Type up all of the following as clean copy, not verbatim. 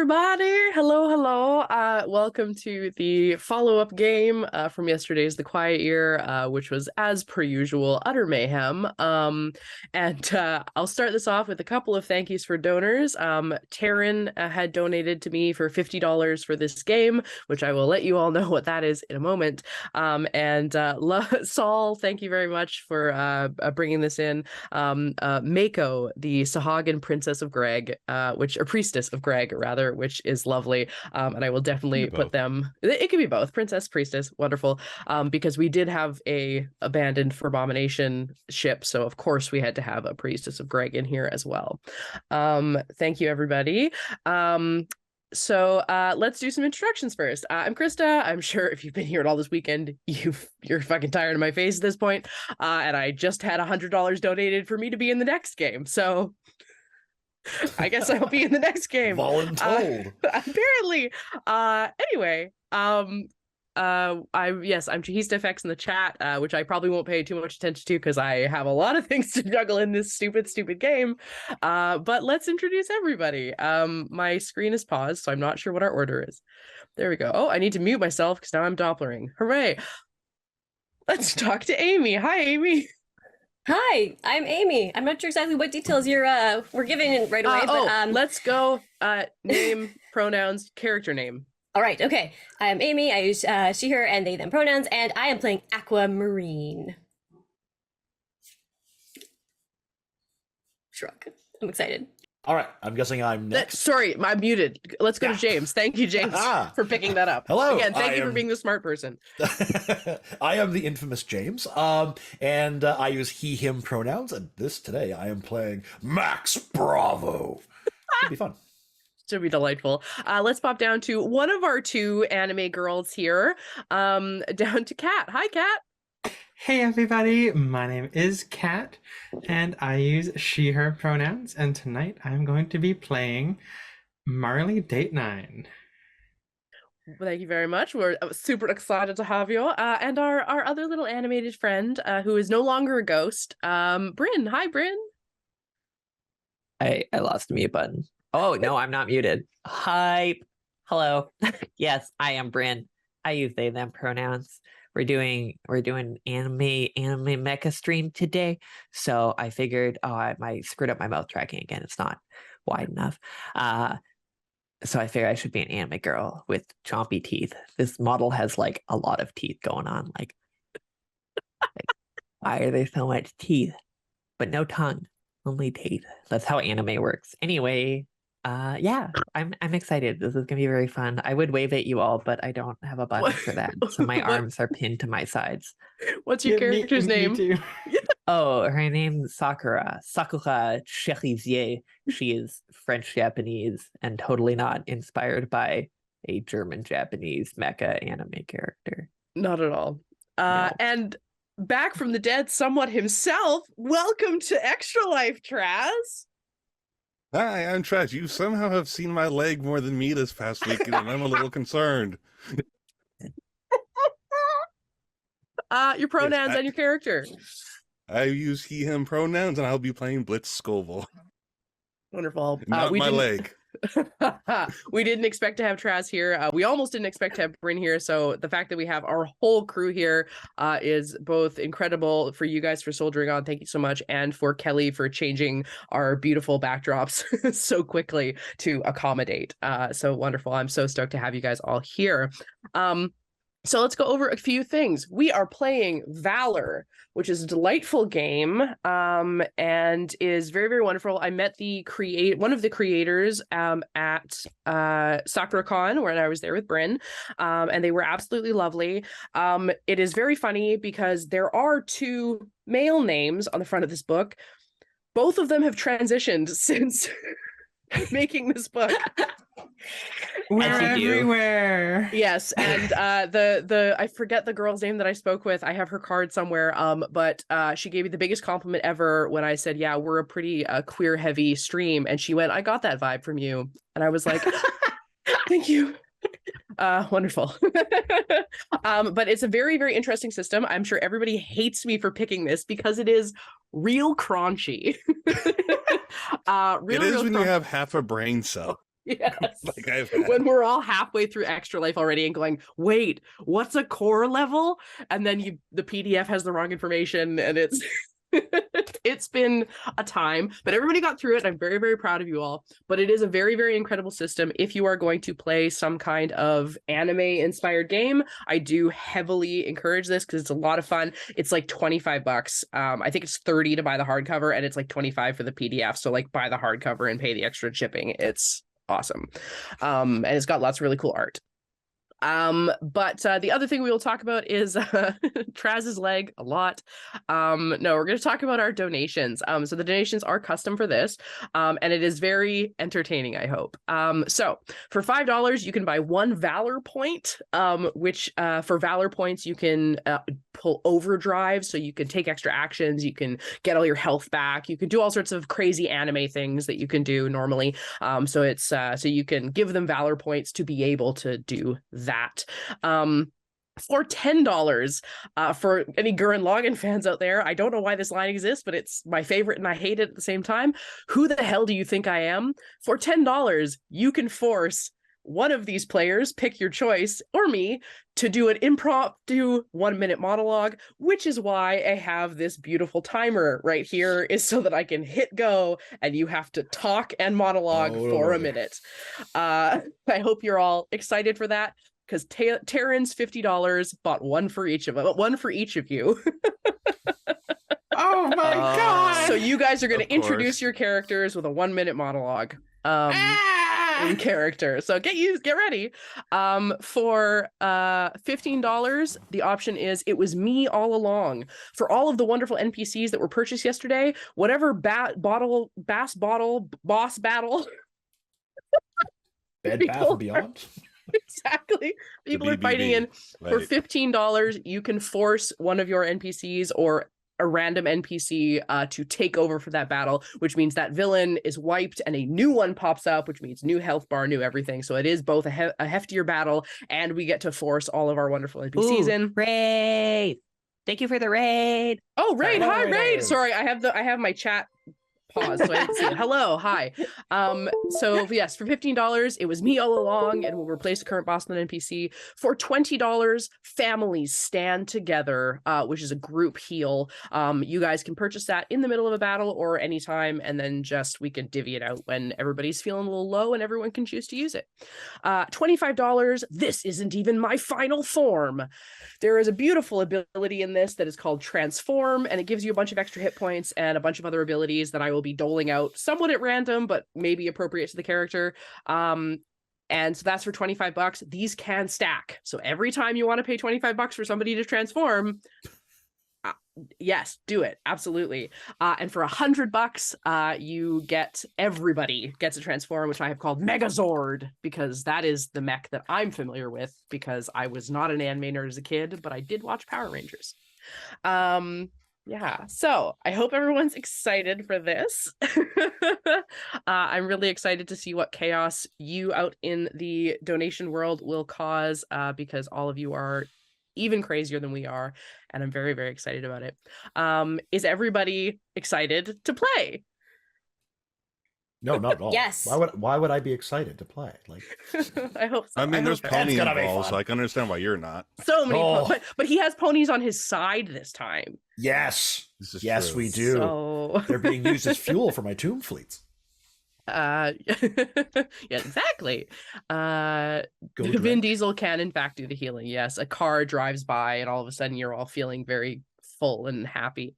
everybody. Hello. Welcome to the follow-up game from yesterday's The Quiet Year, which was, as per usual, utter mayhem. I'll start this off with a couple of thank yous for donors. Taryn had donated to me for $50 for this game, which I will let you all know what that is in a moment. Saul, thank you very much for bringing this in. Mako, the Sahagan Princess of Greg, Priestess of Greg, rather, which is lovely. And I will definitely put them, it can be both, Princess, Priestess, wonderful. Because we did have a abandoned for abomination ship, so of course we had to have a Priestess of Greg in here as well. Thank you, everybody. So let's do some introductions first. I'm Christa. I'm sure if you've been here at all this weekend, you're fucking tired of my face at this point. And I just had $100 donated for me to be in the next game. So I guess I'll be in the next game. Voluntold. Apparently. Anyway, I'm ChihistFX in the chat, which I probably won't pay too much attention to because I have a lot of things to juggle in this stupid game. But let's introduce everybody. My screen is paused, so I'm not sure what our order is. There we go. Oh, I need to mute myself because now I'm Dopplering. Hooray! Let's talk to Amy. Hi, Amy. Hi, I'm Amy. I'm not sure exactly what details we're giving right away. Let's go. Name, pronouns, character name. All right, okay. I'm Amy. I use she, her, and they, them pronouns, and I am playing Aquamarine. Shrug. I'm excited. All right, I'm guessing I'm next. Sorry, I'm muted. Let's go to James. Thank you, James, for picking that up. Hello. Again, thank you for being the smart person. I am the infamous James, and I use he, him pronouns, and today I am playing Max Bravo. Should be fun. Should be delightful. Let's pop down to one of our two anime girls here, down to Kat. Hi, Kat. Hey everybody, my name is Kat, and I use she, her pronouns, and tonight I'm going to be playing Marley Date 9. Well, thank you very much. We're super excited to have you. And our other little animated friend, who is no longer a ghost, Brynn. Hi, Brynn. I lost the mute button. Oh, no, I'm not muted. Hi. Hello. Yes, I am Brynn. I use they, them pronouns. We're doing anime mecha stream today. So I figured, I might screwed up my mouth tracking again. It's not wide enough. So I figured I should be an anime girl with chompy teeth. This model has like a lot of teeth going on. Like why are there so much teeth? But no tongue, only teeth. That's how anime works. Anyway, yeah, I'm excited. This is gonna be very fun. I would wave at you all, but I don't have a button for that. So my arms are pinned to my sides. What's your character's name? Oh, her name's Sakura Cherizier. She is French Japanese and totally not inspired by a German Japanese mecha anime character. Not at all. No. And back from the dead somewhat himself, welcome to Extra Life, Traz. Hi, I'm Trash. You somehow have seen my leg more than me this past weekend, and I'm a little concerned. Your pronouns and your character. I use he, him pronouns, and I'll be playing Blitz Scoville. Wonderful. Not my leg. We didn't expect to have Traz here. We almost didn't expect to have Brynn here. So the fact that we have our whole crew here is both incredible for you guys for soldiering on. Thank you so much. And for Kelly for changing our beautiful backdrops so quickly to accommodate. So wonderful. I'm so stoked to have you guys all here. So let's go over a few things. We are playing Valor, which is a delightful game, and is very, very wonderful. I met one of the creators at SakuraCon when I was there with Brynn, and they were absolutely lovely. It is very funny because there are two male names on the front of this book. Both of them have transitioned since making this book. We're everywhere. Yes, and the I forget the girl's name that I spoke with. I have her card somewhere. But she gave me the biggest compliment ever when I said, "Yeah, we're a pretty queer heavy stream," and she went, "I got that vibe from you," and I was like, "Thank you." Wonderful. But it's a very, very interesting system. I'm sure everybody hates me for picking this because it is real crunchy. It is when you have half a brain cell. Yes. Like I've had. When we're all halfway through Extra Life already and going, wait, what's a core level? And then the PDF has the wrong information, and it's it's been a time, but everybody got through it. I'm very, very proud of you all. But it is a very, very incredible system. If you are going to play some kind of anime inspired game, I do heavily encourage this because it's a lot of fun. It's like $25. I think it's 30 to buy the hardcover, and it's like 25 for the PDF. So like buy the hardcover and pay the extra shipping. It's awesome. And it's got lots of really cool art. But the other thing we will talk about is Traz's leg a lot. No, we're going to talk about our donations. So the donations are custom for this, and it is very entertaining, I hope. So for $5, you can buy 1 Valor point, which for Valor points, you can pull overdrive, so you can take extra actions, you can get all your health back, you can do all sorts of crazy anime things that you can do normally. So it's so you can give them Valor points to be able to do that. For $10, for any Gurren Lagann fans out there, I don't know why this line exists, but it's my favorite and I hate it at the same time. Who the hell do you think I am? For $10, you can force one of these players, pick your choice, or me, to do an impromptu 1-minute monologue, which is why I have this beautiful timer right here, is so that I can hit go and you have to talk and monologue for a minute. I hope you're all excited for that, because Taryn's $50 bought one for each of you. Oh my god! So you guys are going Of to introduce course. your characters with a 1-minute monologue. In character. So get ready. For $15, the option is It Was Me All Along. For all of the wonderful NPCs that were purchased yesterday, whatever boss battle Bed Bath and Beyond. exactly people are fighting in. For $15, you can force one of your NPCs or a random NPC to take over for that battle, which means that villain is wiped and a new one pops up, which means new health bar, new everything. So it is both a heftier battle, and we get to force all of our wonderful NPCs in. Raid! Thank you for the raid. Oh, raid! Hi, Raid. raid! Sorry, I have my chat paused, so I didn't see it. Hello, hi. So yes, for $15, It Was Me All Along, and we'll replace the current boss with an NPC. For $20, Families Stand Together, which is a group heal. You guys can purchase that in the middle of a battle or anytime, and then we can divvy it out when everybody's feeling a little low and everyone can choose to use it. $25, This Isn't Even My Final Form. There is a beautiful ability in this that is called Transform, and it gives you a bunch of extra hit points and a bunch of other abilities that I will be doling out somewhat at random, but maybe appropriate to the character. And so that's for $25. These can stack. So every time you want to pay $25 for somebody to transform, yes, do it. Absolutely. And for $100, everybody gets a transform, which I have called Megazord, because that is the mech that I'm familiar with, because I was not an anime nerd as a kid, but I did watch Power Rangers. Yeah, so I hope everyone's excited for this. I'm really excited to see what chaos you out in the donation world will cause, because all of you are even crazier than we are, and I'm very, very excited about it. Is everybody excited to play? No, not at all. Yes. Why would I be excited to play? Like, I hope so. I mean, there's That's pony gonna be involved, so fun. I can understand why you're not. so many, Oh. but he has ponies on his side this time. yes, This is yes, true. we do. So They're being used as fuel for my tomb fleets. yeah, exactly. Go Vin direct. Diesel can in fact do the healing. Yes, a car drives by and all of a sudden you're all feeling very full and happy.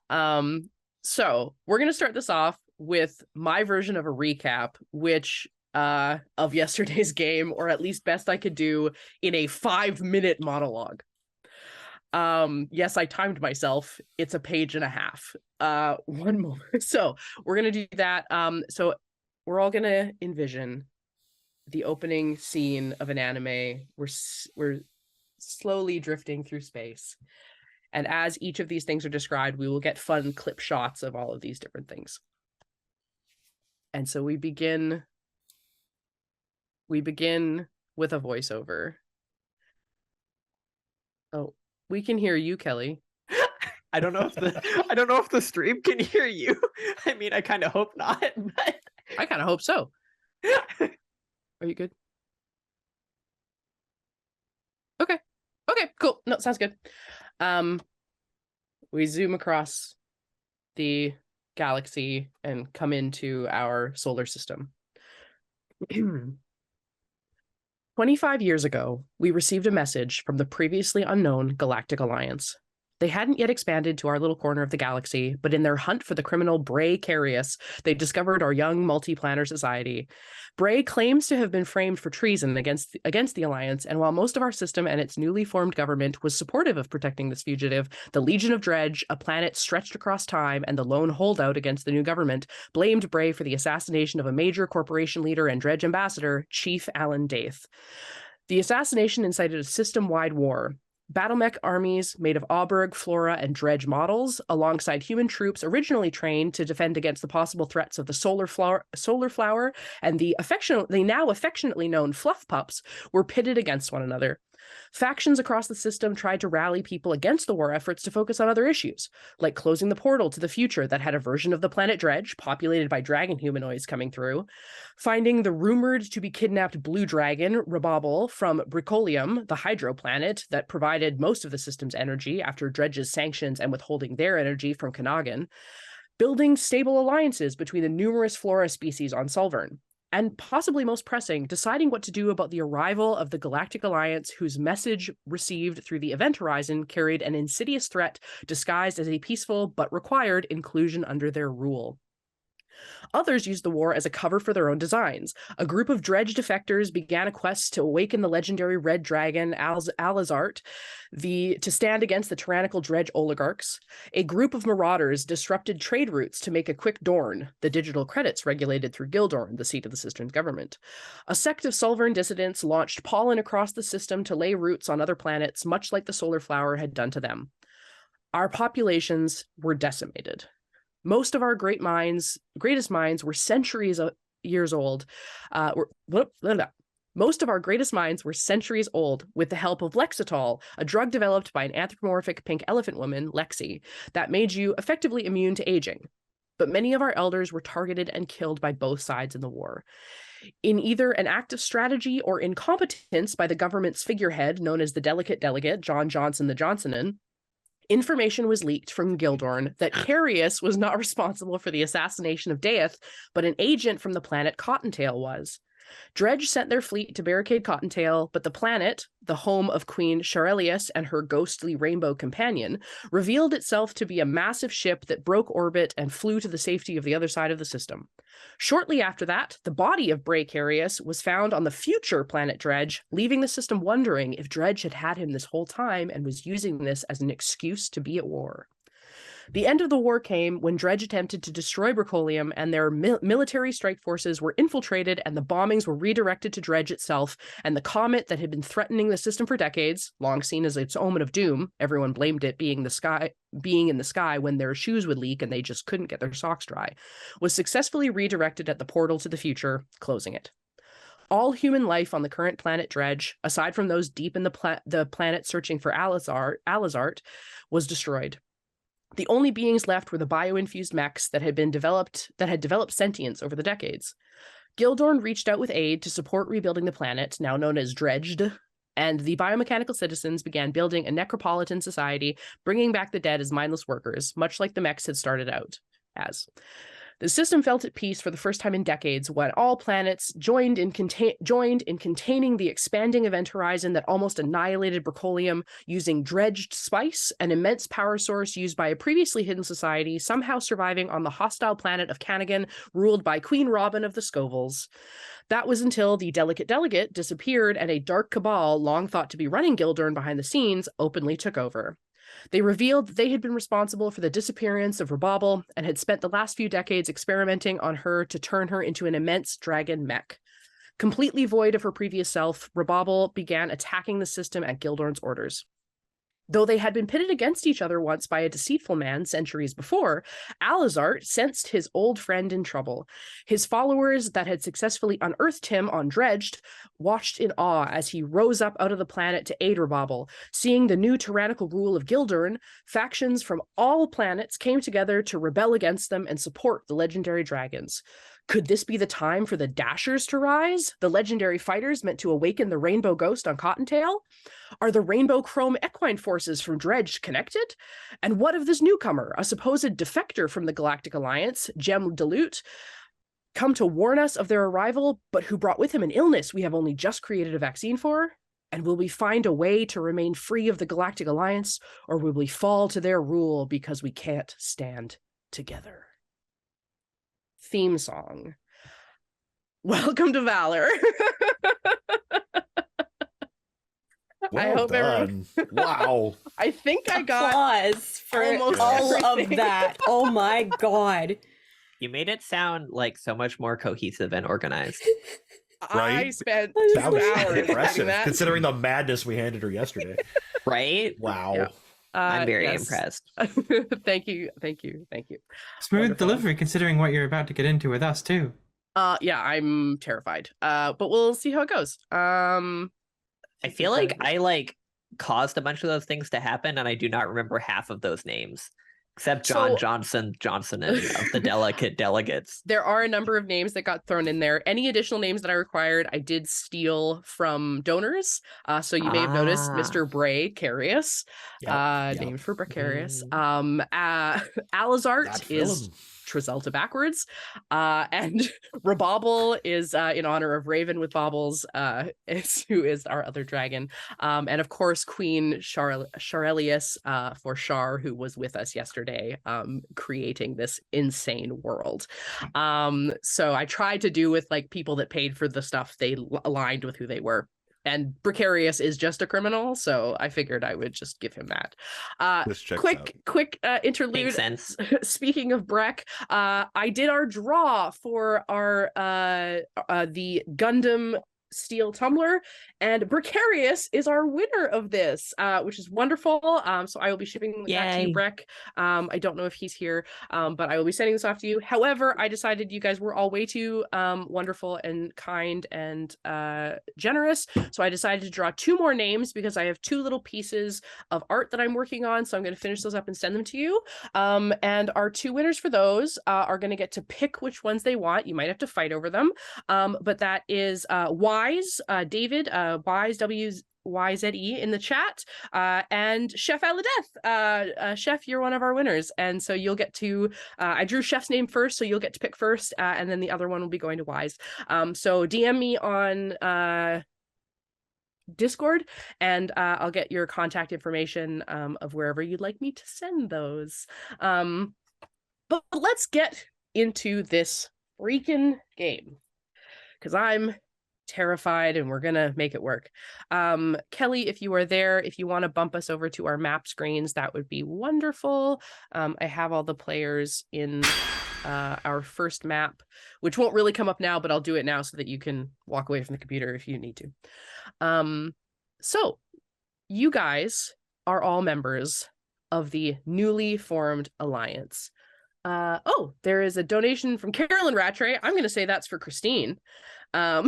So we're gonna start this off with my version of a recap, which of yesterday's game, or at least best I could do in a 5-minute monologue. Yes, I timed myself. It's a page and a half. One moment. So we're gonna do that. So we're all gonna envision the opening scene of an anime. We're slowly drifting through space, and as each of these things are described, we will get fun clip shots of all of these different things. And so we begin with a voiceover. Oh, we can hear you, Kelly. I don't know if the stream can hear you. I mean, I kind of hope not, but I kind of hope so. Are you good? Okay. Okay, cool. No, sounds good. We zoom across the galaxy and come into our solar system. 25 years ago, we received a message from the previously unknown Galactic Alliance. They hadn't yet expanded to our little corner of the galaxy, but in their hunt for the criminal Bray Carius, they discovered our young multi-planar society. Bray claims to have been framed for treason against the Alliance, and while most of our system and its newly formed government was supportive of protecting this fugitive, the Legion of Dredge, a planet stretched across time and the lone holdout against the new government, blamed Bray for the assassination of a major corporation leader and Dredge ambassador, Chief Alan Daith. The assassination incited a system-wide war. Battlemech armies made of Auburg, Flora, and Dredge models, alongside human troops originally trained to defend against the possible threats of the Solar Flower and the now affectionately known Fluff Pups, were pitted against one another. Factions across the system tried to rally people against the war efforts to focus on other issues, like closing the portal to the future that had a version of the planet Dredge, populated by dragon humanoids coming through, finding the rumored to be kidnapped blue dragon, Rabobble, from Bricolium, the hydro planet that provided most of the system's energy after Dredge's sanctions and withholding their energy from Kanagan, building stable alliances between the numerous flora species on Solvern, and possibly most pressing, deciding what to do about the arrival of the Galactic Alliance, whose message received through the event horizon carried an insidious threat disguised as a peaceful but required inclusion under their rule. Others used the war as a cover for their own designs. A group of Dredge defectors began a quest to awaken the legendary red dragon Alizart, to stand against the tyrannical Dredge oligarchs. A group of marauders disrupted trade routes to make a quick Dorn, the digital credits regulated through Gildorn, the seat of the system's government. A sect of Solvern dissidents launched pollen across the system to lay roots on other planets, much like the Solar Flower had done to them. Our populations were decimated. Most of our greatest minds were centuries of years old. Most of our greatest minds were centuries old with the help of Lexitol, a drug developed by an anthropomorphic pink elephant woman, Lexi, that made you effectively immune to aging. But many of our elders were targeted and killed by both sides in the war. In either an act of strategy or incompetence by the government's figurehead, known as the Delicate Delegate, John Johnson the Johnsonin, information was leaked from Gildorn that Carius was not responsible for the assassination of Daith, but an agent from the planet Cottontail was. Dredge sent their fleet to barricade Cottontail, but the planet, the home of Queen Charelius and her ghostly rainbow companion, revealed itself to be a massive ship that broke orbit and flew to the safety of the other side of the system. Shortly after that, the body of Bray Carius was found on the future planet Dredge, leaving the system wondering if Dredge had had him this whole time and was using this as an excuse to be at war. The end of the war came when Dredge attempted to destroy Bricolium, and their military strike forces were infiltrated and the bombings were redirected to Dredge itself, and the comet that had been threatening the system for decades, long seen as its omen of doom, everyone blamed it being in the sky when their shoes would leak and they just couldn't get their socks dry, was successfully redirected at the portal to the future, closing it. All human life on the current planet Dredge, aside from those deep in the planet searching for Alizart, was destroyed. The only beings left were the bio-infused mechs that had developed sentience over the decades. Gildorn reached out with aid to support rebuilding the planet, now known as Dredged, and the biomechanical citizens began building a necropolitan society, bringing back the dead as mindless workers, much like the mechs had started out as. The system felt at peace for the first time in decades when all planets joined in containing the expanding event horizon that almost annihilated Bricolium, using dredged spice, an immense power source used by a previously hidden society, somehow surviving on the hostile planet of Kanagan, ruled by Queen Robin of the Scovilles. That was until the Delicate Delegate disappeared and a dark cabal, long thought to be running Gildorn behind the scenes, openly took over. They revealed that they had been responsible for the disappearance of Rabobble and had spent the last few decades experimenting on her to turn her into an immense dragon mech. Completely void of her previous self, Rabobble began attacking the system at Gildorn's orders. Though they had been pitted against each other once by a deceitful man centuries before, Alizart sensed his old friend in trouble. His followers that had successfully unearthed him on Dredged watched in awe as he rose up out of the planet to aid Rabobble. Seeing the new tyrannical rule of Gildorn, factions from all planets came together to rebel against them and support the legendary dragons. Could this be the time for the Dashers to rise, the legendary fighters meant to awaken the Rainbow Ghost on Cottontail? Are the Rainbow Chrome Equine forces from Dredge connected? And what of this newcomer, a supposed defector from the Galactic Alliance, Jem Dilute, come to warn us of their arrival, but who brought with him an illness we have only just created a vaccine for? And will we find a way to remain free of the Galactic Alliance, or will we fall to their rule because we can't stand together? Theme song. Welcome to Valor. Well I hope done. Wow. I think I got Applause for almost all of everything. that. Oh my god. You made it sound like so much more cohesive and organized. I Right? spent That 2 was hours impressive, doing that. considering the madness we handed her yesterday. Right? Wow. Yeah. I'm very Yes. impressed. Thank you. Smooth Wonderful. delivery considering what you're about to get into with us too. Yeah, I'm terrified. But we'll see how it goes. I feel like I caused a bunch of those things to happen, and I do not remember half of those names, except John So- Johnson, and the delicate delegates. there are a number of names that got thrown in there. Any additional names that I required, I did steal from donors. So you may have noticed Ah. Mr. Bray Carius, Yep. named for Precarious. Mm. Alizart That is villain. Trazelta backwards. And Rabobble is in honor of Raven with Bobbles, who is our other dragon. And of course, Queen Charelius for Char, who was with us yesterday, creating this insane world. So I tried to do with like people that paid for the stuff, they aligned with who they were. And Precarious is just a criminal, so I figured I would just give him that. This checks Quick interlude. Makes sense. Speaking of Breck, I did our draw for our the Gundam Steel Tumbler, and Precarious is our winner of this, which is wonderful. So I will be shipping that to Yay. you, Breck. I don't know if he's here, but I will be sending this off to you. However, I decided you guys were all way too wonderful and kind and generous, so I decided to draw 2 more names because I have 2 little pieces of art that I'm working on, so I'm going to finish those up and send them to you. And our 2 winners for those are going to get to pick which ones they want. You might have to fight over them, but that is Wise, David, Wise, WYZE in the chat, and Chef Aladeth. Chef, you're one of our winners, and so you'll get to, I drew Chef's name first, so you'll get to pick first, and then the other one will be going to Wise. So DM me on Discord, and I'll get your contact information of wherever you'd like me to send those. But let's get into this freaking game, because I'm terrified and we're gonna make it work. Kelly, if you are there, if you want to bump us over to our map screens, that would be wonderful. I have all the players in our first map, which won't really come up now, but I'll do it now so that you can walk away from the computer if you need to. So you guys are all members of the newly formed alliance. Oh, there is a donation from Carolyn Rattray. I'm going to say that's for Christine. And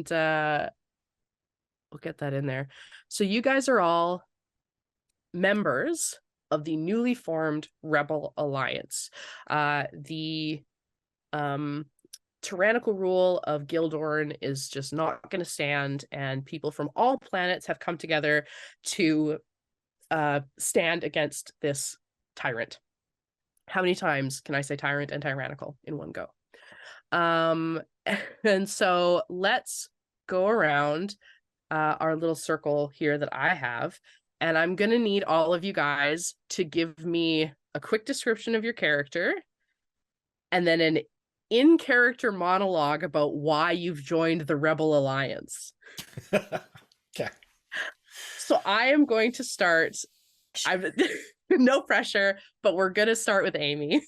we'll get that in there. So you guys are all members of the newly formed Rebel Alliance. The tyrannical rule of Gildorn is just not going to stand, and people from all planets have come together to stand against this tyrant. How many times can I say tyrant and tyrannical in one go? And so let's go around our little circle here that I have, and I'm gonna need all of you guys to give me a quick description of your character and then an in-character monologue about why you've joined the Rebel Alliance. Okay. So I am going to start. I've no pressure, but we're gonna start with Amy.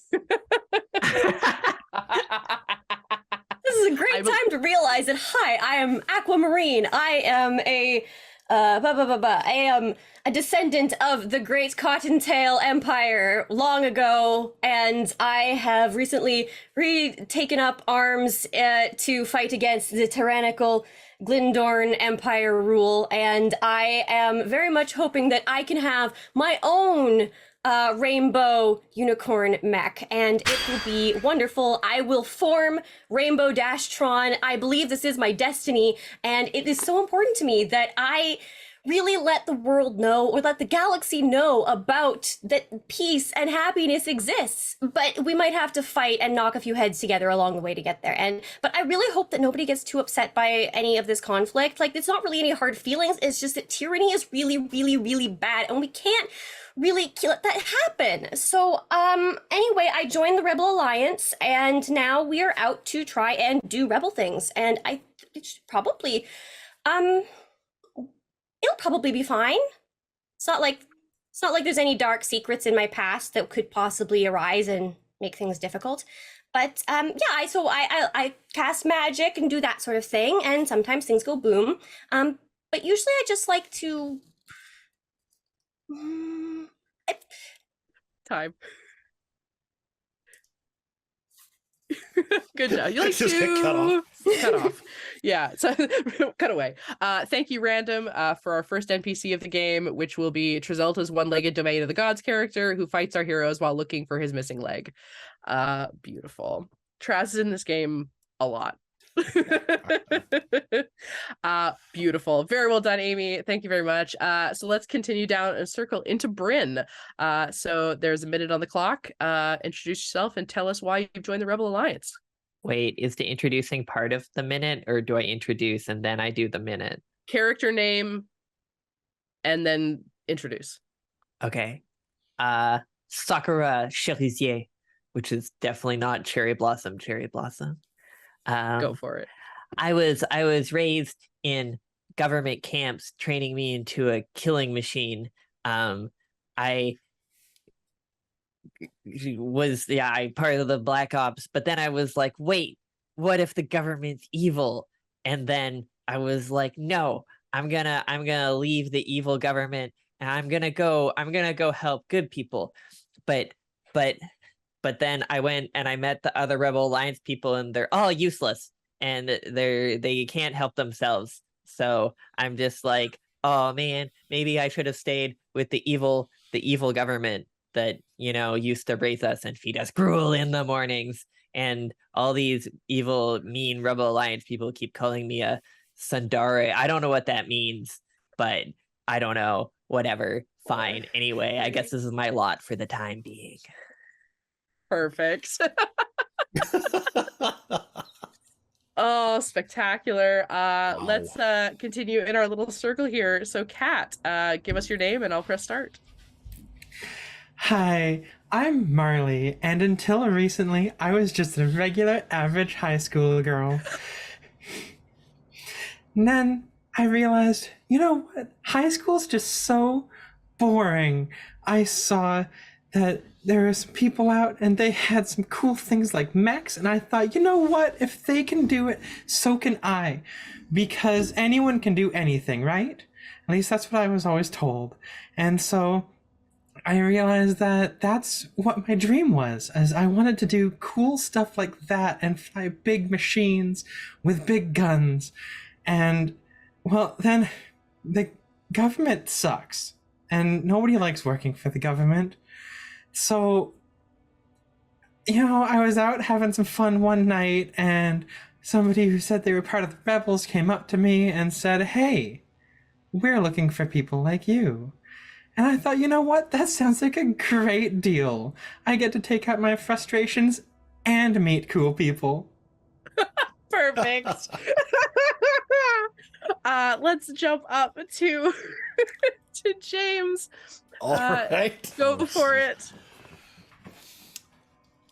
This is a great time to realize that, hi, I am Aquamarine. I am a I am a descendant of the great Cottontail Empire long ago, and I have recently taken up arms to fight against the tyrannical Glyndorn Empire rule, and I am very much hoping that I can have my own rainbow unicorn mech, and it will be wonderful. I will form Rainbow Dashtron. I believe this is my destiny, and it is so important to me that I really let the world know, or let the galaxy know, about that peace and happiness exists. But we might have to fight and knock a few heads together along the way to get there. But I really hope that nobody gets too upset by any of this conflict. Like, it's not really any hard feelings. It's just that tyranny is really, really, really bad, and we can't really let that happen. So, anyway, I joined the Rebel Alliance, and now we are out to try and do rebel things. And it's probably, it'll probably be fine. It's not like there's any dark secrets in my past that could possibly arise and make things difficult. But yeah, I cast magic and do that sort of thing, and sometimes things go boom. But usually I just like to Time. Good job. You like Just get cut off. cut off. Yeah. So cut away. Thank you, Random, for our first NPC of the game, which will be Trazelta's one-legged Domain of the Gods character who fights our heroes while looking for his missing leg. Beautiful. Traz is in this game a lot. Beautiful. Very well done, Amy. Thank you very much. So let's continue down and circle into Brynn. So there's a minute on the clock. Introduce yourself and tell us why you've joined the Rebel Alliance. Wait, is the introducing part of the minute, or do I introduce and then I do the minute? Character name and then introduce. Okay. Sakura Cerisier, which is definitely not Cherry Blossom. Go for it. I was raised in government camps, training me into a killing machine. I was part of the Black Ops, but then I was like, wait, what if the government's evil? And then I was like, no, I'm gonna leave the evil government and I'm gonna go help good people. But then I went and I met the other Rebel Alliance people, and they're all useless and they can't help themselves. So I'm just like, oh man, maybe I should have stayed with the evil government that, used to raise us and feed us gruel in the mornings. And all these evil, mean Rebel Alliance people keep calling me a Sundari. I don't know what that means, but I don't know. Whatever. Fine. Anyway, I guess this is my lot for the time being. Perfect. Oh, spectacular. Wow. Let's continue in our little circle here. So Kat, give us your name and I'll press start. Hi, I'm Marley, and until recently, I was just a regular, average high school girl. And then I realized, you know what? High school's just so boring. I saw that there were some people out and they had some cool things like mechs, and I thought, you know what? If they can do it, so can I. Because anyone can do anything, right? At least that's what I was always told. And so I realized that that's what my dream was, as I wanted to do cool stuff like that and fly big machines with big guns. And, well, then the government sucks, and nobody likes working for the government. So, I was out having some fun one night, and somebody who said they were part of the rebels came up to me and said, hey, we're looking for people like you. And I thought, you know what? That sounds like a great deal. I get to take out my frustrations and meet cool people. Perfect. Let's jump up to James. All right. Go for it.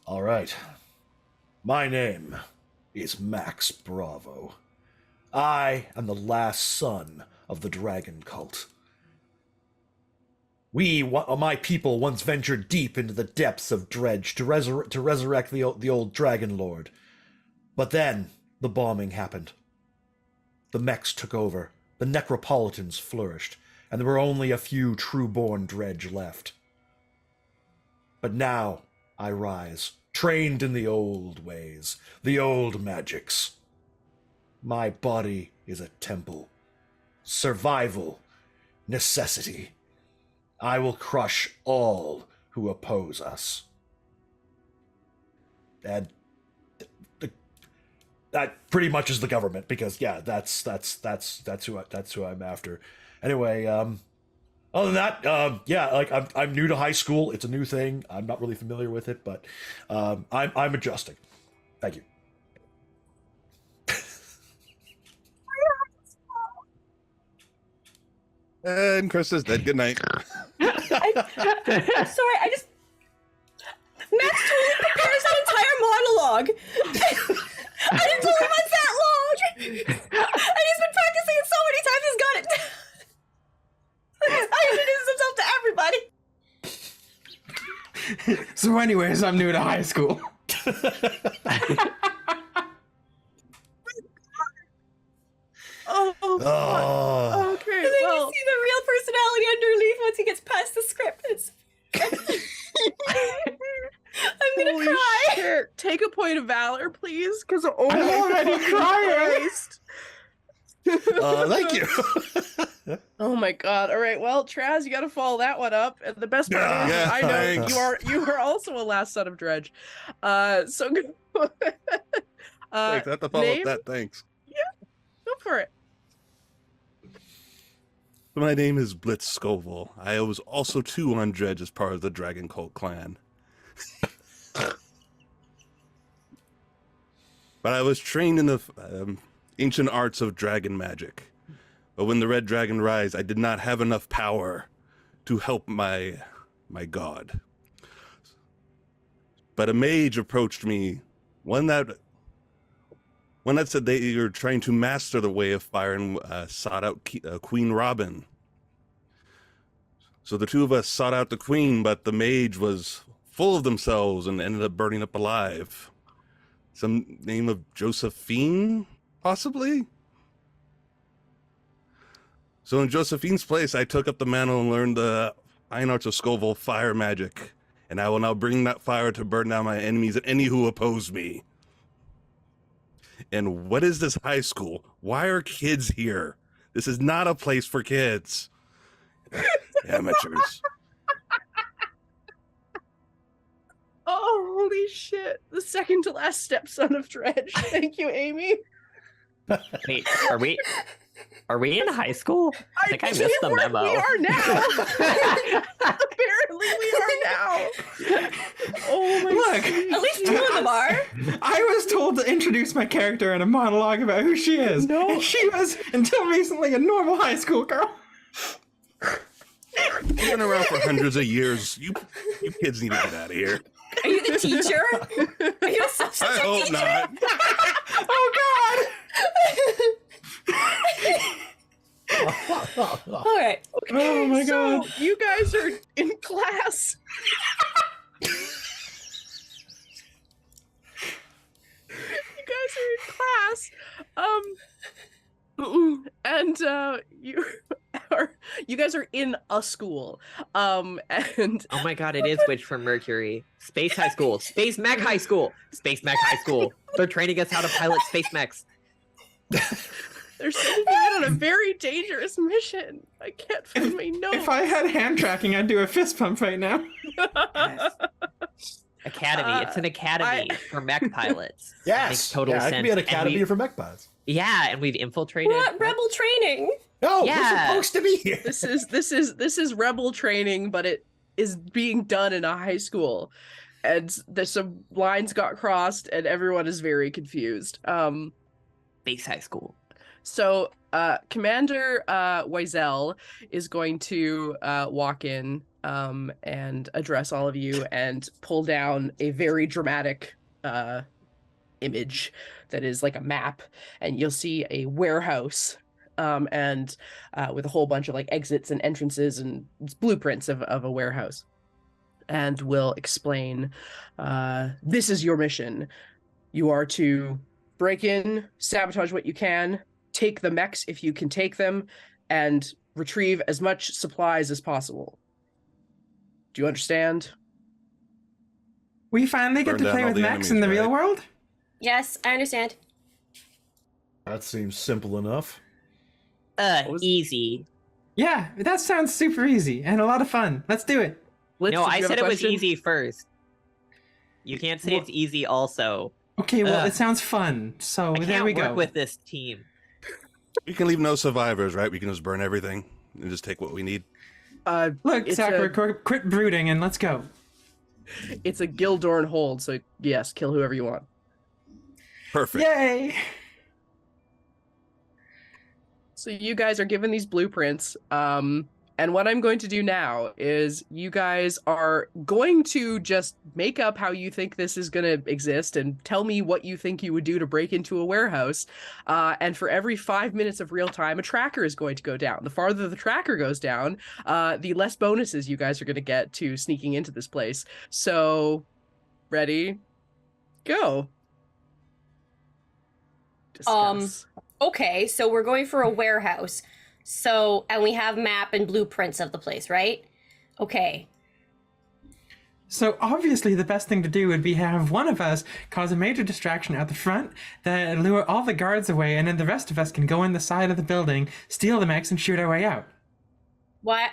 All right. My name is Max Bravo. I am the last son of the dragon cult. My people once ventured deep into the depths of Dredge to resurrect the old Dragon Lord. But then the bombing happened. The mechs took over, the Necropolitans flourished, and there were only a few true-born Dredge left. But now I rise, trained in the old ways, the old magics. My body is a temple. Survival, necessity. I will crush all who oppose us. And that pretty much is the government, because yeah, that's who I'm after. Anyway, other than that, yeah, like I'm new to high school. It's a new thing. I'm not really familiar with it, but I'm adjusting. Thank you. And Krista's dead. Good night. I'm sorry, Max totally prepares an entire monologue. I didn't know it was that long. And he's been practicing it so many times, he's got it. I introduced himself to everybody. So anyways, I'm new to high school. Oh. Okay, And then well, you see the real personality underneath once he gets past the script. I'm gonna holy cry. shit. Take a point of valor, please, because I'm already crying. Thank you. Oh my god. All right. Well, Traz, you got to follow that one up. And the best part is Yeah, I know thanks. you are also a last son of Dredge. So Thanks. I have to follow up name? that. Thanks. Go for it. My name is Blitz Scoville. I was also too on Dredge as part of the Dragon Cult clan. But I was trained in the ancient arts of dragon magic. But when the Red Dragon rise, I did not have enough power to help my god. But a mage approached me, one that said they were trying to master the way of fire and sought out Queen Robin. So the two of us sought out the queen, but the mage was full of themselves and ended up burning up alive. Some name of Josephine, possibly? So in Josephine's place, I took up the mantle and learned the fine arts of Scoville fire magic. And I will now bring that fire to burn down my enemies and any who oppose me. And what is this high school? Why are kids here? This is not a place for kids. Amateurs. Oh, holy shit. The second to last stepson of Dredge. Thank you, Amy. Wait, are we in high school? I think I missed the We memo. are now. Apparently we are now. Oh my Look, At least two of them are. I was told to introduce my character in a monologue about who she is. No. And she was, until recently, a normal high school girl. You've been around for hundreds of years. You kids need to get out of here. Are you the teacher? Are you a substitute I hope teacher? not. Oh All right. Oh my So, god. you guys are in class. You guys are in class. And you guys are in a school. And Oh my god, it is Witch from Mercury. Space High School. Space Mech High School. Space Mech High School. They're training us how to pilot space mechs. they're sending you out on a very dangerous mission. I can't find my notes. If I had hand tracking, I'd do a fist pump right now. Academy. It's an academy for mech pilots. Yes. Makes total yeah, sense. it could be an And academy we- for mech bots. Yeah, and we've infiltrated. We're at rebel training. No, Yeah. we're supposed to be here. This is rebel training, but it is being done in a high school, and there's some lines got crossed, and everyone is very confused. Space High School. So Commander Wiesel is going to walk in and address all of you and pull down a very dramatic image that is like a map, and you'll see a warehouse and with a whole bunch of like exits and entrances and blueprints of a warehouse, and will explain this is your mission. You are to break in, sabotage what you can, take the mechs if you can take them, and retrieve as much supplies as possible. Do you understand? We finally get Burn to down play all with the mechs in the enemies, real right? world? Yes, I understand. That seems simple enough. Easy. Yeah, that sounds super easy and a lot of fun. Let's do it. Blitz, No, did I you have said a it was question? easy first. You can't say Well- it's easy also. Okay, well, Ugh. it sounds fun. So I there can't we work go. with this team. We can leave no survivors, right? We can just burn everything and just take what we need. Look, it's Sakura, a, quit brooding and let's go. it's a Gildorn hold, so yes, kill whoever you want. Perfect. Yay! So you guys are given these blueprints. And what I'm going to do now is you guys are going to just make up how you think this is going to exist and tell me what you think you would do to break into a warehouse. And for every 5 minutes of real time, a tracker is going to go down. The farther the tracker goes down, the less bonuses you guys are going to get to sneaking into this place. So, ready? Go. Discuss. Okay, so we're going for a warehouse. So, and we have map and blueprints of the place, right? Okay. So obviously the best thing to do would be have one of us cause a major distraction at the front that lure all the guards away, and then the rest of us can go in the side of the building, steal the mechs, and shoot our way out. What?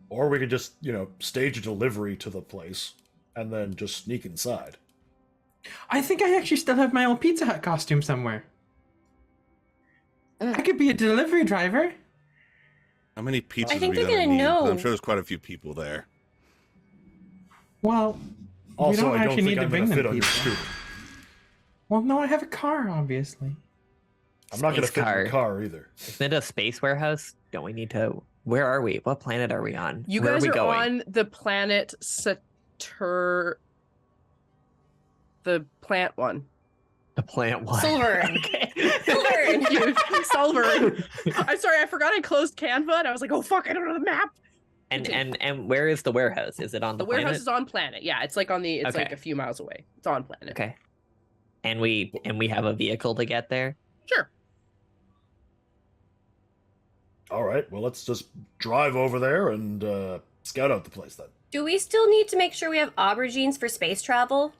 Or we could just, stage a delivery to the place and then just sneak inside. I think I actually still have my old Pizza Hut costume somewhere. I could be a delivery driver. How many pizzas I think are we they're gonna gonna need? 'Cause know. I'm sure there's quite a few people there. Well, Also, don't I don't actually need think to I'm bring going to them fit on your pizza. scooter. well, no, I have a car, obviously. I'm not going to Space fit in car. the car either. Isn't it a space warehouse? Don't we need to? Where are we? What planet are we on? You Where guys are we are going? on the planet the plant one. The plant one. Silvern. Okay. Silvern. Solver. I'm sorry, I forgot I closed Canva and I was like, oh fuck, I don't know the map. And where is the warehouse? Is it on The the warehouse planet? is on planet. Yeah, it's like it's Okay. like a few miles away. It's on planet. Okay. And we have a vehicle to get there. Sure. All right, well, let's just drive over there and scout out the place then. Do we still need to make sure we have aubergines for space travel?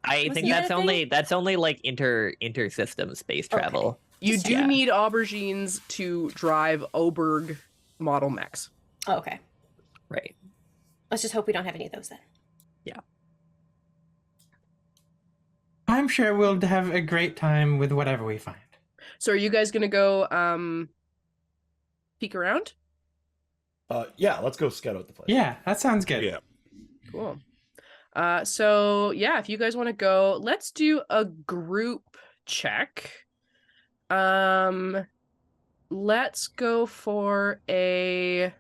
I Wasn't think that that's a thing? that's only like inter-system space travel. You Just- do yeah. need aubergines to drive Oberg model mechs. Oh, okay. Right. Let's just hope we don't have any of those then. I'm sure we'll have a great time with whatever we find. So are you guys gonna go peek around? Yeah, let's go scout out the place. Yeah, that sounds good. Yeah. Cool. So yeah, if you guys want to go, let's do a group check. Let's go for a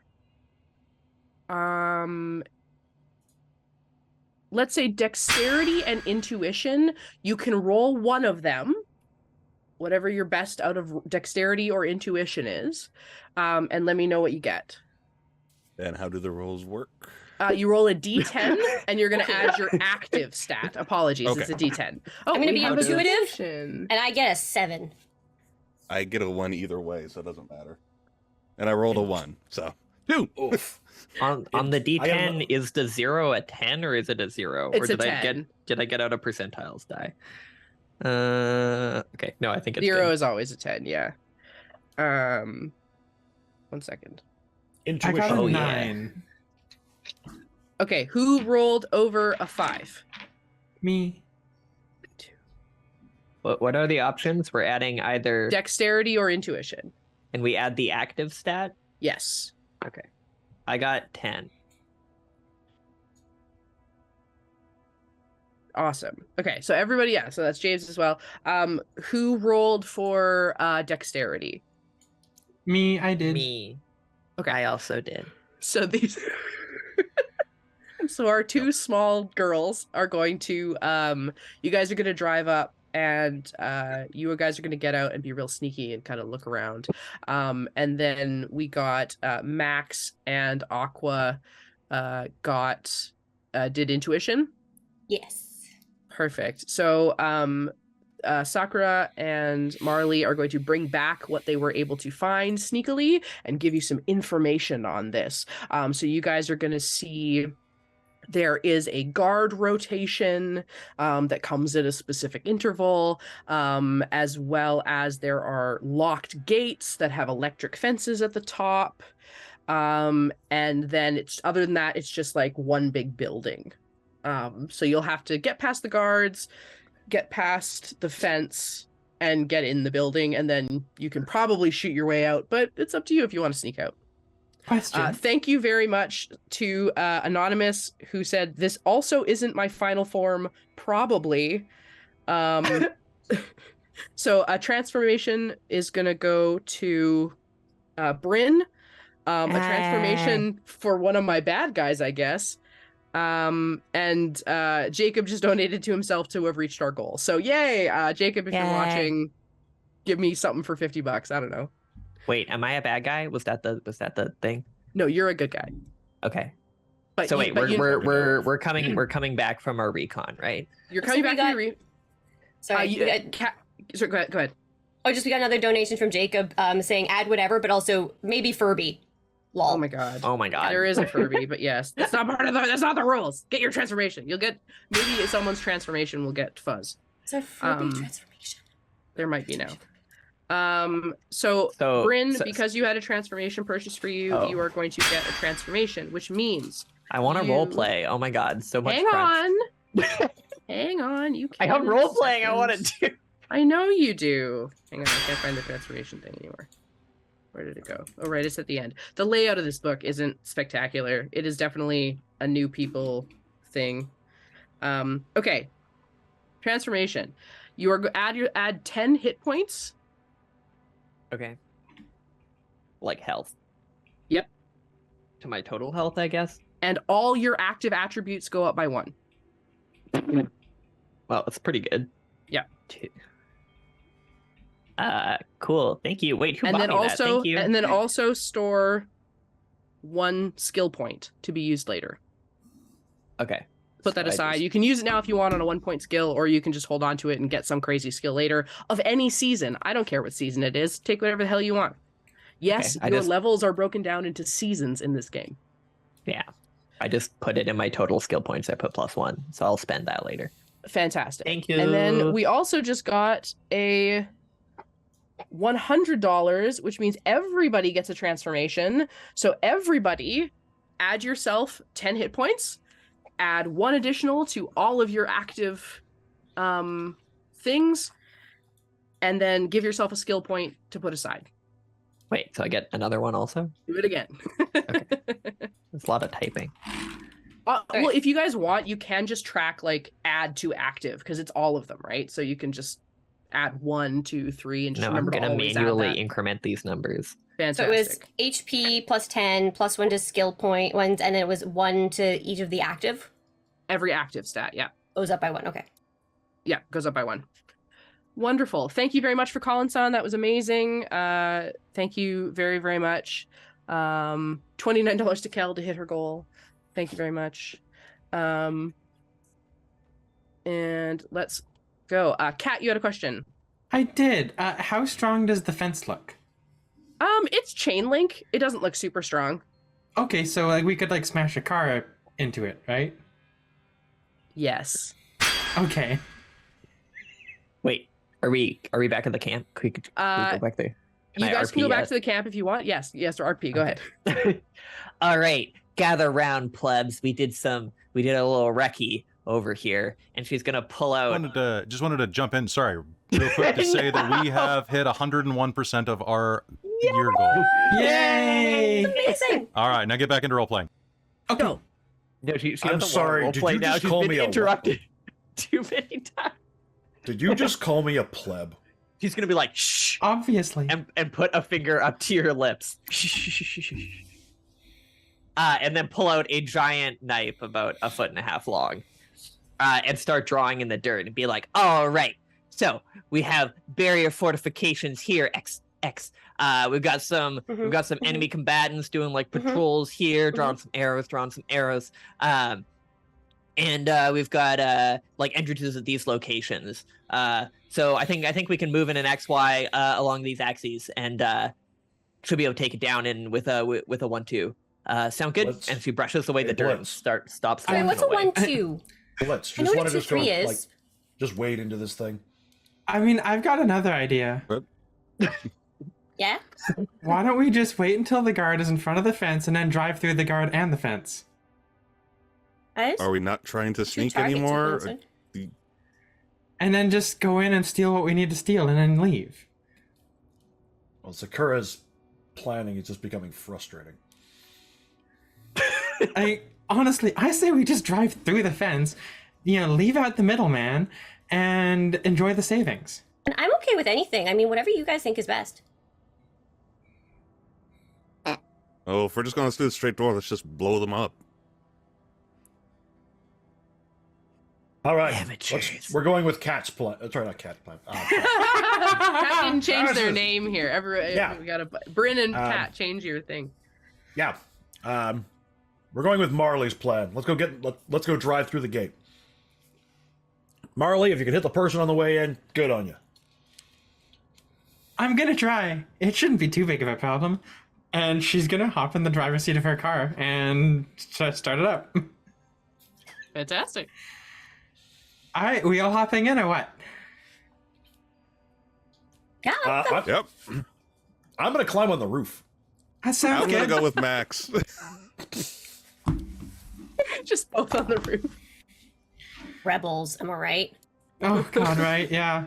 let's say dexterity and intuition. You can roll one of them, whatever your best out of dexterity or intuition is, and let me know what you get. And how do the rolls work? You roll a d10 and you're going to add your active stat. Apologies, Okay. it's a d10. Oh, I'm gonna we be have intuitive. intuition. And I get a 7. I get a 1 either way, so it doesn't matter. And I rolled a 1, so 2. Oof. On the I am- D10, is the 0 a 10 or is it a 0? It's or a did I 10. get out a percentiles die? Okay. No, I think it's 0 good. is always a 10, yeah. 1 second. I got Intuition. a Oh, yeah. 9. Okay, who rolled over a 5? Me. What are the options? We're adding either Dexterity or intuition? and we add the active stat. Yes. Okay. I got 10. Awesome. Okay, so everybody, yeah, so that's James as well. Who rolled for dexterity? Me, I did. Me. Okay. I also did. So these so our two small girls are going to you guys are going to drive up and you guys are going to get out and be real sneaky and kind of look around. And then we got Max and Aqua did intuition. Yes. Perfect. So Sakura and Marley are going to bring back what they were able to find sneakily and give you some information on this. So you guys are going to see there is a guard rotation that comes at a specific interval, as well as there are locked gates that have electric fences at the top. And then other than that, it's just like one big building. So you'll have to get past the guards, get past the fence, and get in the building, and then you can probably shoot your way out, but it's up to you if you want to sneak out. Question. Thank you very much to Anonymous, who said, this also isn't my final form, probably. So a transformation is going to go to Brynn. A transformation for one of my bad guys, I guess. And Jacob just donated to himself to have reached our goal. So yay, Jacob, if you're watching, give me something for $50. I don't know. Wait, am I a bad guy? Was that the thing? No, you're a good guy. Okay. But so wait, we're coming back from our recon, right? You're coming back from your Sorry, sorry, go ahead. Oh, we got another donation from Jacob saying add whatever, but also maybe Furby. Lol. Oh my god. Oh my god. There is a Furby, but yes, that's not that's not the rules. Get your transformation. You'll get, maybe someone's transformation will get fuzz. Is there Furby transformation? There might be now. So Brynn, because you had a transformation purchase for you, you are going to get a transformation, which means I want to role play. Oh my god, so much. Hang on. Hang on. You I can't. have role playing. I want to do. I know you do. Hang on, I can't find the transformation thing anymore. Where did it go? Oh, right, it's at the end. The layout of this book isn't spectacular. It is definitely a new people thing. Okay. Transformation. You are add 10 hit points. Okay. Like health. Yep. To my total health, I guess. And all your active attributes go up by 1. Well, it's pretty good. Yeah. Cool. Thank you. Wait, who and bought then me also, that? Thank you. And then also store 1 skill point to be used later. Okay. Put that aside. You can use it now if you want on a 1-point skill, or you can just hold on to it and get some crazy skill later of any season. I don't care what season it is. Take whatever the hell you want. Yes, your levels are broken down into seasons in this game. Yeah. I just put it in my total skill points. I put +1, so I'll spend that later. Fantastic. Thank you. And then we also just got a $100, which means everybody gets a transformation. So everybody, add yourself 10 hit points. Add 1 additional to all of your active things, and then give yourself a skill point to put aside. Wait, so I get another one also? Do it again. Okay. That's a lot of typing. Well, if you guys want, you can just track like add to active, because it's all of them, right? So you can just add 1, 2, 3, and just remember I'm to gonna always manually add that. increment these numbers. Fantastic. So it was HP +10, +1 to skill point ones, and it was 1 to each of the active. Every active stat, yeah. Goes up by 1. Okay. Yeah, goes up by 1. Wonderful. Thank you very much for calling, son. That was amazing. Thank you very, very much. $29 to Kel to hit her goal. Thank you very much. And let's go. Kat, you had a question. I did. How strong does the fence look? It's chain link. It doesn't look super strong. Okay, so like we could like smash a car into it, right? Yes. Okay. Wait, are we back at the camp? Can we go back there? You guys can go back to the camp if you want. Yes, or RP. Go ahead. All right, gather round, plebs. We did a little recce over here, and she's gonna pull out. Just wanted to jump in. Sorry, real quick to say that we have hit 101% of our year goal. Yay! Amazing. All right, now get back into role playing. Okay. Go. No, she I'm doesn't sorry, want to did roleplay you now. just She's call been me a interrupted too many times. Did you just call me a pleb? She's gonna be like, shh, Obviously. and put a finger up to your lips. And then pull out a giant knife about 1.5 feet long, and start drawing in the dirt and be like, all right, so we have barrier fortifications here, X. We've got some enemy combatants doing like patrols here, drawing some arrows. And we've got like entrances at these locations. So I think we can move in an XY along these axes, and should be able to take it down in with a 1-2. Sound good? And she brushes away the dirt and stops. Wait, what's a 1-2? Let's I know just what want a to just 2-3 go, is. like, just wade into this thing. I mean, I've got another idea. Yeah? Why don't we just wait until the guard is in front of the fence and then drive through the guard and the fence? Are we not trying to sneak anymore? And then just go in and steal what we need to steal and then leave. Well, Sakura's planning is just becoming frustrating. Honestly, I say we just drive through the fence, leave out the middleman, and enjoy the savings. And I'm okay with anything. I mean, whatever you guys think is best. Oh, if we're just going to do the straight door, let's just blow them up. All right, Amateurs. we're going with Cat's plan. Sorry, not Cat's plan. Cat didn't change their name here. Yeah. We got Brynn and Cat, change your thing. Yeah, we're going with Marley's plan. Let's go drive through the gate. Marley, if you can hit the person on the way in, good on you. I'm gonna try. It shouldn't be too big of a problem. And she's gonna hop in the driver's seat of her car and start it up. Fantastic. All right, we all hopping in or what? Yeah. Yep. I'm gonna climb on the roof. That sounds I'm going to good. go with Max. Just both on the roof. Rebels, am I right? Oh god, right? Yeah.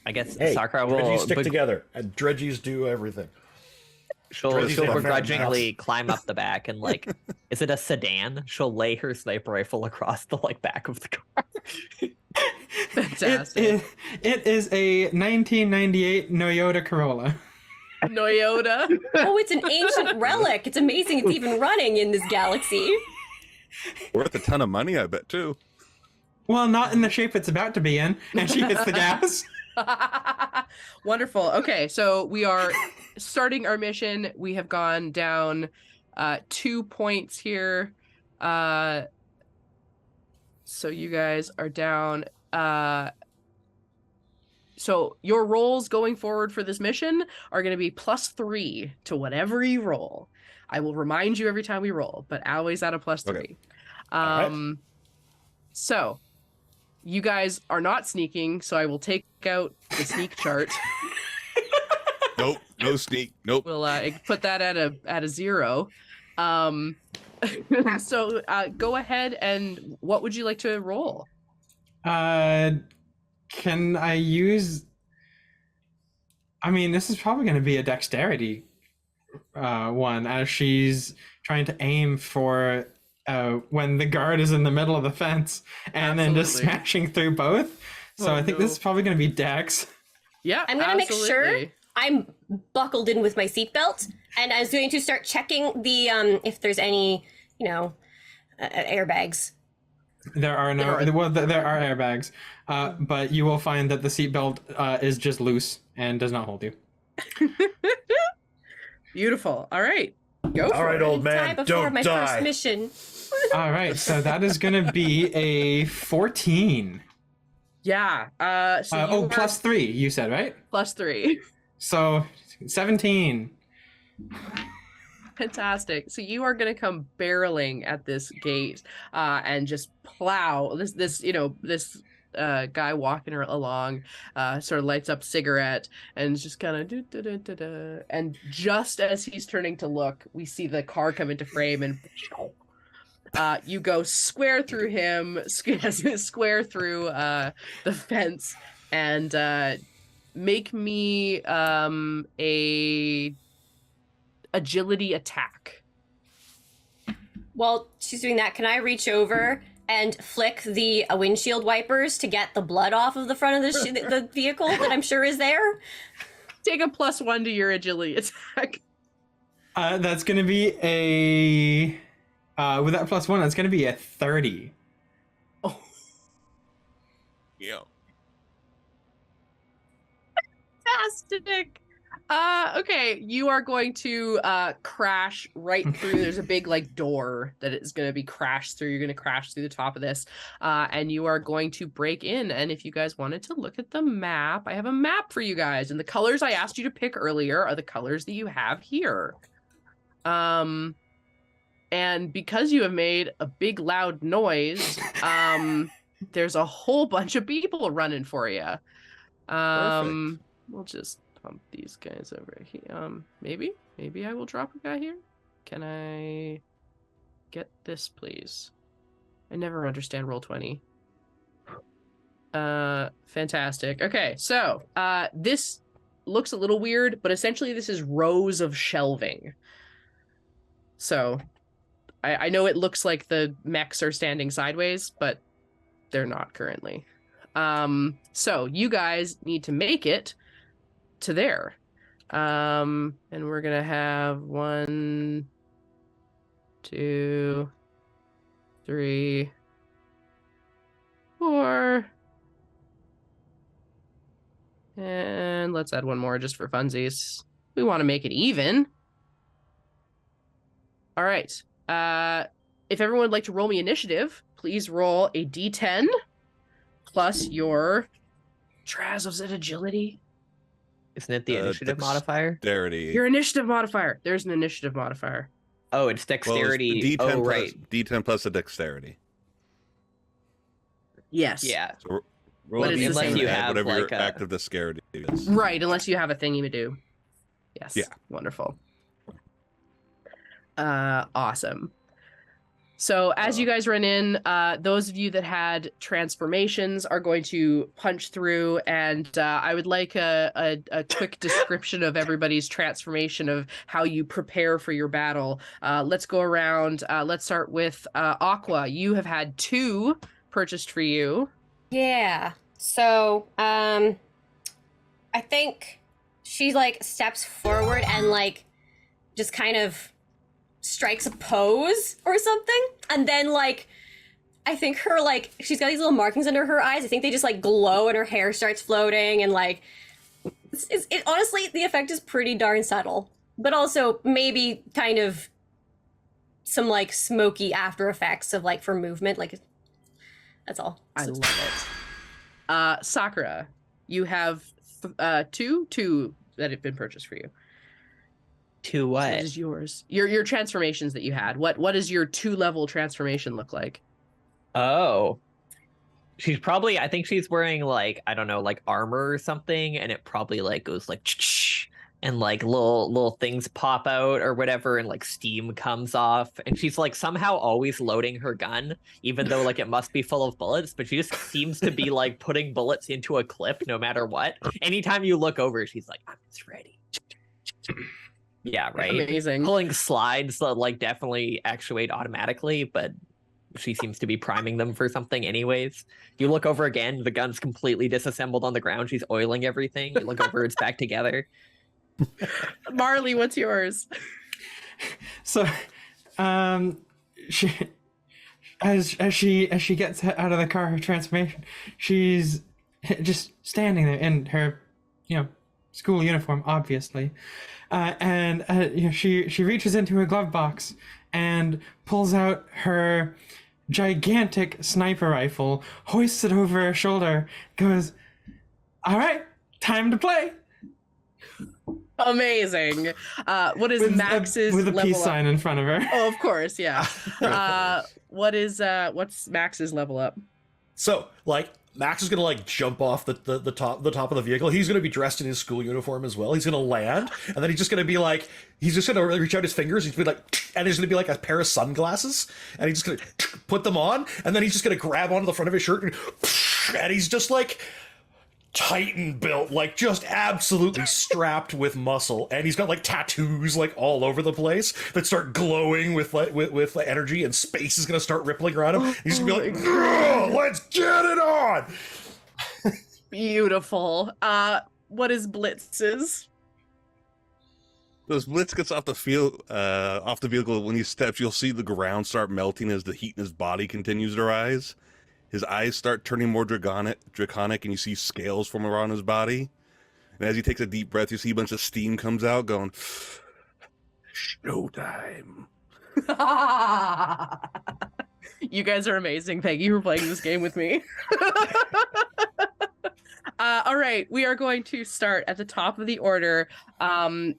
I guess Hey, Sakura will. Dredgies stick together, and Dredgies do everything. She'll Dredgies have begrudgingly climb up the back and is it a sedan? She'll lay her sniper rifle across the back of the car. Fantastic. It is a 1998 Toyota Corolla. Noyota. Oh, it's an ancient relic. It's amazing it's even running in this galaxy. Worth a ton of money, I bet, too. Well, not in the shape it's about to be in, and she hits the gas. Wonderful. Okay, so we are starting our mission. We have gone down 2 points here. So you guys are down. So your rolls going forward for this mission are going to be +3 to whatever you roll. I will remind you every time we roll, but always at a +3. Okay. Alright. So you guys are not sneaking, so I will take out the sneak chart. Nope. No sneak. Nope. We'll put that at a 0. So go ahead, and what would you like to roll? Can I use... I mean, this is probably going to be a dexterity one, as she's trying to aim for when the guard is in the middle of the fence, and then just Absolutely. smashing through both. So I think this is probably going to be dex. Yeah, I'm gonna make sure absolutely. I'm buckled in with my seatbelt, and I was going to start checking the if there's any, airbags. There are no... there are airbags, but you will find that the seatbelt is just loose and does not hold you. Beautiful. All right, go for All right, it. old man, Time before don't my die. first mission. All right, so that is going to be a 14. Yeah. So you are +3, you said, right? +3. So 17. Fantastic. So you are going to come barreling at this gate and just plow this guy walking along, sort of lights up cigarette and just kind of and just as he's turning to look, we see the car come into frame and you go square through him, square through the fence, and make me a agility attack. While she's doing that, can I reach over and flick the windshield wipers to get the blood off of the front of the vehicle that I'm sure is there? Take a +1 to your agility attack. That's going to be a... with that +1, that's going to be a 30. Yeah. Fantastic. Okay, you are going to crash right through. There's a big door that is going to be crashed through. You're going to crash through the top of this, and you are going to break in. And if you guys wanted to look at the map, I have a map for you guys, and the colors I asked you to pick earlier are the colors that you have here. And because you have made a big loud noise, there's a whole bunch of people running for you. Perfect. We'll just pump these guys over here. Maybe I will drop a guy here. Can I get this, please? I never understand Roll20. Fantastic. Okay, so this looks a little weird, but essentially this is rows of shelving. So I know it looks like the mechs are standing sideways, but they're not currently. So you guys need to make it to there. And we're gonna have 1, 2, 3, 4. And let's add one more just for funsies. We want to make it even. All right. If everyone would like to roll me initiative, please roll a d10 plus your Traz's agility. Isn't it the initiative modifier? Dexterity. Your initiative modifier. There's an initiative modifier. Oh, it's dexterity. Well, it's D10 right. D10 plus the dexterity. Yes. Yeah. So roll But a it's the D10 same. and You add have, whatever like, your a- active dexterity is. Right, unless you have a thingy to do. Yes. Yeah. Wonderful. Awesome. So as you guys run in, those of you that had transformations are going to punch through, and I would like a quick description of everybody's transformation of how you prepare for your battle. Let's go around. Let's start with Aqua. You have had 2 purchased for you. Yeah. So, I think she like steps forward and like just kind of strikes a pose or something, and then like I think her like she's got these little markings under her eyes. I think they just like glow, and her hair starts floating, and like it honestly the effect is pretty darn subtle, but also maybe kind of some like smoky after effects of like for movement. Like that's all. I love it. Sakura, you have 2 that have been purchased for you. To So what? this is yours. Your transformations that you had. What does your 2-level transformation look like? Oh. She's probably, I think she's wearing like, I don't know, like armor or something, and it probably like goes like and like little things pop out or whatever, and like steam comes off, and she's like somehow always loading her gun, even though like it must be full of bullets, but she just seems to be like putting bullets into a clip no matter what. Anytime you look over, she's like, I'm just ready. Yeah, right. Amazing. Pulling slides that like definitely actuate automatically, but she seems to be priming them for something anyways. You look over again, the gun's completely disassembled on the ground. She's oiling everything. You look over, it's back together. Marley, what's yours? So, she as she gets out of the car, her transformation, she's just standing there in her, school uniform, obviously, and she reaches into her glove box and pulls out her gigantic sniper rifle, hoists it over her shoulder, goes, "All right, time to play." Amazing. What is Max's with a level peace up? sign in front of her? Oh, of course, yeah. What's Max's level up? So, like, Max is gonna like jump off the top of the vehicle. He's gonna be dressed in his school uniform as well. He's gonna land, and then he's just gonna be like, he's just gonna reach out his fingers. He's gonna be like, and there's gonna be like a pair of sunglasses, and he's just gonna put them on, and then he's just gonna grab onto the front of his shirt, and he's just like Titan built, like just absolutely strapped with muscle, and he's got like tattoos like all over the place that start glowing with energy, and space is gonna start rippling around him. He's gonna be like, "Let's get it on!" Beautiful. What is Blitz's? So as Blitz gets off the vehicle, when he steps, you'll see the ground start melting as the heat in his body continues to rise. His eyes start turning more draconic, and you see scales form around his body. And as he takes a deep breath, you see a bunch of steam comes out, going, "Showtime." You guys are amazing. Thank you for playing this game with me. All right, we are going to start at the top of the order.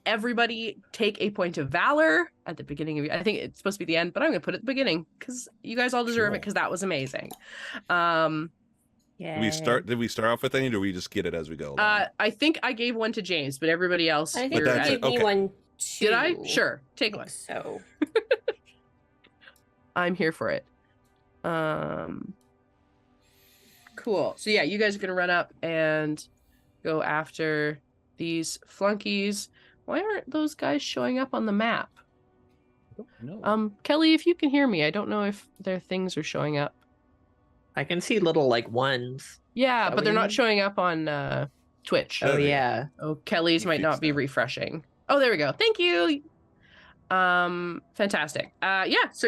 Everybody take a point of valor at the beginning of. I think it's supposed to be the end, but I'm going to put it at the beginning because you guys all deserve it because that was amazing. Yeah. Did we start off with any, or do we just get it as we go along? I think I gave one to James, but everybody else. I think But you that's gave it. me Okay. one too. Did I? Sure. I Take think one. so. I'm here for it. Cool. So yeah, you guys are gonna run up and go after these flunkies. Why aren't those guys showing up on the map? No. Kelly, if you can hear me, I don't know if their things are showing up. I can see little like ones. Yeah, That but they're what you not mean? showing up on Twitch. Oh There you go. yeah. Oh, Kelly's You might not fixed be that. refreshing. Oh, there we go. Thank you. Fantastic. Yeah, so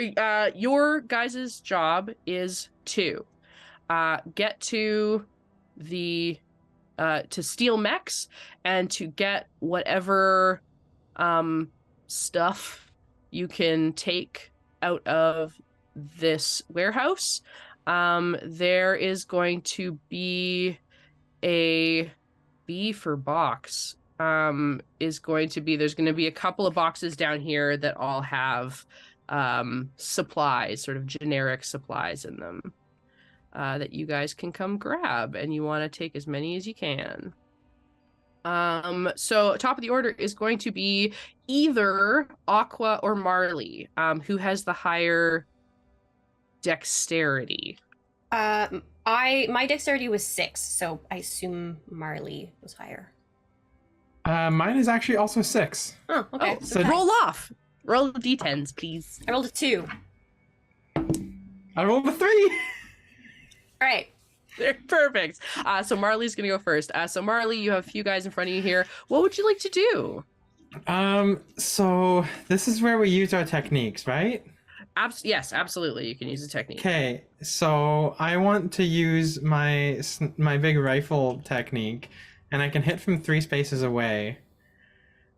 your guys' job is to get to the to steal mechs and to get whatever stuff you can take out of this warehouse. There is going to be a B for box. There's going to be a couple of boxes down here that all have supplies, sort of generic supplies in them, that you guys can come grab, and you want to take as many as you can. So top of the order is going to be either Aqua or Marley, who has the higher dexterity. My dexterity was 6, so I assume Marley was higher. Mine is actually also 6. Oh, okay. So okay. roll off. Roll d10s, please. I rolled a 2. I rolled a 3. All right. They're perfect. So Marley's gonna go first. So Marley, you have a few guys in front of you here. What would you like to do? So this is where we use our techniques, right? Yes, absolutely. You can use a technique. Okay, so I want to use my big rifle technique, and I can hit from 3 spaces away.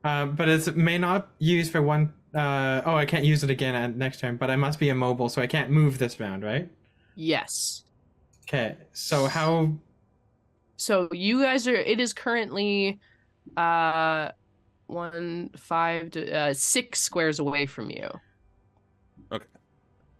But it may not use for one. I can't use it again at next turn. But I must be immobile, so I can't move this round, right? Yes. Okay, so how? So you guys are. It is currently 6 squares away from you.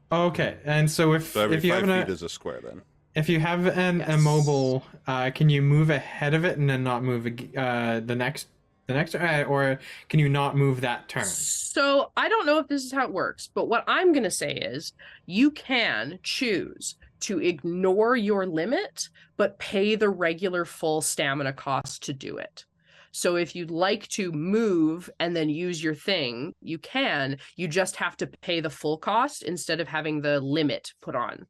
Okay, and so if So every if you 5 have feet is a square then. if you have an Yes. immobile, can you move ahead of it and then not move the next or can you not move that turn? So I don't know if this is how it works, but what I'm going to say is you can choose to ignore your limit, but pay the regular full stamina cost to do it. So if you'd like to move and then use your thing, you can. You just have to pay the full cost instead of having the limit put on.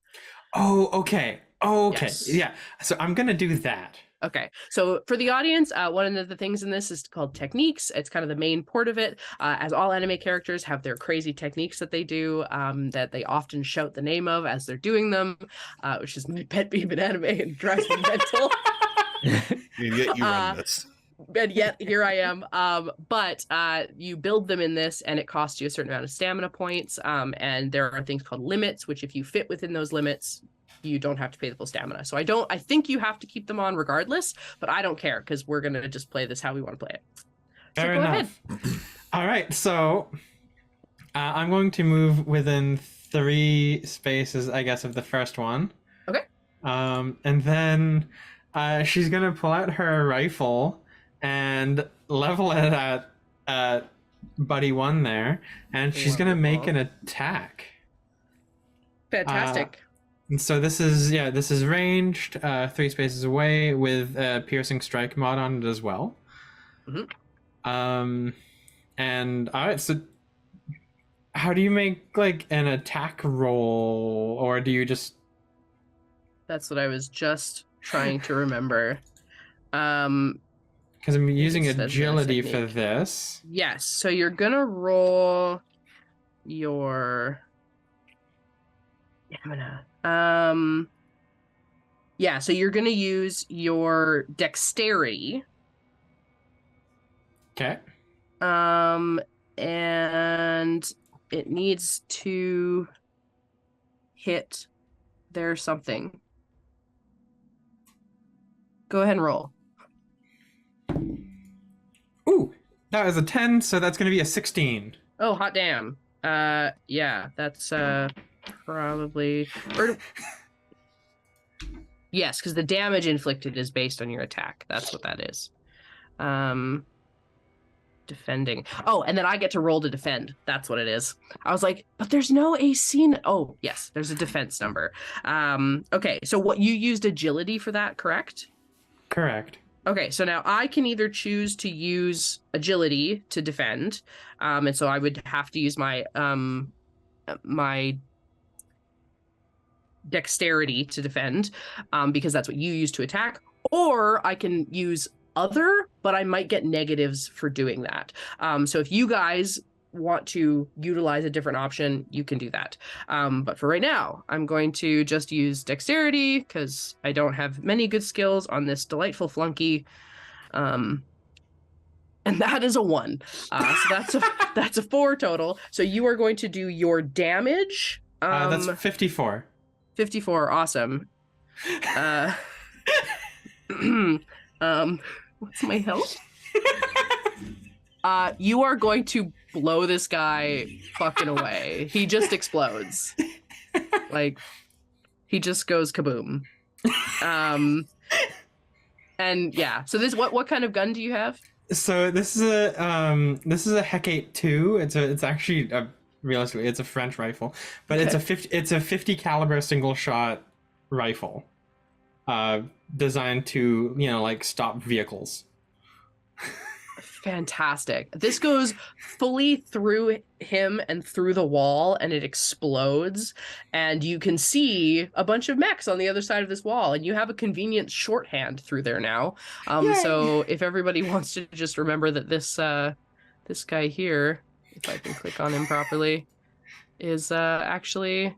Oh, okay. Yes. Yeah. So I'm gonna do that. Okay, so for the audience, one of the things in this is called techniques. It's kind of the main port of it, as all anime characters have their crazy techniques that they do, that they often shout the name of as they're doing them, which is my pet peeve in anime and drives me mental. And yet you run this. And yet here I am. But you build them in this, and it costs you a certain amount of stamina points. And there are things called limits, which if you fit within those limits, you don't have to pay the full stamina. So I think you have to keep them on regardless, but I don't care because we're gonna just play this how we want to play it. So Fair go enough. ahead. All right. So I'm going to move within 3 spaces, I guess, of the first one. Okay. And then she's gonna pull out her rifle and level it at Buddy 1 there, and she's gonna make an attack. Fantastic. And so this is ranged, 3 spaces away with a piercing strike mod on it as well. Mhm. And all right, so how do you make like an attack roll, or do you just? That's what I was just trying to remember. Because I'm using it says there's agility for technique. this. Yes, so you're gonna roll your stamina. Yeah, so you're gonna use your dexterity. Okay. And it needs to hit their something. Go ahead and roll. Ooh, that was a 10, so that's gonna be a 16. Oh, hot damn. Yeah, that's probably. Yes, because the damage inflicted is based on your attack. That's what that is. Defending. Oh, and then I get to roll to defend. That's what it is. I was like, but there's no AC. Oh, yes, there's a defense number. Okay, so what you used agility for that, correct? Correct. Okay, so now I can either choose to use agility to defend, and so I would have to use my my dexterity to defend, because that's what you use to attack, or I can use other, but I might get negatives for doing that. So if you guys want to utilize a different option, you can do that. But for right now, I'm going to just use dexterity because I don't have many good skills on this delightful flunky. And that is a 1. So that's a 4 total. So you are going to do your damage. That's 54. 54, awesome. What's my health? You are going to blow this guy fucking away. He just explodes. Like, he just goes kaboom. And yeah, so this what kind of gun do you have? So this is a Hecate 2. It's actually realistically it's a French rifle, but Okay. it's a 50 caliber single shot rifle, designed to like stop vehicles. Fantastic. This goes fully through him and through the wall, and it explodes, and you can see a bunch of mechs on the other side of this wall, and you have a convenient shorthand through there now. So if everybody wants to just remember that this guy here, if I can click on him properly, is actually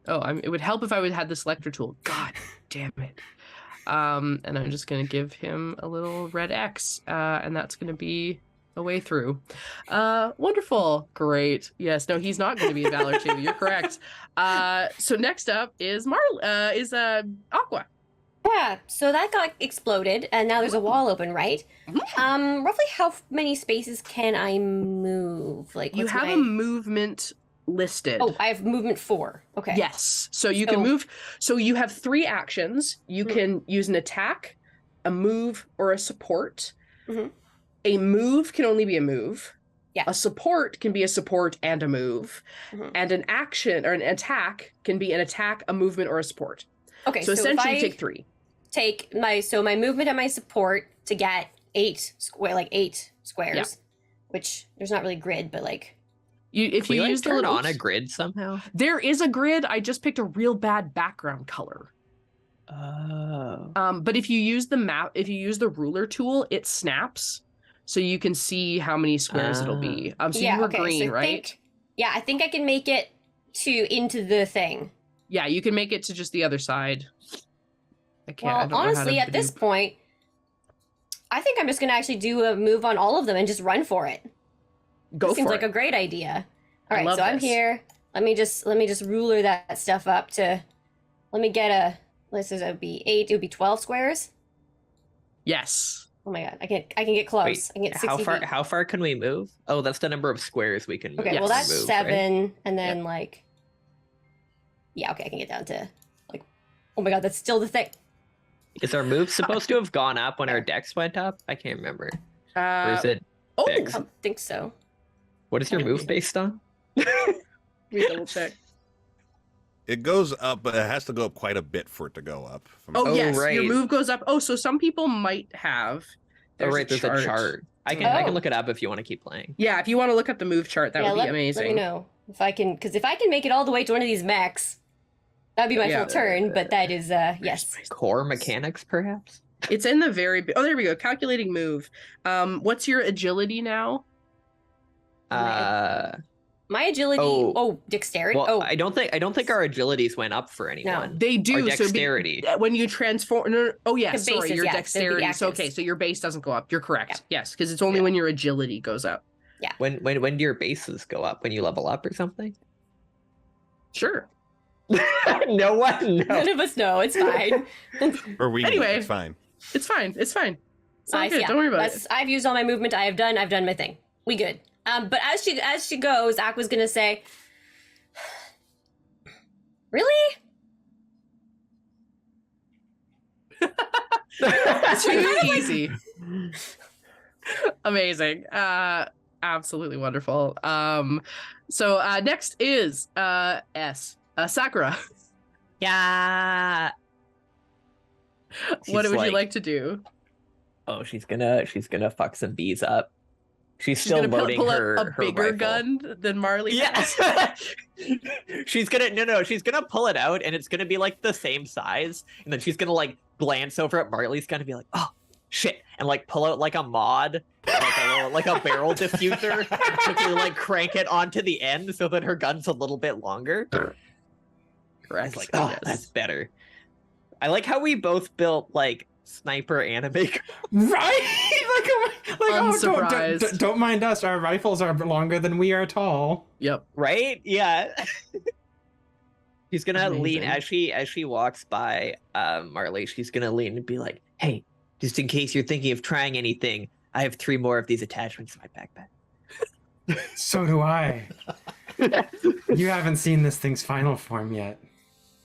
it would help if I would have the selector tool. God damn it. And I'm just going to give him a little red X, and that's going to be a way through. Wonderful. Great. Yes, no, he's not going to be in Valor 2. You're correct. So next up is Aqua. Yeah, so that got exploded, and now there's a wall open, right? Roughly how many spaces can I move? Like, You what's have my... a movement listed. Oh, I have movement 4. Okay. Yes. So you can move. So you have 3 actions. You can use an attack, a move, or a support. Mhm. A move can only be a move. Yeah. A support can be a support and a move. Mhm. And an action or an attack can be an attack, a movement, or a support. Okay, So so essentially if I take 3. take my movement and my support to get 8 squares, which there's not really grid, but like If Can you we use the turn little on a grid somehow? There is a grid. I just picked a real bad background color. Oh. But if you use the map, if you use the ruler tool, it snaps, so you can see how many squares it'll be. So you were green, right? I think I can make it into the thing. Yeah, you can make it to just the other side. I can't. I Well, don't know how to honestly, at this do- point, I think I'm just gonna actually do a move on all of them and just run for it. Go Seems for like it. a great idea. All I right, love so I'm this. here. Let me just ruler that stuff up to. Let me get a. This is it would be 8. It would be 12 squares. Yes. Oh my god, I can get close. Wait, I can get 60 how far? feet. How far can we move? Oh, that's the number of squares we can move. Okay, well Yes. that's move, 7, right? and then like. Yeah, okay, I can get down to like. Oh my god, that's still the thing. Is our move supposed to have gone up when our dex went up? I can't remember. Or is it Oh, fixed? I don't think so. What is your move based on? let me double check. It goes up, but it has to go up quite a bit for it to go up. Oh, Oh, yes, your right. move goes up. Oh, so some people might have. There's a chart. I can look it up if you want to keep playing. Yeah, if you want to look up the move chart, that would be amazing. Let me know if I can, because if I can make it all the way to one of these mechs, that'd be my Yeah. full turn. But that is yes. Core mechanics, perhaps? It's in the very. Oh, there we go. Calculating move. What's your agility now? My agility. Oh. Dexterity. Well, I don't think our agilities went up for anyone. They do. Our dexterity. So when you transform. No, oh, yeah. The Sorry, bases, your yeah, they're the dexterity. So, okay, actions. so your base doesn't go up. You're correct. Yes, because it's only when your agility goes up. When do your bases go up? When you level up or something? Sure. No one. No. None of us know. It's fine. Or we Anyway. it's fine. It's fine. It's fine. It's all Nice, good. yeah. Don't worry about it. I've used all my movement. I've done my thing. We good. But as she goes, Aqua's gonna say, "Really? It's really easy. Amazing. Absolutely wonderful. So next is Sakura. Yeah. What She's would you like to do? Oh, she's gonna fuck some bees up. She's still gonna loading pull her out a bigger rifle. gun than Marley. Yeah. has. She's gonna she's gonna pull it out and it's gonna be like the same size, and then she's gonna like glance over at Marley's gonna be like, oh shit, and like pull out like a mod, like a barrel diffuser, and quickly like crank it onto the end so that her gun's a little bit longer. Correct. It's like, oh, yes. that's better. I like how we both built like sniper anime. Right? Unsurprised. Don't mind us. Our rifles are longer than we are tall. Yep. Right? Yeah. She's gonna lean Amazing. as she walks by Marley. She's gonna lean and be like, "Hey, just in case you're thinking of trying anything, I have 3 more of these attachments in my backpack." So do I. You haven't seen this thing's final form yet.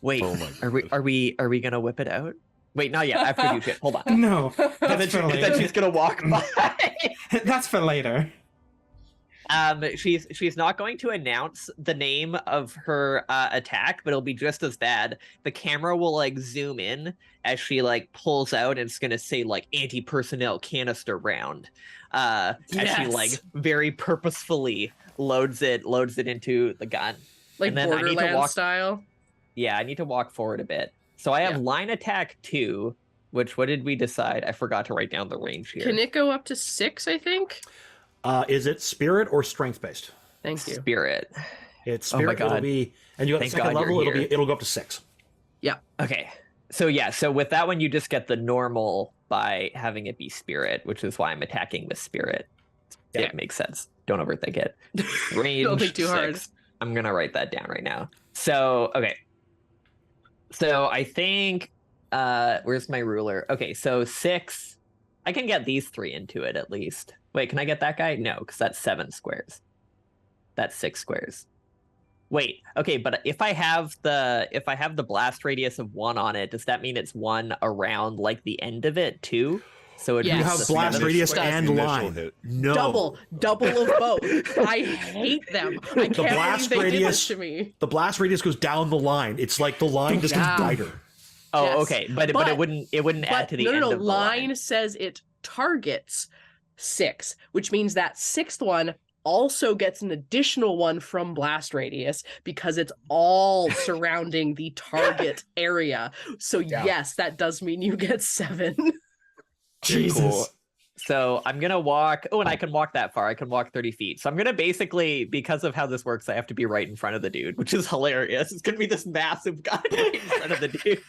Wait, Oh my are we gonna whip it out? Wait, not yet. After you shit. Hold on. No, And then, that's for then later. she's gonna walk by. That's for later. She's not going to announce the name of her attack, but it'll be just as bad. The camera will like zoom in as she like pulls out, and it's gonna say like anti-personnel canister round. As she like very purposefully loads it into the gun. Like And then I need to Borderlands walk- style. Yeah, I need to walk forward a bit. So I have Yeah. line attack 2, which what did we decide? I forgot to write down the range here. Can it go up to 6, I think? Is it spirit or strength based? Thank you. Spirit. It's Oh my spirit. It'll God. be, and you got the Thank second God you're level. here. It'll go up to 6. Okay. So yeah, so with that one you just get the normal by having it be spirit, which is why I'm attacking with spirit. Yeah. It makes sense. Don't overthink it. Range Don't think too hard. 6. I'm gonna write that down right now. So okay. So I think where's my ruler? Okay, so 6. I can get these 3 into it at least. Wait, can I get that guy? No, because that's 7 squares. That's 6 squares. Wait, okay, but if I have the blast radius of 1 on it, does that mean it's 1 around like the end of it too? So it Yes. You Yes. have The blast seven radius squares. and Initial line. hit. No. Double of both. I hate them. I can't blast believe they did radius- this to me. The blast radius goes down the line. It's like the line just gets Yeah. wider. Oh, Yes. okay, but it wouldn't add to the end no, of the line says it targets 6, which means that 6th one also gets an additional 1 from blast radius because it's all surrounding the target area. So Yeah. yes, that does mean you get 7. Jesus. Cool. So I'm gonna walk. Oh, and I can walk that far. I can walk 30 feet. So I'm gonna basically, because of how this works, I have to be right in front of the dude, which is hilarious. It's gonna be this massive guy right in front of the dude.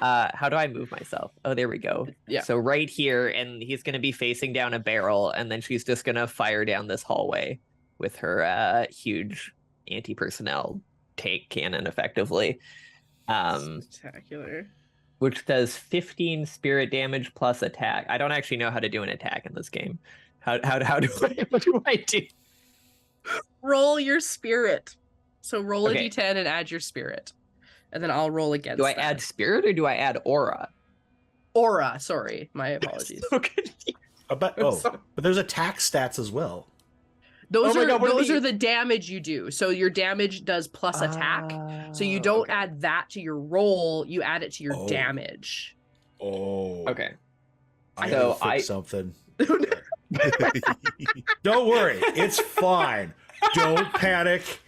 How do I move myself? Oh, there we go. Yeah. So right here, and he's gonna be facing down a barrel, and then she's just gonna fire down this hallway with her huge anti-personnel take cannon, effectively. Spectacular. Which does 15 spirit damage plus attack. I don't actually know how to do an attack in this game. How do what do I do? Roll your spirit. So roll Okay. a d10 and add your spirit. And then I'll roll against Do I that. add spirit or do I add aura? Aura, sorry. My apologies. So confused. But there's attack stats as well. Those Oh my are God, what are those these? are the damage you do. So your damage does plus attack. So you don't okay. add that to your roll, you add it to your Oh. damage. Oh. Okay. I So gotta fix I- something. Don't worry, it's fine. Don't panic.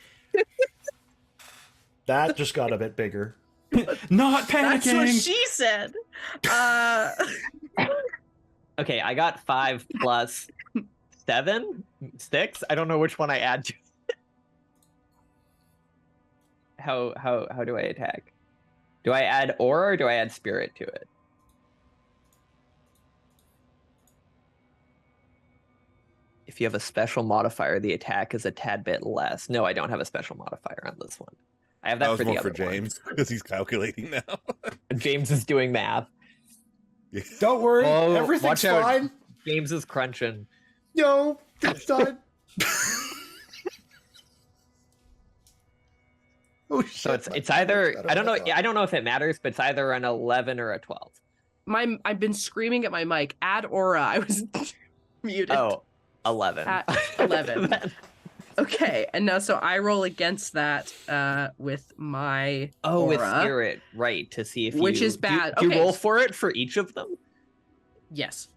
That just got a bit bigger. Not That's what panicking. she said. Okay, I got 5 plus 7? 6? I don't know which one I add to. How do I attack? Do I add aura or do I add spirit to it? If you have a special modifier, the attack is a tad bit less. No, I don't have a special modifier on this one. I have that, That was for the more other for James because he's calculating now. one. James is doing math. Don't worry, Oh, everything's watch out. fine. James is crunching. No, it's done. Oh shit! So it's either I don't know if it matters, but it's either an 11 or a 12. I've been screaming at my mic. Add aura. I was muted. Oh, 11. At 11. Okay, and now so I roll against that with my aura, with spirit, right? To see if which you, is bad. Do you Okay. roll for it for each of them? Yes.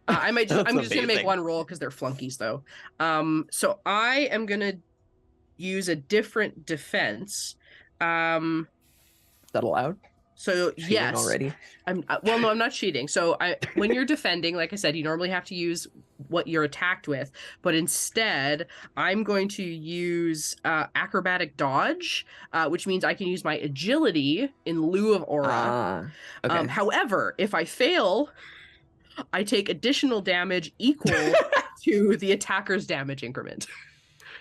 I might just, That's I'm just gonna make amazing. one roll because they're flunkies though. So I am gonna use a different defense. Is that allowed? So Cheating yes, already. I'm well. No, I'm not cheating. So when you're defending, like I said, you normally have to use what you're attacked with, but instead, I'm going to use acrobatic dodge, which means I can use my agility in lieu of aura. Okay. However, if I fail, I take additional damage equal to the attacker's damage increment.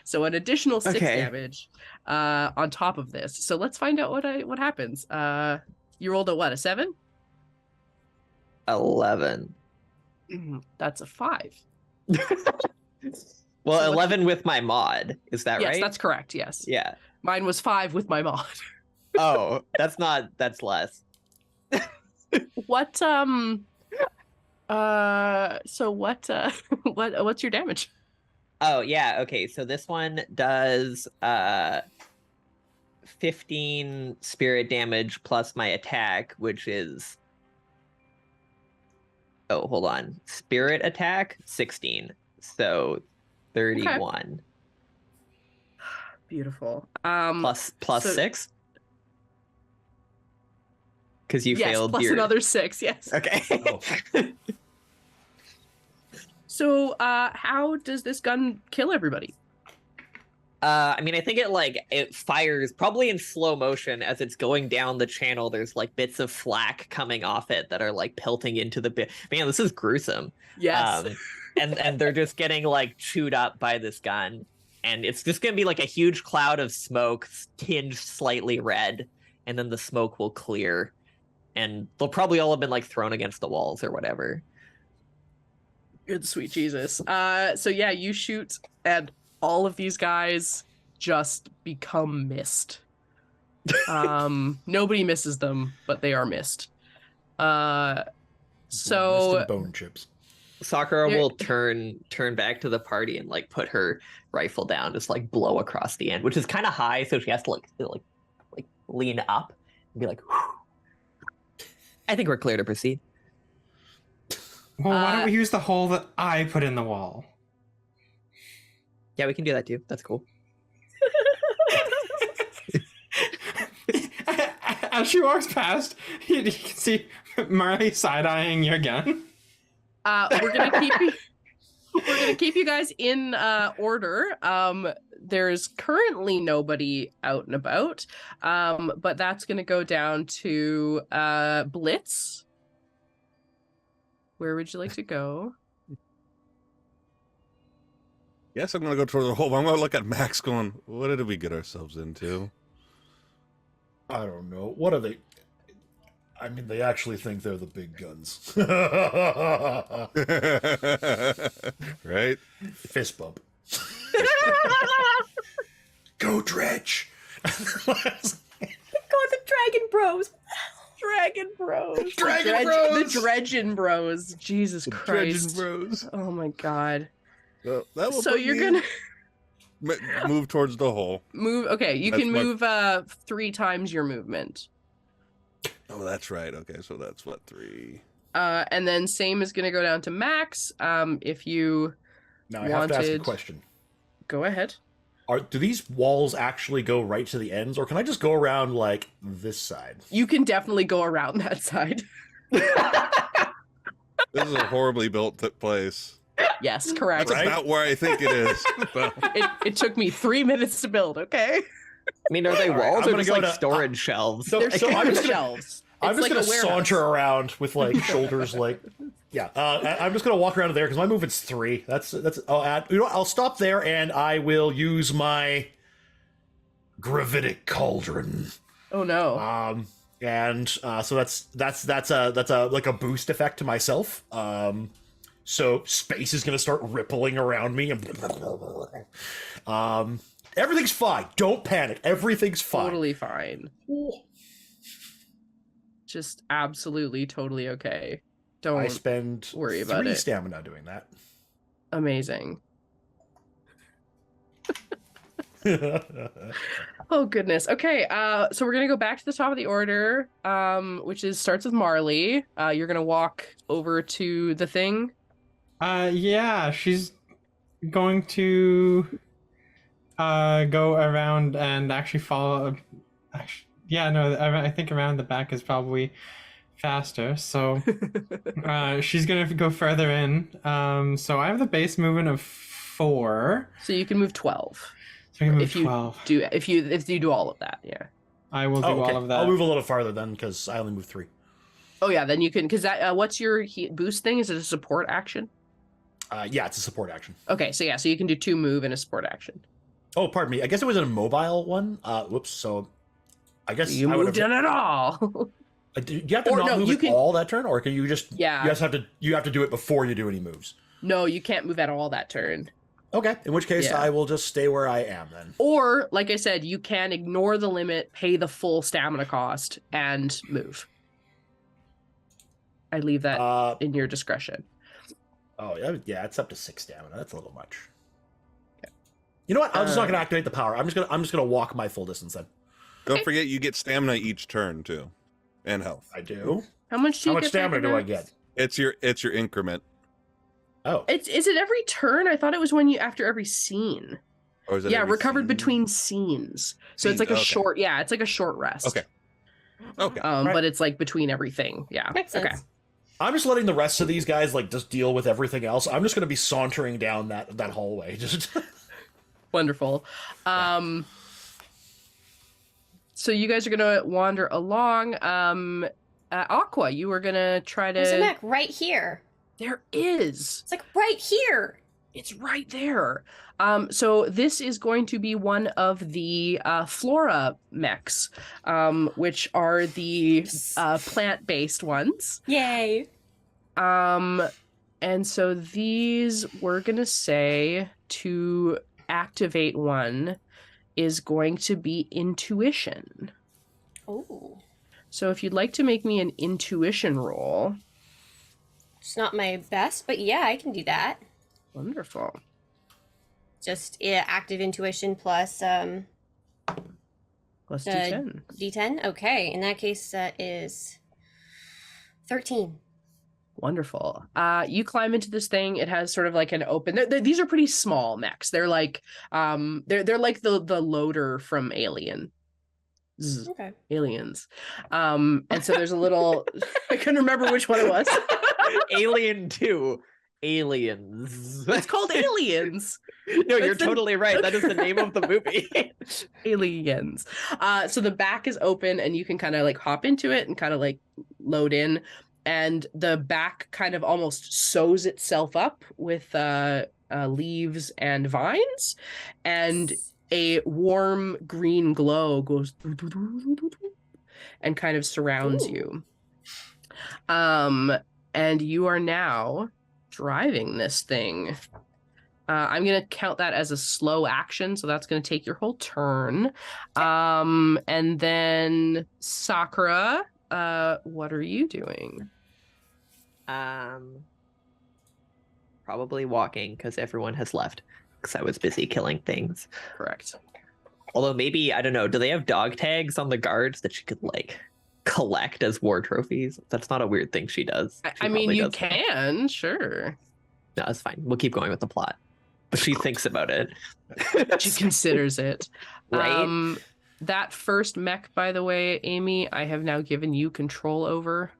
So an additional 6 damage on top of this. So let's find out what happens. You rolled a 7? 11. That's a 5. Well, So 11 with my mod. Is that Yes, right? that's correct. Yes. Yeah. Mine was 5 with my mod. Oh, that's less. What so what's your damage? Oh, yeah. Okay. So this one does 15 spirit damage plus my attack, which is, oh, hold on. Spirit attack 16. So 31. Beautiful. Plus so- 6? Because you yes, failed plus your... another 6, yes. Okay. Oh. So how does this gun kill everybody? I mean, I think it fires probably in slow motion as it's going down the channel. There's like bits of flak coming off it that are like pelting into the bit. Man, this is gruesome. Yes. And they're just getting like chewed up by this gun, and it's just gonna be like a huge cloud of smoke tinged slightly red, and then the smoke will clear, and they'll probably all have been like thrown against the walls or whatever. Good sweet Jesus. So yeah, you shoot and all of these guys just become mist. Nobody misses them, but they are missed. Mist So and bone chips. Sakura There- will turn back to the party and like put her rifle down, just like blow across the end, which is kind of high, so she has to like lean up and be like, whew. I think we're clear to proceed. Well, why don't we use the hole that I put in the wall? Yeah, we can do that too. That's cool. As she walks past, you can see Marley side-eyeing your gun. we're gonna keep you guys in order. There's currently nobody out and about, but that's gonna go down to Blitz. Where would you like to go? Yes, I'm gonna go toward the hole. I'm gonna look at Max going, what did we get ourselves into? I don't know. What are they? I mean, they actually think they're the big guns. Right? Fist bump. Go, Dredge! Go the Dragon Bros. Dragon Bros. Dragon Bros. The Dredgin Bros. Jesus Christ. Bros. Oh my god. Well, that will So put you're me- gonna move towards the hole. move. Okay, you That's can my- move 3 times your movement. Oh, that's right. Okay, so that's what, 3. And then same is gonna go down to Max. If you Now, I have to ask a Wanted- question. go ahead. Do these walls actually go right to the ends, or can I just go around, like, this side? You can definitely go around that side. This is a horribly built place. Yes, correct. That's Right? about where I think it is. So, It took me 3 minutes to build. Okay. I mean, are they All right, walls I'm or gonna just go like to- storage shelves? So, They're so I'm just gonna, shelves. I'm It's just like a gonna warehouse. saunter around with, like, shoulders, like, yeah. I'm just gonna walk around to there because my movement's 3. That's. You know what? I'll stop there and I will use my gravitic cauldron. Oh no. So that's a like a boost effect to myself. So space is gonna start rippling around me, and everything's fine. Don't panic. Everything's fine. Totally fine. just absolutely totally okay. Don't I spend worry about 3 it. stamina doing that. Amazing. Oh goodness. Okay, so we're gonna go back to the top of the order, which starts with Marley. You're gonna walk over to the thing. Yeah, she's going to go around and actually follow. Yeah, no, I think around the back is probably faster. So she's gonna go further in. So I have the base movement of 4. So you can move 12. So I can move if you 12. if you do all of that, yeah. I will do all of that. I'll move a little farther then, because I only move 3. Oh yeah, then you can, because that what's your boost thing? Is it a support action? Yeah, it's a support action. Okay, so yeah, so you can do 2 move and a support action. Oh, pardon me. I guess it was a mobile one. Whoops. So I guess You I would moved in at all. Do you have to Or not no, move you it can- all that turn, or can you just? Yeah. You have to do it before you do any moves. No, you can't move at all that turn. Okay. In which case, Yeah. I will just stay where I am then. Or, like I said, you can ignore the limit, pay the full stamina cost, and move. I leave that in your discretion. Oh yeah, it's up to 6 stamina. That's a little much. Okay. You know what? I'm just not gonna activate the power. I'm just gonna walk my full distance then. Don't forget you get stamina each turn too, and health. I do. How much do you How much get stamina back do I in that? get? It's your increment, Oh, Is it every turn? I thought it was when you after every scene. or is it? Yeah, every recovered scene? between scenes. So it's Scenes, like a okay. short. Yeah, it's like a short rest. Okay. Okay. Right. But it's like between everything. Yeah. Makes Okay. sense. I'm just letting the rest of these guys like just deal with everything else. I'm just gonna be sauntering down that hallway. Just Wonderful. So you guys are gonna wander along. Aqua, you were gonna try to. There's a mech right here. There is. It's like right here. It's right there. So this is going to be one of the flora mechs, which are the plant-based ones. Yay. And so these, we're gonna say, to activate one is going to be intuition. Oh. So if you'd like to make me an intuition roll. It's not my best, but yeah, I can do that. Wonderful. Just active intuition plus Plus D10. D10. Okay, in that case, that is 13. Wonderful. You climb into this thing. It has sort of like an open. These are pretty small mechs. They're like they're like the loader from Alien. Okay. Aliens. And so there's a little. I couldn't remember which one it was. Alien 2. Aliens. It's called Aliens. No, you're That's the- totally right. That is the name of the movie. Aliens. So the back is open and you can kind of like hop into it and kind of like load in. And the back kind of almost sews itself up with leaves and vines. And a warm green glow goes and kind of surrounds you. And you are now driving this thing. I'm going to count that as a slow action, so that's going to take your whole turn. And then Sakura, what are you doing? Probably walking because everyone has left because I was busy killing things. Correct. Although maybe, I don't know, do they have dog tags on the guards that she could like collect as war trophies? That's not a weird thing she does. She I mean, probably you does that. can, sure. No, it's fine. We'll keep going with the plot. But she thinks about it. She considers it. Right? That first mech, by the way, Amy, I have now given you control over.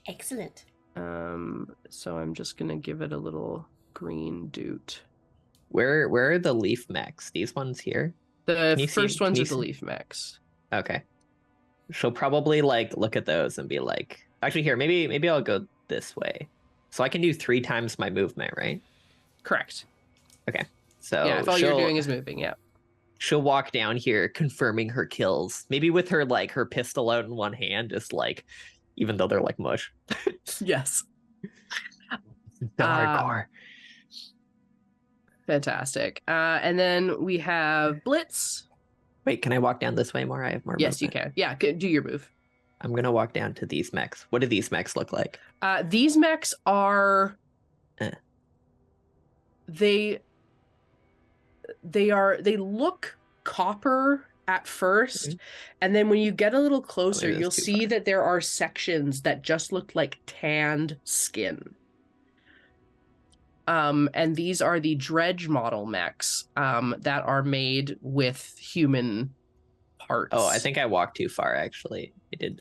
Excellent. So I'm just gonna give it a little green doot. Where are the leaf mechs? These ones here? The Can you see- first can ones you are the see- leaf mechs. Okay. She'll probably like look at those and be like, actually here, maybe I'll go this way. So I can do 3 times my movement, right? Correct. Okay. So Yeah, if all you're doing is moving, yeah. she'll walk down here confirming her kills. Maybe with her like her pistol out in one hand, just like even though they're like mush. Yes. The hardcore. Fantastic. And then we have Blitz. Wait, can I walk down this way more? I have more Yes, you movement. can. Yeah, do your move. I'm gonna walk down to these mechs. What do these mechs look like? These mechs are they look copper at first, and then when you get a little closer, you'll see that there are sections that just look like tanned skin. And these are the dredge model mechs that are made with human parts. Oh, I think I walked too far, actually.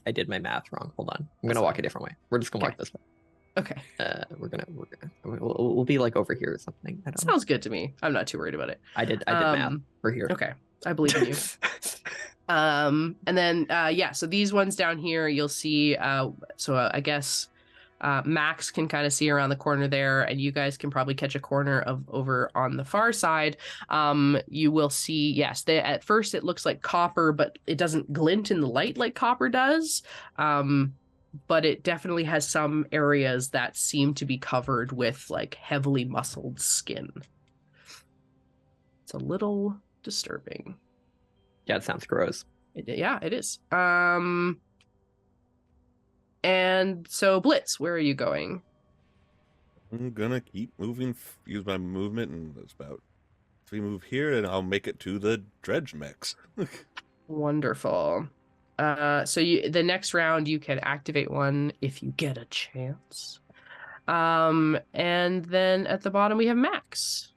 I did my math wrong. Hold on. I'm gonna walk a different way. We're just gonna walk this way. Okay. We'll be like over here or something. I don't know. Sounds good to me. I'm not too worried about it. I did math. We're here. Okay. I believe in you. And then so these ones down here you'll see I guess Max can kind of see around the corner there, and you guys can probably catch a corner of over on the far side. You will see, yes, at first it looks like copper, but it doesn't glint in the light like copper does. But it definitely has some areas that seem to be covered with like heavily muscled skin. It's a little disturbing. Yeah, it sounds gross. Yeah, it is. And so Blitz, where are you going? I'm gonna keep moving, use my movement, and that's about 3 move here, and I'll make it to the dredge mechs. Wonderful. So the next round you can activate one if you get a chance. And then at the bottom we have Max.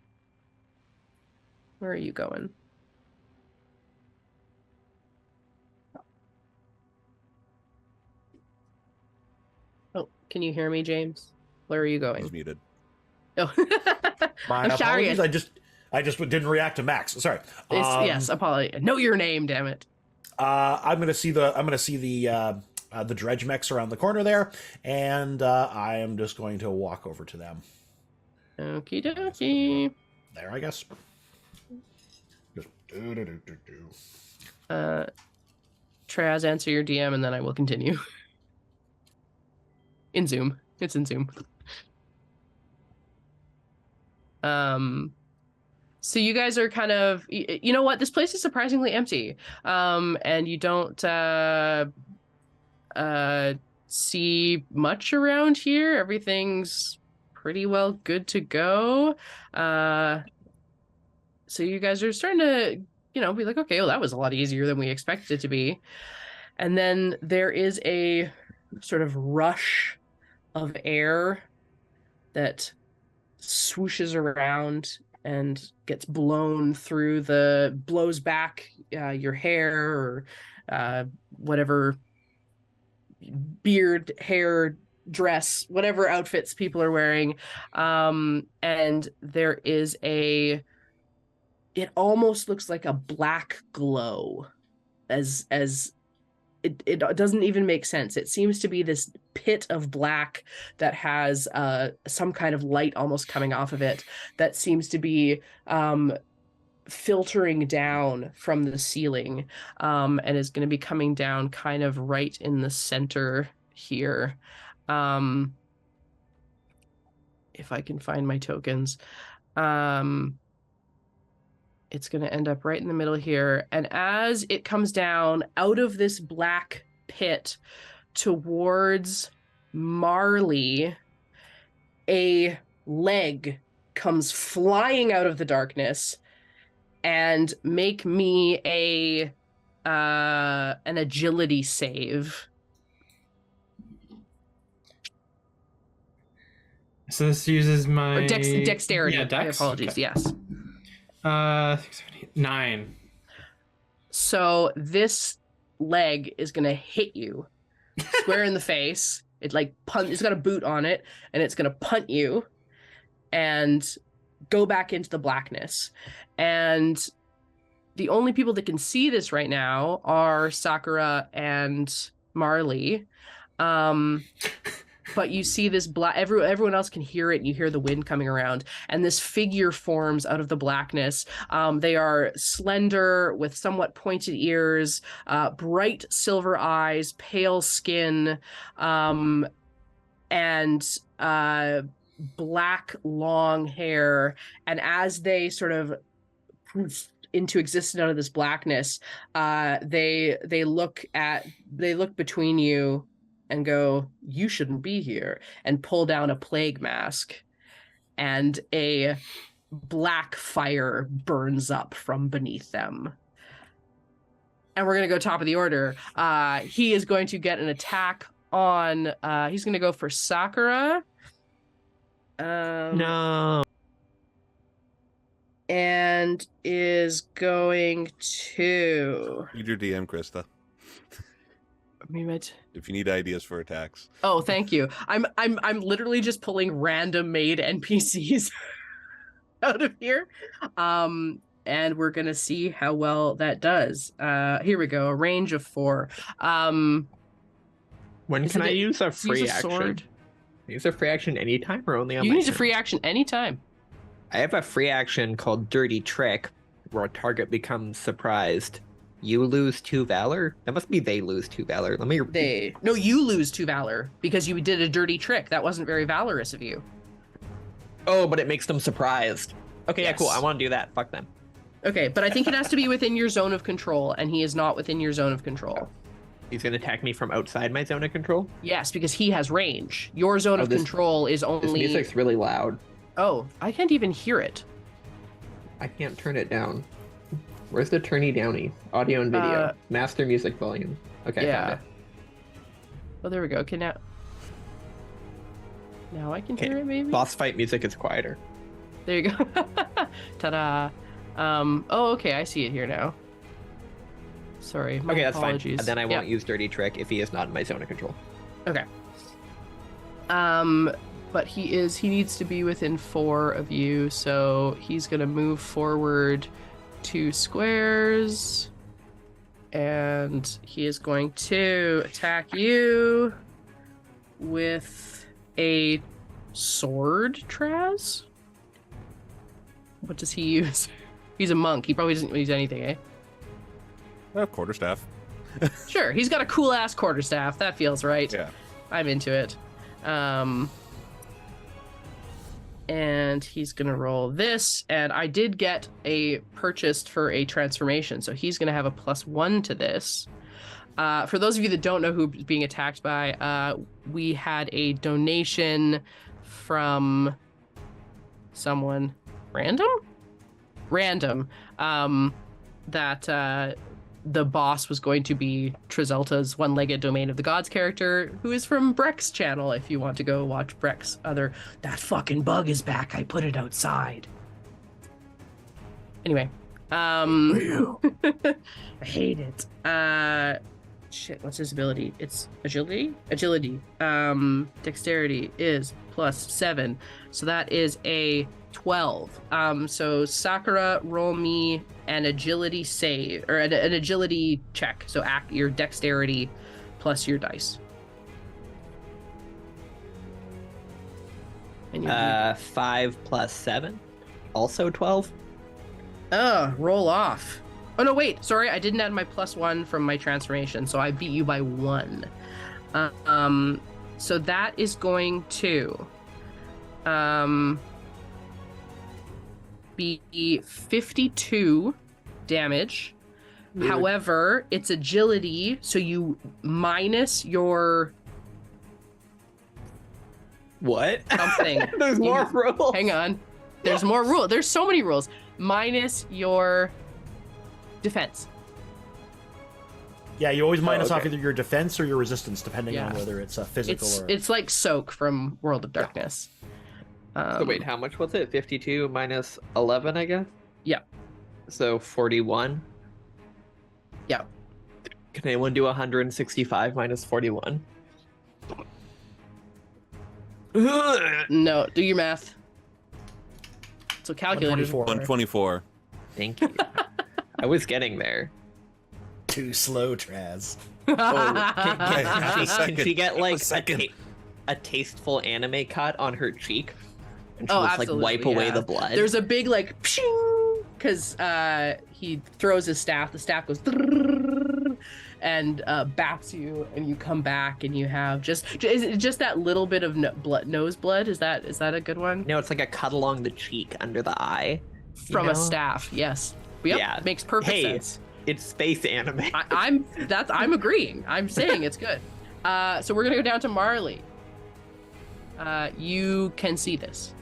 Where are you going? Oh, can you hear me, James? Where are you going? He's muted. Oh, My I'm sorry. apologies. I just didn't react to Max. Sorry. Yes, apology. Know your name, damn it. I'm gonna see the dredge mechs around the corner there, and I am just going to walk over to them. Okie dokie. There, I guess. Just Traz, answer your DM, and then I will continue. In Zoom. It's in Zoom. So you guys are kind of, you know what? This place is surprisingly empty. And you don't see much around here. Everything's pretty well good to go. So you guys are starting to, be like, okay, well, that was a lot easier than we expected it to be. And then there is a sort of rush of air that swooshes around and gets blows back your hair or whatever beard, hair, dress, whatever outfits people are wearing. And there is it almost looks like a black glow as it doesn't even make sense. It seems to be this pit of black that has some kind of light almost coming off of it that seems to be filtering down from the ceiling, and is going to be coming down kind of right in the center here. If I can find my tokens. It's going to end up right in the middle here. And as it comes down out of this black pit towards Marley, a leg comes flying out of the darkness, and make me an agility save. So this uses my... Or dexterity. Yeah, dex? My apologies, okay. Yes. 9. So this leg is gonna hit you square in the face. It's got a boot on it, and it's gonna punt you and go back into the blackness. And the only people that can see this right now are Sakura and Marley. But you see this black, everyone else can hear it, and you hear the wind coming around, and this figure forms out of the blackness. They are slender with somewhat pointed ears, bright silver eyes, pale skin, and black long hair. And as they sort of into existence out of this blackness, they look between you and go, "You shouldn't be here," and pull down a plague mask, and a black fire burns up from beneath them. And we're going to go top of the order. He is going to get an attack on... he's going to go for Sakura. No. And is going to... Read your DM, Christa. If you need ideas for attacks. Oh, thank you. I'm literally just pulling random made NPCs out of here. And we're gonna see how well that does. Here we go. A range of 4. When can I use a free action? Sword? Use a free action anytime or only on You my can use a turn? free action anytime. I have a free action called Dirty Trick, where a target becomes surprised. You lose 2 valor? That must be they lose 2 valor. Let me... No, you lose 2 valor because you did a dirty trick. That wasn't very valorous of you. Oh, but it makes them surprised. Okay, Yes. yeah, cool. I want to do that. Fuck them. Okay, but I think it has to be within your zone of control, and he is not within your zone of control. He's going to attack me from outside my zone of control? Yes, because he has range. Your zone of control is This only... music's really loud. Oh, I can't even hear it. I can't turn it down. Where's the turny downy? Audio and video. Master music volume. Okay, Yeah. found it. Oh, there we go. Okay, now I can hear it, maybe? Boss fight music is quieter. There you go. Ta-da. Oh, okay, I see it here now. Sorry, my Okay, that's apologies. fine. And then I Yeah. won't use Dirty Trick if he is not in my zone of control. Okay. But he needs to be within 4 of you, so he's gonna move forward 2 squares, and he is going to attack you with a sword, Traz? What does he use? He's a monk. He probably doesn't use anything, eh? Quarterstaff. Sure, he's got a cool-ass quarterstaff. That feels right. Yeah. I'm into it. And he's gonna roll this, and I did get a purchased for a transformation, so he's gonna have a +1 to this. For those of you that don't know who's being attacked by, we had a donation from someone random, that the boss was going to be Trazelta's one-legged Domain of the Gods character, who is from Breck's channel, if you want to go watch Breck's other... That fucking bug is back, I put it outside. Anyway. I hate it. Shit, what's his ability? It's agility? Agility. Dexterity is +7. So that is a 12. So Sakura, roll me an agility save, or an agility check. So act your dexterity plus your dice. And you 5 + 7, also 12. Roll off. Oh no, wait, sorry, I didn't add my +1 from my transformation, so I beat you by 1. So that is going to be 52 damage. Weird. However, it's agility, so you minus your What? something. There's more rules. Hang on. There's more rules. There's so many rules. Minus your defense. Yeah, you always minus off okay. either your defense or your resistance, depending on Yeah. whether it's a physical or... It's like Soak from World of Darkness. So wait, how much was it? 52 minus 11, I guess? Yeah. So 41? Yeah. Can anyone do 165 minus 41? No, do your math. So calculators. 124. Thank you. I was getting there. Too slow, Traz. Can she get like second. a tasteful anime cut on her cheek? And she'll Oh, just like absolutely, wipe away yeah. the blood. There's a big like pshing, because he throws his staff. The staff goes and baps you, and you come back, and you have just that little bit of nose blood. Is that a good one? No, it's like a cut along the cheek under the eye. From you a know? staff, yes. Yep, Yeah. makes perfect Hey. sense. It's space anime. I'm agreeing. I'm saying it's good. So we're gonna go down to Marley. You can see this.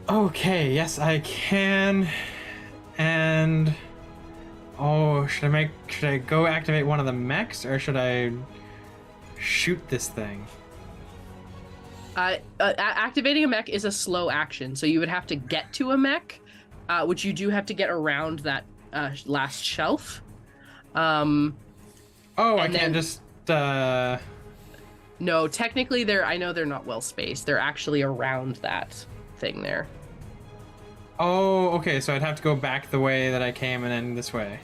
Okay, yes, I can. And should I go activate one of the mechs, or should I shoot this thing? Activating a mech is a slow action, so you would have to get to a mech, which you do have to get around that last shelf. I can't just. No, technically I know they're not well spaced. They're actually around that thing there. Oh, okay. So I'd have to go back the way that I came, and then this way.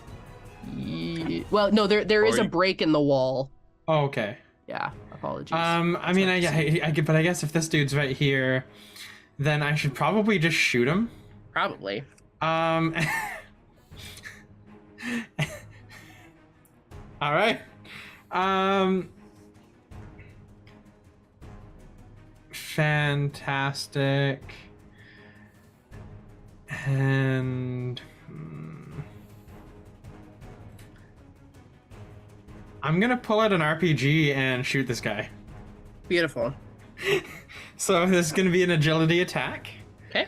Well, no, there is a break in the wall. Oh, okay. Yeah, apologies. I mean, but I guess if this dude's right here, then I should probably just shoot him. Probably. All right. Fantastic. And I'm gonna pull out an RPG and shoot this guy. Beautiful. So this is gonna be an agility attack. Okay.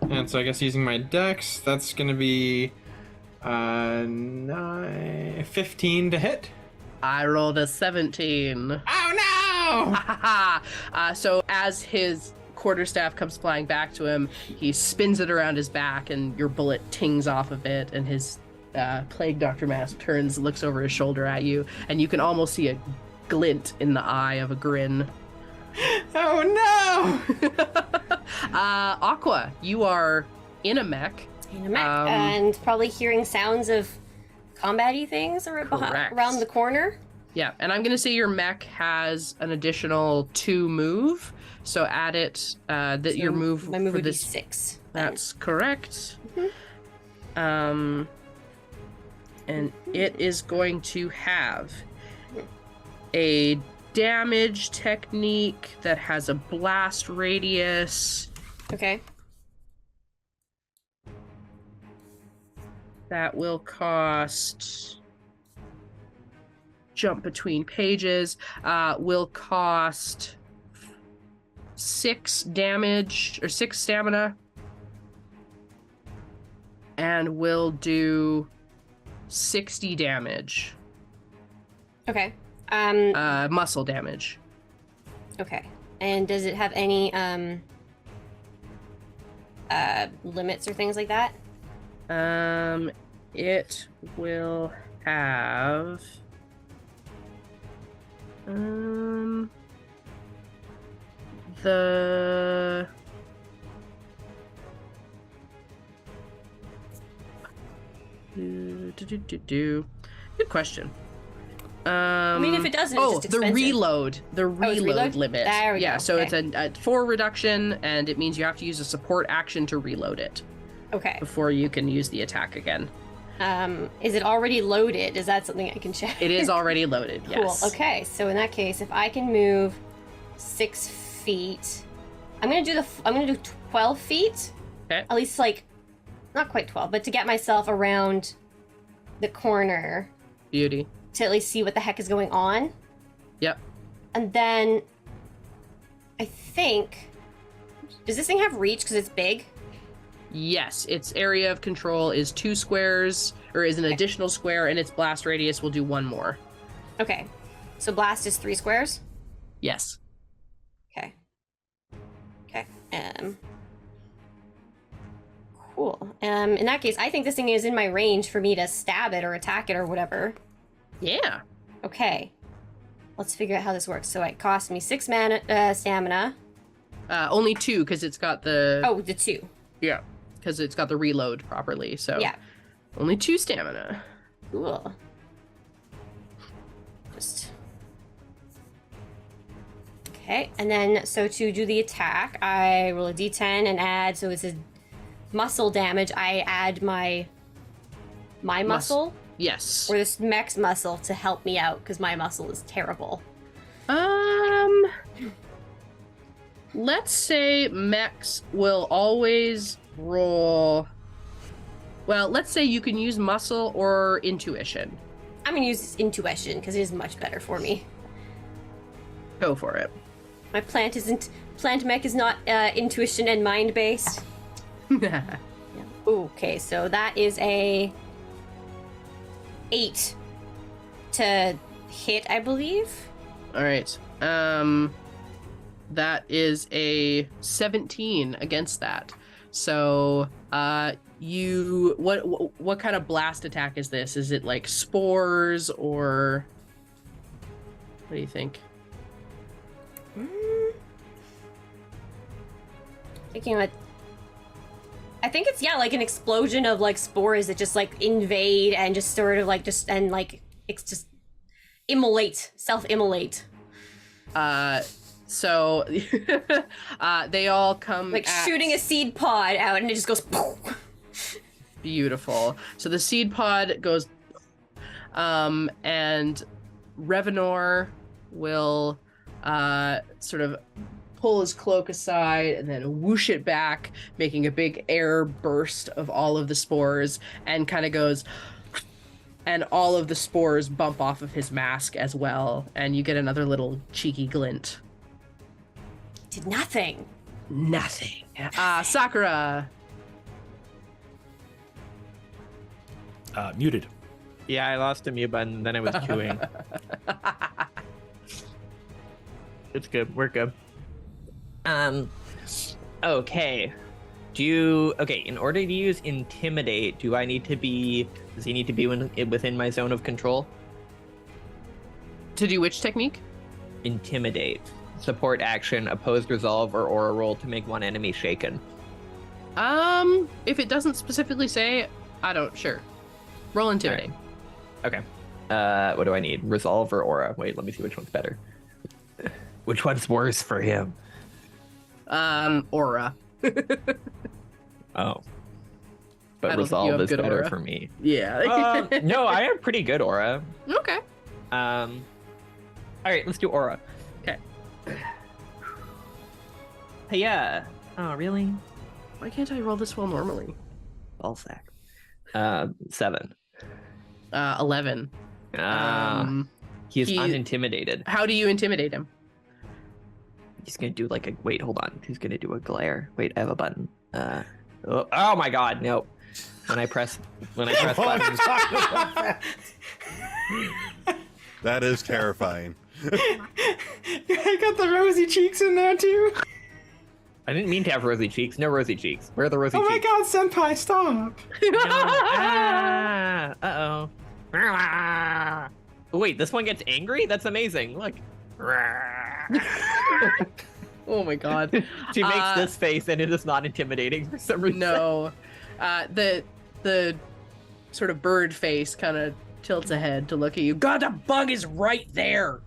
And so I guess using my dex, that's gonna be 15 to hit. I rolled a 17. Oh no! So as his quarterstaff comes flying back to him, he spins it around his back, and your bullet tings off of it, and his plague doctor mask turns, looks over his shoulder at you, and you can almost see a glint in the eye of a grin. Oh no! Aqua, you are in a mech. And probably hearing sounds of combat-y things around the corner. Yeah, and I'm going to say your mech has an additional 2 move, so add it, that your move My move for would be this... 6. That's correct. Mm-hmm. And it is going to have a damage technique that has a blast radius. Okay. That will cost... Jump between pages. Will cost 6 damage, or 6 stamina. And will do 60 damage. Okay. Muscle damage. Okay. And does it have any limits or things like that? It will have the good question. I mean, if it doesn't, it's just the expensive. reload reload? limit. There we yeah, go. so Okay. it's a 4 reduction, and it means you have to use a support action to reload it Okay. before you can use the attack again. Is it already loaded? Is that something I can check? It is already loaded. Cool. Yes. Okay. So in that case, if I can move 6 feet, I'm gonna do 12 feet. Okay. At least not quite 12, but to get myself around the corner Beauty. to at least see what the heck is going on. Yep. And then I think, does this thing have reach because it's big? Yes, its area of control is 2 squares, or is an additional square, and its blast radius will do 1 more. Okay. So blast is 3 squares? Yes. Okay. Okay. Cool. In that case, I think this thing is in my range for me to stab it or attack it or whatever. Yeah. Okay. Let's figure out how this works. So it cost me 6 stamina. Only 2, because it's got the... Oh, the 2. Yeah, because it's got the reload properly, so... Yeah. Only 2 stamina. Cool. Just... Okay, and then, so to do the attack, I roll a d10 and add, so it's a muscle damage, I add my muscle, Yes. or this mech's muscle to help me out, because my muscle is terrible. let's say mechs will always roll. Well, let's say you can use muscle or intuition. I'm gonna use intuition because it is much better for me. Go for it. My plant mech is not intuition and mind based. Yeah. Okay, so that is a 8 to hit, I believe. All right. That is a 17 against that. So, what kind of blast attack is this? Is it like spores or what do you think? Thinking like, I think it's like an explosion of like spores that just like invade and just sort of like it's just self-immolate. So they all come like shooting a seed pod out and it just goes poof. Beautiful. So the seed pod goes and Revenor will sort of pull his cloak aside and then whoosh it back, making a big air burst of all of the spores, and kind of goes, and all of the spores bump off of his mask as well, and you get another little cheeky glint. Did nothing. Nothing. Sakura. Muted. Yeah, I lost a mute button, then I was chewing. It's good. We're good. Okay. In order to use intimidate, does he need to be within my zone of control? To do which technique? Intimidate. Support action, opposed resolve, or aura roll to make one enemy shaken. If it doesn't specifically say, sure. Roll intimidate. Right. Okay. What do I need? Resolve or aura? Wait, let me see which one's better. Which one's worse for him? Aura. Oh. But resolve is better aura for me. Yeah. No, I have pretty good aura. Okay. All right, let's do aura. Okay. Yeah. Oh, really? Why can't I roll this well normally? Ballsack. 7. 11. He's unintimidated. How do you intimidate him? He's gonna do like wait, hold on. He's gonna do a glare. Wait, I have a button. Oh my god, no. When I press buttons. That is terrifying. I got the rosy cheeks in there too. I didn't mean to have rosy cheeks. No rosy cheeks. Where are the rosy cheeks? Oh my god, senpai, stop! No. Uh-oh. Wait, this one gets angry? That's amazing. Look. Oh my god. She makes this face and it is not intimidating for some reason. No. The sort of bird face kind of tilts ahead to look at you. God, the bug is right there.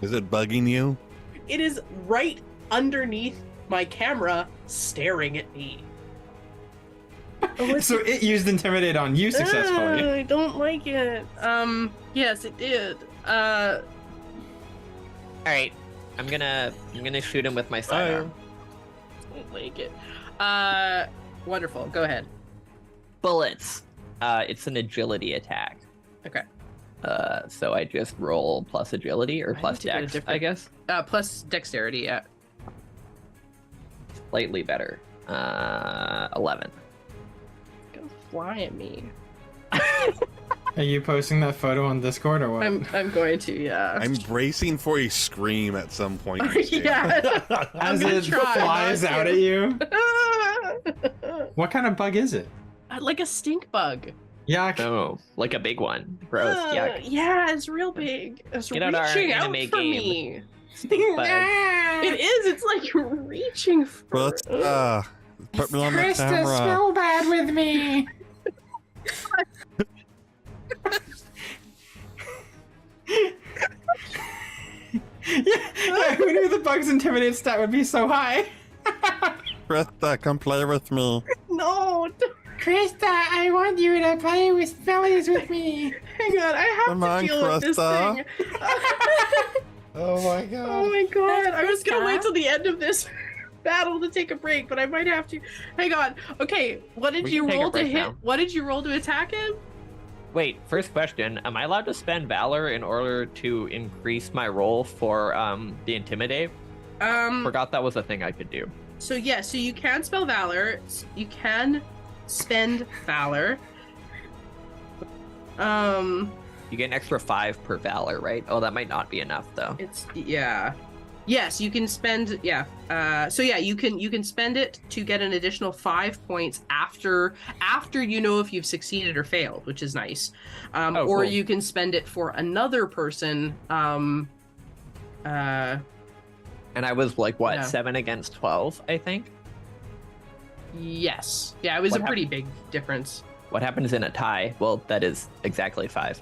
Is it bugging you? It is right underneath my camera, staring at me. So it used intimidate on you successfully. I don't like it. Yes, it did. All right, I'm gonna shoot him with my sidearm. I don't like it. Wonderful. Go ahead. Bullets. It's an agility attack. Okay. So I just roll plus agility or plus dex, I guess. Plus dexterity, yeah. Slightly better. 11. Don't fly at me. Are you posting that photo on Discord or what? I'm going to, yeah. I'm bracing for a scream at some point. Yeah. As it flies out at you. What kind of bug is it? Like a stink bug. Yuck. Oh, like a big one. Gross. Yuck. Yeah, it's real big. It's Get out our reaching out anime for game. me. Stink bug. It is. It's like you're reaching for. But put me on the Christa, camera. smell bad with me. Yeah, who knew the bug's intimidate stat would be so high? Christa, come play with me. No. Christa, I want you to play with bellies with me. Hang on, I have Come to on, deal with this Christa. thing. Oh my god. Oh my god. I was gonna Krista. wait till the end of this battle to take a break, but I might have to. Hang on. Okay, what did We you can take a roll to break hit? now. What did you roll to attack him? Wait, first question. Am I allowed to spend Valor in order to increase my roll for the Intimidate? Forgot that was a thing I could do. So yeah, so you can spell Valor. You can spend Valor. You get an extra 5 per Valor, right? Oh, that might not be enough though. It's yeah. Yes, you can spend so yeah, you can spend it to get an additional 5 points after you know if you've succeeded or failed, which is nice. Or cool. you can spend it for another person. And I was like what, Yeah. 7 against 12, I think. Yes. Yeah, it was What a pretty big difference. What happens in a tie? Well, that is exactly 5.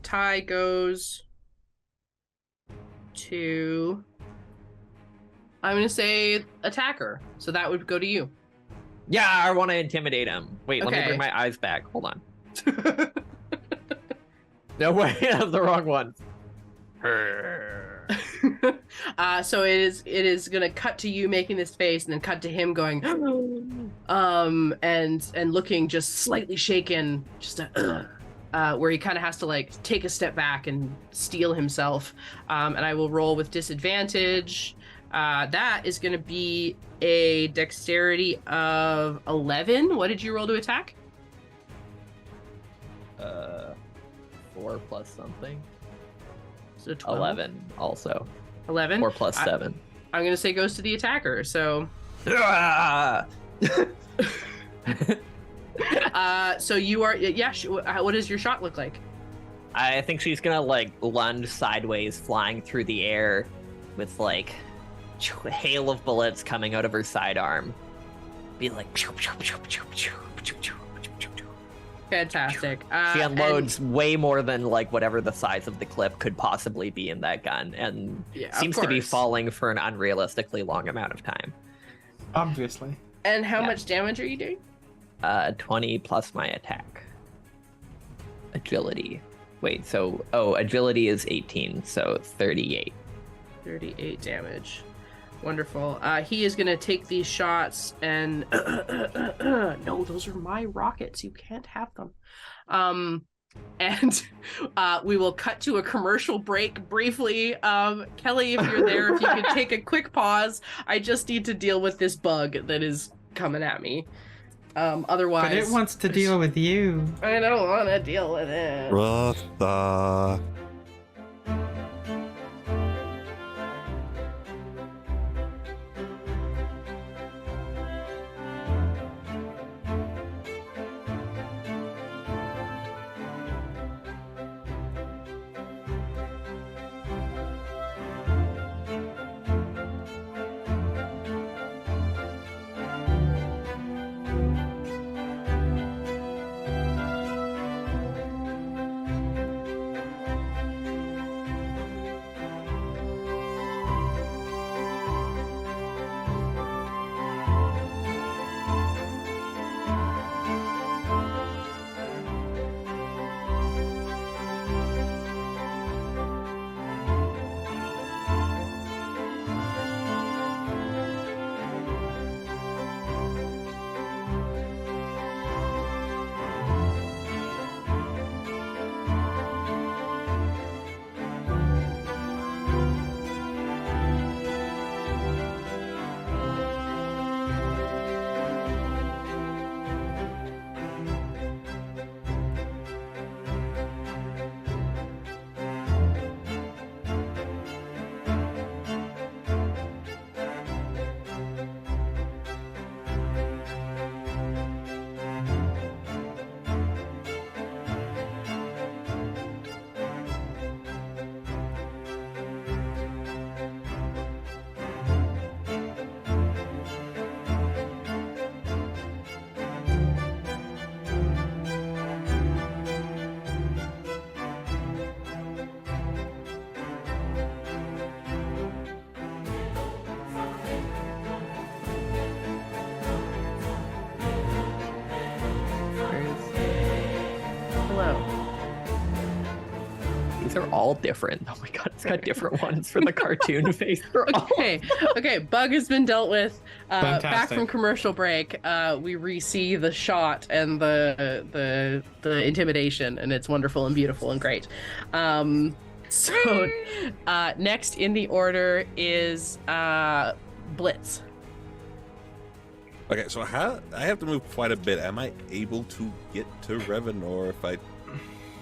Tie goes to, I'm gonna say attacker. So that would go to you. Yeah, I want to intimidate him. Wait, let me Okay. bring my eyes back. Hold on. No way, that's the wrong one. So it is gonna cut to you making this face and then cut to him going and looking just slightly shaken, just where he kind of has to like take a step back and steel himself. And I will roll with disadvantage. That is gonna be a dexterity of 11. What did you roll to attack? 4 plus something. So 12. 11 also. 11. 4 plus 7. I'm gonna say goes to the attacker. So so you are what does your shot look like? I think she's gonna like lunge sideways, flying through the air with like a hail of bullets coming out of her sidearm. Be like, Fantastic. she unloads way more than like whatever the size of the clip could possibly be in that gun, and Yeah, of seems to be course. falling for an unrealistically long amount of time. Obviously. And how Yeah. much damage are you doing? 20 plus my attack. Agility. Wait, so agility is 18, so 38. 38 damage. Wonderful. He is going to take these shots and no, those are my rockets. You can't have them. And we will cut to a commercial break briefly. Kelly, if you're there, if you could take a quick pause. I just need to deal with this bug that is coming at me. Otherwise, But it wants to deal with you. I don't want to deal with it. Rasta. are all different. Oh my god, it's got different ones for the cartoon face. Okay, Bug has been dealt with. Back Fantastic. from commercial break, we re-see the shot and the intimidation, and it's wonderful and beautiful and great. So next in the order is Blitz. Okay, so I have to move quite a bit. Am I able to get to Revenor if I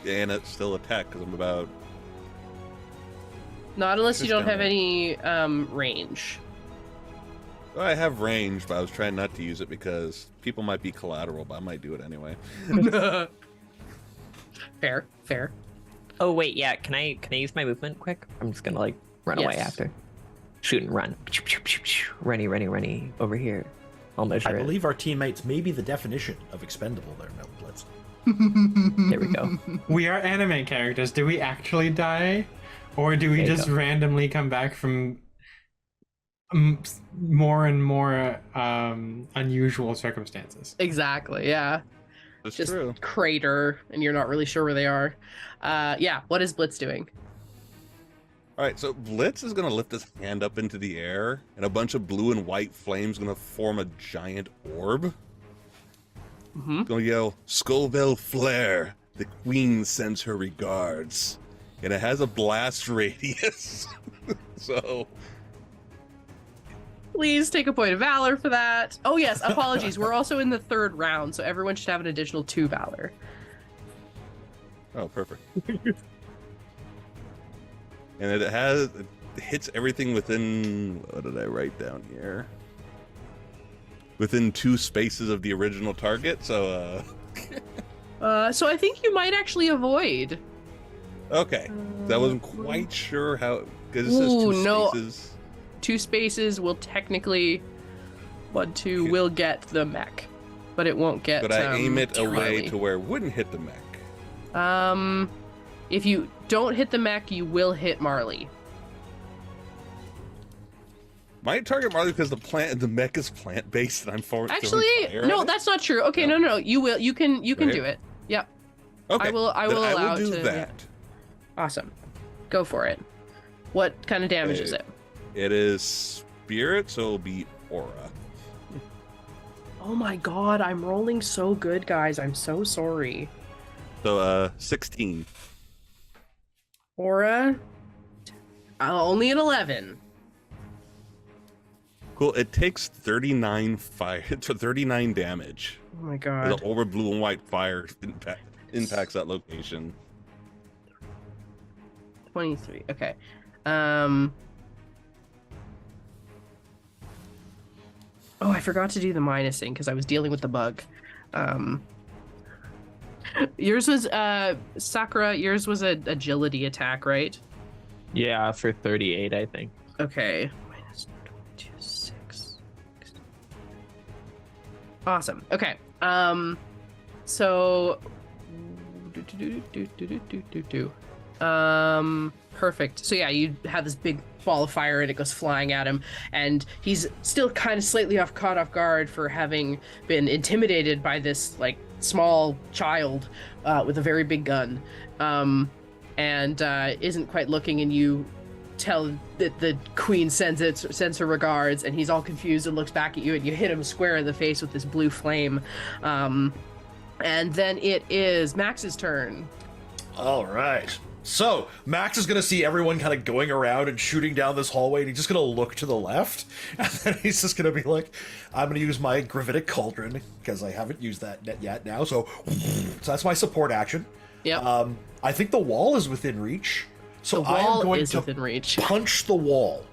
and it's still attack? Because I'm about. Not unless you Just don't have gonna- any range. Well, I have range, but I was trying not to use it because people might be collateral, but I might do it anyway. Fair. Oh wait, yeah. Can I use my movement quick? I'm just gonna like run away Yes. after. Shoot and run. Runny over here. I'll measure I it. believe our teammates may be the definition of expendable there, Mel Blitz. There we go. We are anime characters. Do we actually die? Or do we There you just go. randomly come back from more and more unusual circumstances? Exactly, yeah. That's Just true. crater, and you're not really sure where they are. Yeah, what is Blitz doing? All right, so Blitz is going to lift his hand up into the air, and a bunch of blue and white flames going to form a giant orb. Mm-hmm. Going to yell, "Skullbell flare! The queen sends her regards." And it has a blast radius. So, Please take a point of valor for that. Oh yes, apologies. We're also in the third round, so everyone should have an additional 2 valor. oh, perfect. And it hits everything within, what did I write down here? Within 2 spaces of the original target, so, So I think you might actually avoid. okay. I wasn't quite sure how, because it says Ooh, 2 no. spaces. 2 spaces will technically 1, 2 will get the mech, but it won't get. But I aim it away Charlie. to where it wouldn't hit the mech. If you don't hit the mech, you will hit Marley. Might target Marley because the mech is plant based and I'm forward. Actually, no, that's not true. Okay, no. You will. You can Right? do it. Yep. okay. I will then allow do it to- that. Awesome. Go for it. What kind of damage is it? It is spirit, so it'll be aura. Oh my god, I'm rolling so good, guys. I'm so sorry. So 16. Aura, only an 11. Cool. It takes 39 fire to 39 damage. Oh my The god. over blue and white fire impacts that location. 23. Okay. Oh, I forgot to do the minusing because I was dealing with the bug. Yours was Sakura. Yours was a agility attack, right? Yeah, for 38, I think. Okay. Minus 22, 6. Awesome. Okay. So. Perfect. So yeah, you have this big ball of fire and it goes flying at him, and he's still kind of slightly caught off guard for having been intimidated by this like small child with a very big gun, and isn't quite looking, and you tell that the queen sends her regards, and he's all confused and looks back at you, and you hit him square in the face with this blue flame, and then it is Max's turn. All right. So Max is going to see everyone kind of going around and shooting down this hallway, and he's just going to look to the left, and then he's just going to be like, I'm going to use my Gravitic Cauldron, because I haven't used that yet now, so that's my support action. Yep. I think the wall is within reach, so The I am wall going is to within reach. punch the wall,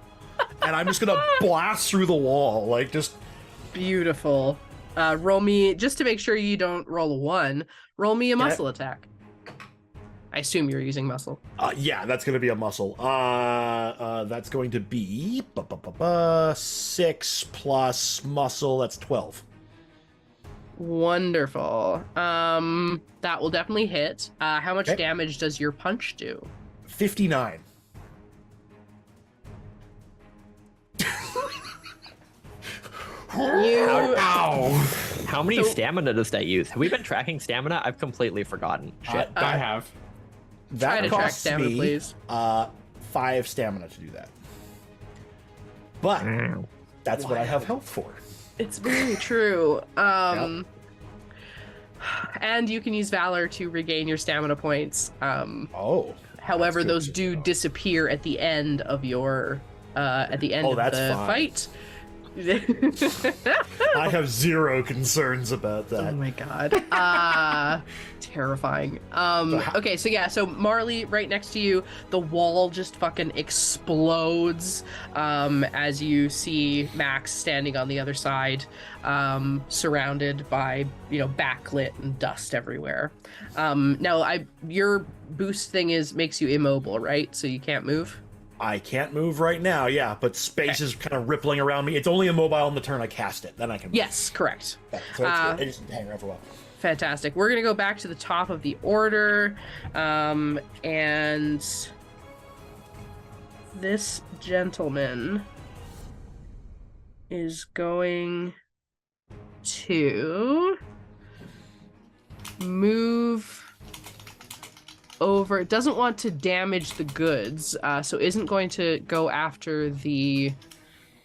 and I'm just going to blast through the wall, like just... Beautiful. Roll me, just to make sure you don't roll a 1, roll me a muscle attack. I assume you're using muscle. Yeah, that's going to be a muscle. That's going to be 6 plus muscle. That's 12. Wonderful. That will definitely hit. How much Okay. damage does your punch do? 59. How many So- stamina does that use? Have we been tracking stamina? I've completely forgotten. Shit. I have. That Try to track costs stamina, me please. 5 stamina to do that. But that's what I have health for. It's very true. And you can use Valor to regain your stamina points. However, those do disappear at the end of your of the fight. I have 0 concerns about that. Oh my god. Terrifying. Okay, so Marley, right next to you, the wall just fucking explodes as you see Max standing on the other side, surrounded by, backlit and dust everywhere. Now your boost thing makes you immobile, right? So you can't move? I can't move right now, yeah, but space is kind of rippling around me. It's only immobile on the turn I cast it. Then I can move. Yes, correct. Yeah, so I just hang around for a while. Fantastic. We're going to go back to the top of the order. And this gentleman is going to move over. It doesn't want to damage the goods, so isn't going to go after the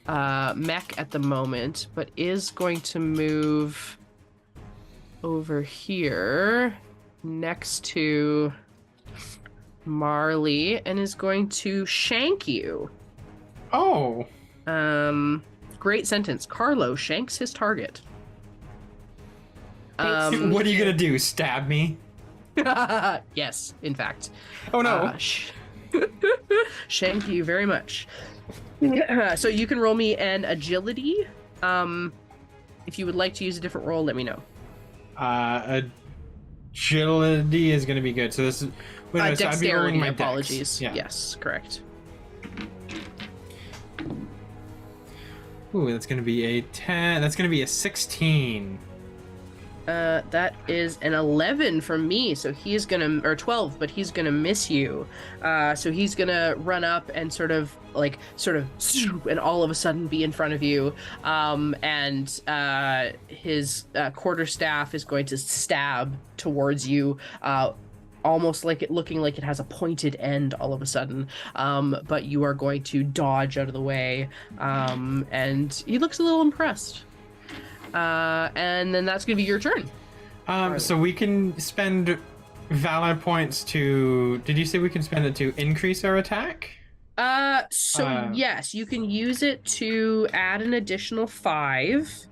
mech at the moment, but is going to move over here next to Marley and is going to shank you. Oh. Great sentence. Carlo shanks his target. What are you gonna do? Stab me? Yes, in fact. Oh no. Shank you very much. So you can roll me an agility. If you would like to use a different roll, let me know. Agility is going to be good. So this is dexterity. I'd be rolling my Apologies. Dex. Yeah. Yes, correct. Ooh, that's going to be a 10. That's going to be a 16. That is an 11 from me, so he's gonna, or 12, but he's gonna miss you. So he's gonna run up and sort of, and all of a sudden be in front of you. And his quarterstaff is going to stab towards you, almost looking like it has a pointed end all of a sudden. But you are going to dodge out of the way. And he looks a little impressed. And then that's gonna be your turn. So we can spend Valor points to. Did you say we can spend it to increase our attack? Yes, you can use it to add an additional 5.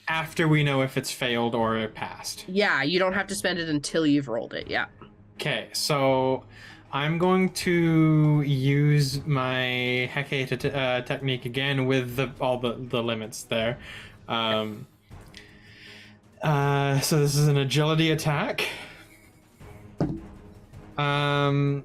After we know if it's failed or passed. Yeah, you don't have to spend it until you've rolled it. Yeah. Okay, so I'm going to use my Hecate technique again with all the limits there. So this is an agility attack. And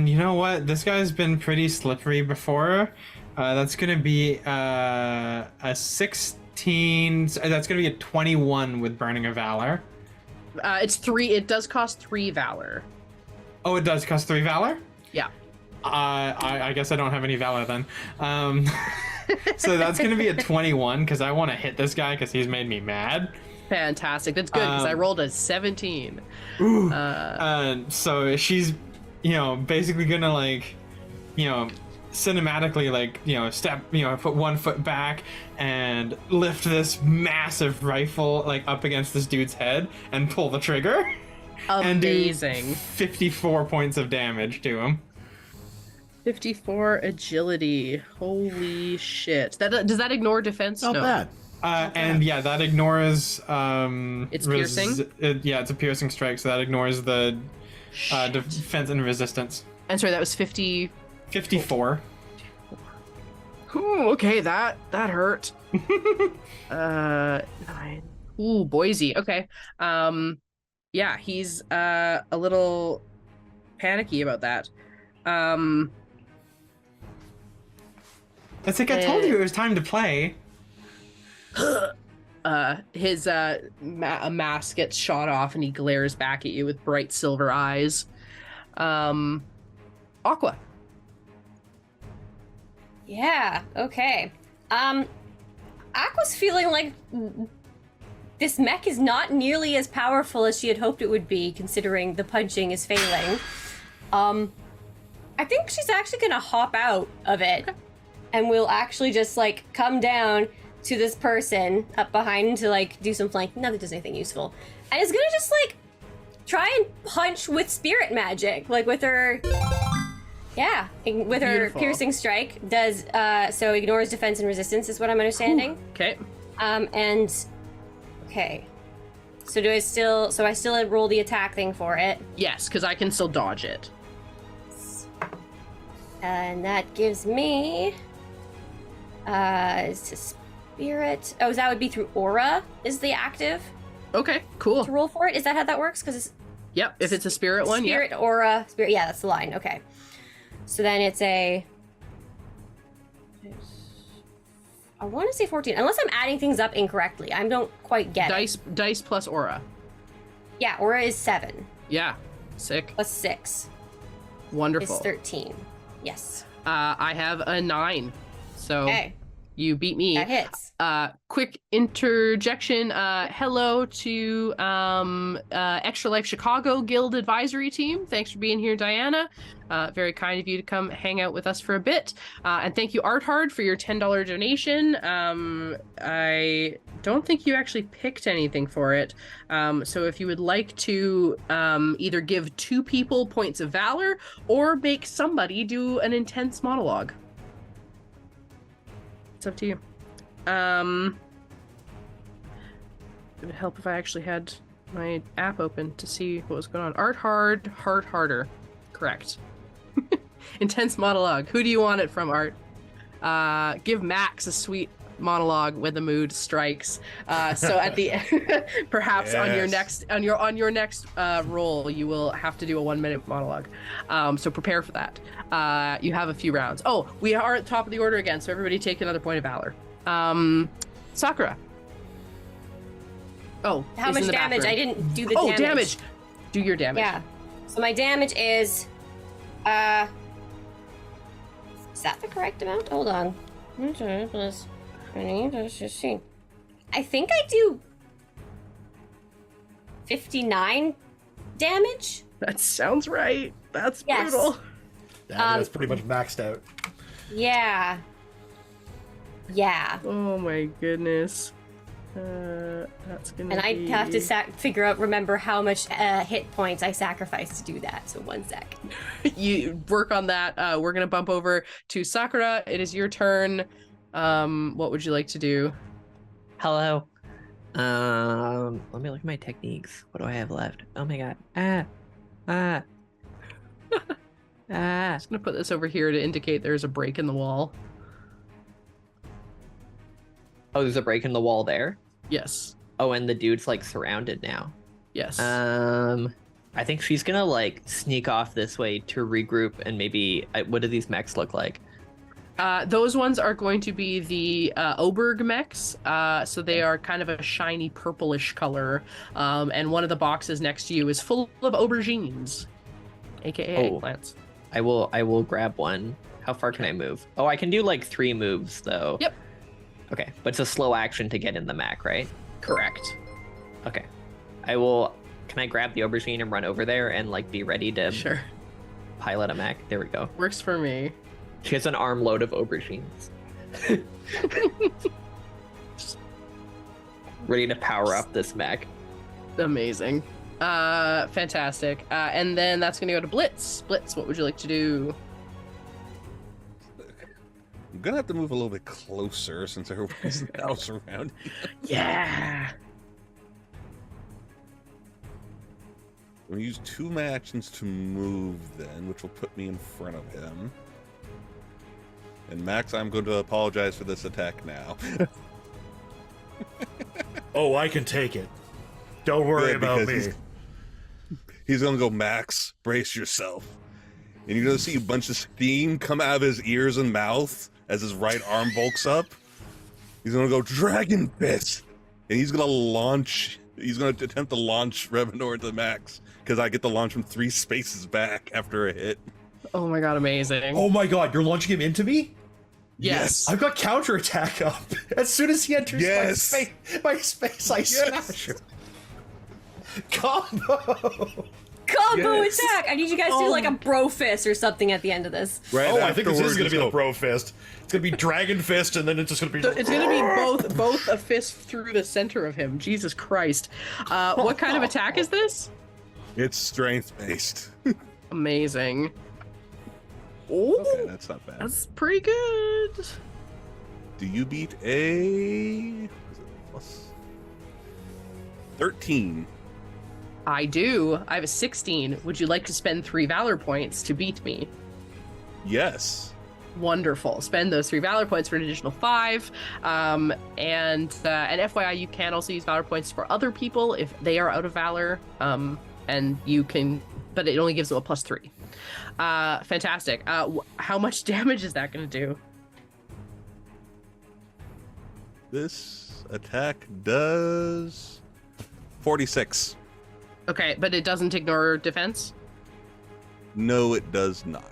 you know what? This guy's been pretty slippery before. That's gonna be a 16. That's gonna be a 21 with Burning of Valor. It's 3. It does cost 3 Valor. Oh, it does cost 3 Valor? Yeah. I guess I don't have any Valor then. So that's going to be a 21 because I want to hit this guy because he's made me mad. Fantastic. That's good because I rolled a 17. So she's, basically going to cinematically step, put one foot back and lift this massive rifle up against this dude's head and pull the trigger. Amazing. And do 54 points of damage to him. 54 agility. Holy shit. Does that ignore defense? Not bad. And yeah, that ignores it's piercing? It's a piercing strike, so that ignores the defense and resistance. And sorry, that was 54. Ooh, okay, that hurt. 9. Ooh, Boise. Okay. Yeah, he's a little panicky about that. It's like I told you it was time to play. His mask gets shot off and he glares back at you with bright silver eyes. Aqua. Yeah, okay. Aqua's feeling like this mech is not nearly as powerful as she had hoped it would be, considering the punching is failing. I think she's actually gonna hop out of it, and we'll actually just like come down to this person up behind to like do some flanking. Not that does anything useful, and is gonna just like try and punch with spirit magic, like with her. Yeah, with her Beautiful. piercing strike does so ignores defense and resistance is what I'm understanding. Okay. And okay. So I still roll the attack thing for it. Yes, because I can still dodge it. And that gives me it's a spirit. Oh, so that would be through aura is the active Okay, cool. to roll for it. Is that how that works? Because it's Yep, if it's a spirit one, yeah. spirit aura, spirit, yeah, that's the line. Okay. So then it's I want to say 14, unless I'm adding things up incorrectly. I don't quite get it. Dice plus aura. Yeah, aura is 7 Yeah, sick. plus 6 Wonderful. is 13. Yes. I have a 9, so Okay, you beat me. that hits. Quick interjection. Hello to Extra Life Chicago Guild Advisory Team. Thanks for being here, Diana. Very kind of you to come hang out with us for a bit. And thank you, Art Hard, for your $10 donation. I don't think you actually picked anything for it. So if you would like to either give 2 people points of valor or make somebody do an intense monologue. It's up to you. It would help if I actually had my app open to see what was going on. Art hard, heart harder. Correct. Intense monologue. Who do you want it from, Art? Give Max a sweet monologue when the mood strikes. So at the perhaps on your Yes. next roll, you will have to do a 1-minute monologue. So prepare for that. You have a few rounds. Oh, we are at the top of the order again, so everybody take another point of valor. Sakura. Oh, How is in much the damage? bathroom. I didn't do the Oh, damage. damage. Do your damage. Yeah. So my damage is that the correct amount? Hold on. Plus 20 plus 15. I think I do 59 damage. That sounds right. That's Yes. brutal. That's pretty much maxed out. Yeah. Yeah. Oh my goodness. That's gonna And I be... have to remember how much hit points I sacrificed to do that. So 1 sec. You work on that. We're gonna bump over to Sakura. It is your turn. What would you like to do? Hello. Let me look at my techniques. What do I have left? Oh my god. Ah. I'm just gonna put this over here to indicate there's a break in the wall. Oh, there's a break in the wall there. Yes. Oh, and the dude's like surrounded now. Yes. I think she's gonna like sneak off this way to regroup and maybe. What do these mechs look like? Those ones are going to be the Oberg mechs. So they are kind of a shiny purplish color. And one of the boxes next to you is full of aubergines, aka eggplants. I will grab one. How far can I move? Oh, I can do like 3 moves though. Yep. Okay, but it's a slow action to get in the mech, right? Correct. Okay. Can I grab the aubergine and run over there and like be ready to Sure. pilot a mech? There we go. Works for me. She has an armload of aubergines. Ready to power up this mech. Amazing. Fantastic. And then that's gonna go to Blitz. Blitz, what would you like to do? I'm gonna have to move a little bit closer since everyone's now surrounded. Yeah. I'm gonna use 2 my actions to move then, which will put me in front of him. And Max, I'm going to apologize for this attack now. Oh, I can take it. Don't worry Good, about because me. He's gonna go, Max, brace yourself. And you're gonna see a bunch of steam come out of his ears and mouth as his right arm bulks up. He's gonna go, Dragon Fist! And he's gonna attempt to launch Revenor into Max, because I get to launch him 3 spaces back after a hit. Oh my god, amazing. Oh my god, you're launching him into me? Yes. I've got counterattack up. As soon as he enters my space, I smash him. Combo. Combo attack! I need you guys to do like a bro fist or something at the end of this. Right. I think this is going to be the bro. bro fist. It's going to be dragon fist, and then it's just going to be. So it's going to be both a fist through the center of him. Jesus Christ! What kind of attack is this? It's strength based. Amazing. Oh, Okay, that's not bad. that's pretty good. Do you beat a plus 13? I do. I have a 16. Would you like to spend 3 Valor points to beat me? Yes. Wonderful. Spend those 3 Valor points for an additional 5. And FYI, you can also use Valor points for other people if they are out of Valor. And you can, but it only gives them a +3. Fantastic. How much damage is that going to do? This attack does 46. Okay, but it doesn't ignore defense? No, it does not.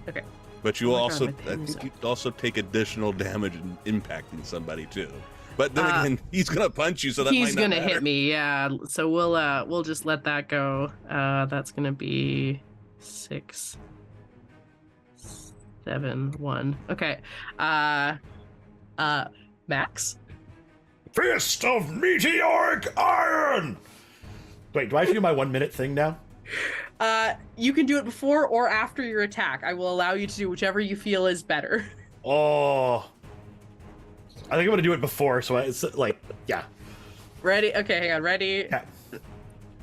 Okay. But you Oh my also, God, my I thing's think you also take additional damage in impacting somebody too. But then again, he's gonna punch you, so that He's might not gonna matter. hit me, yeah. So we'll just let that go. That's gonna be 6, 7, 1. Okay. Max? Fist of meteoric iron! Wait, do I have to do my 1 minute thing now? You can do it before or after your attack. I will allow you to do whichever you feel is better. Oh. I think I'm gonna do it before, so it's like, yeah. Ready? Okay, hang on. Ready? Yeah.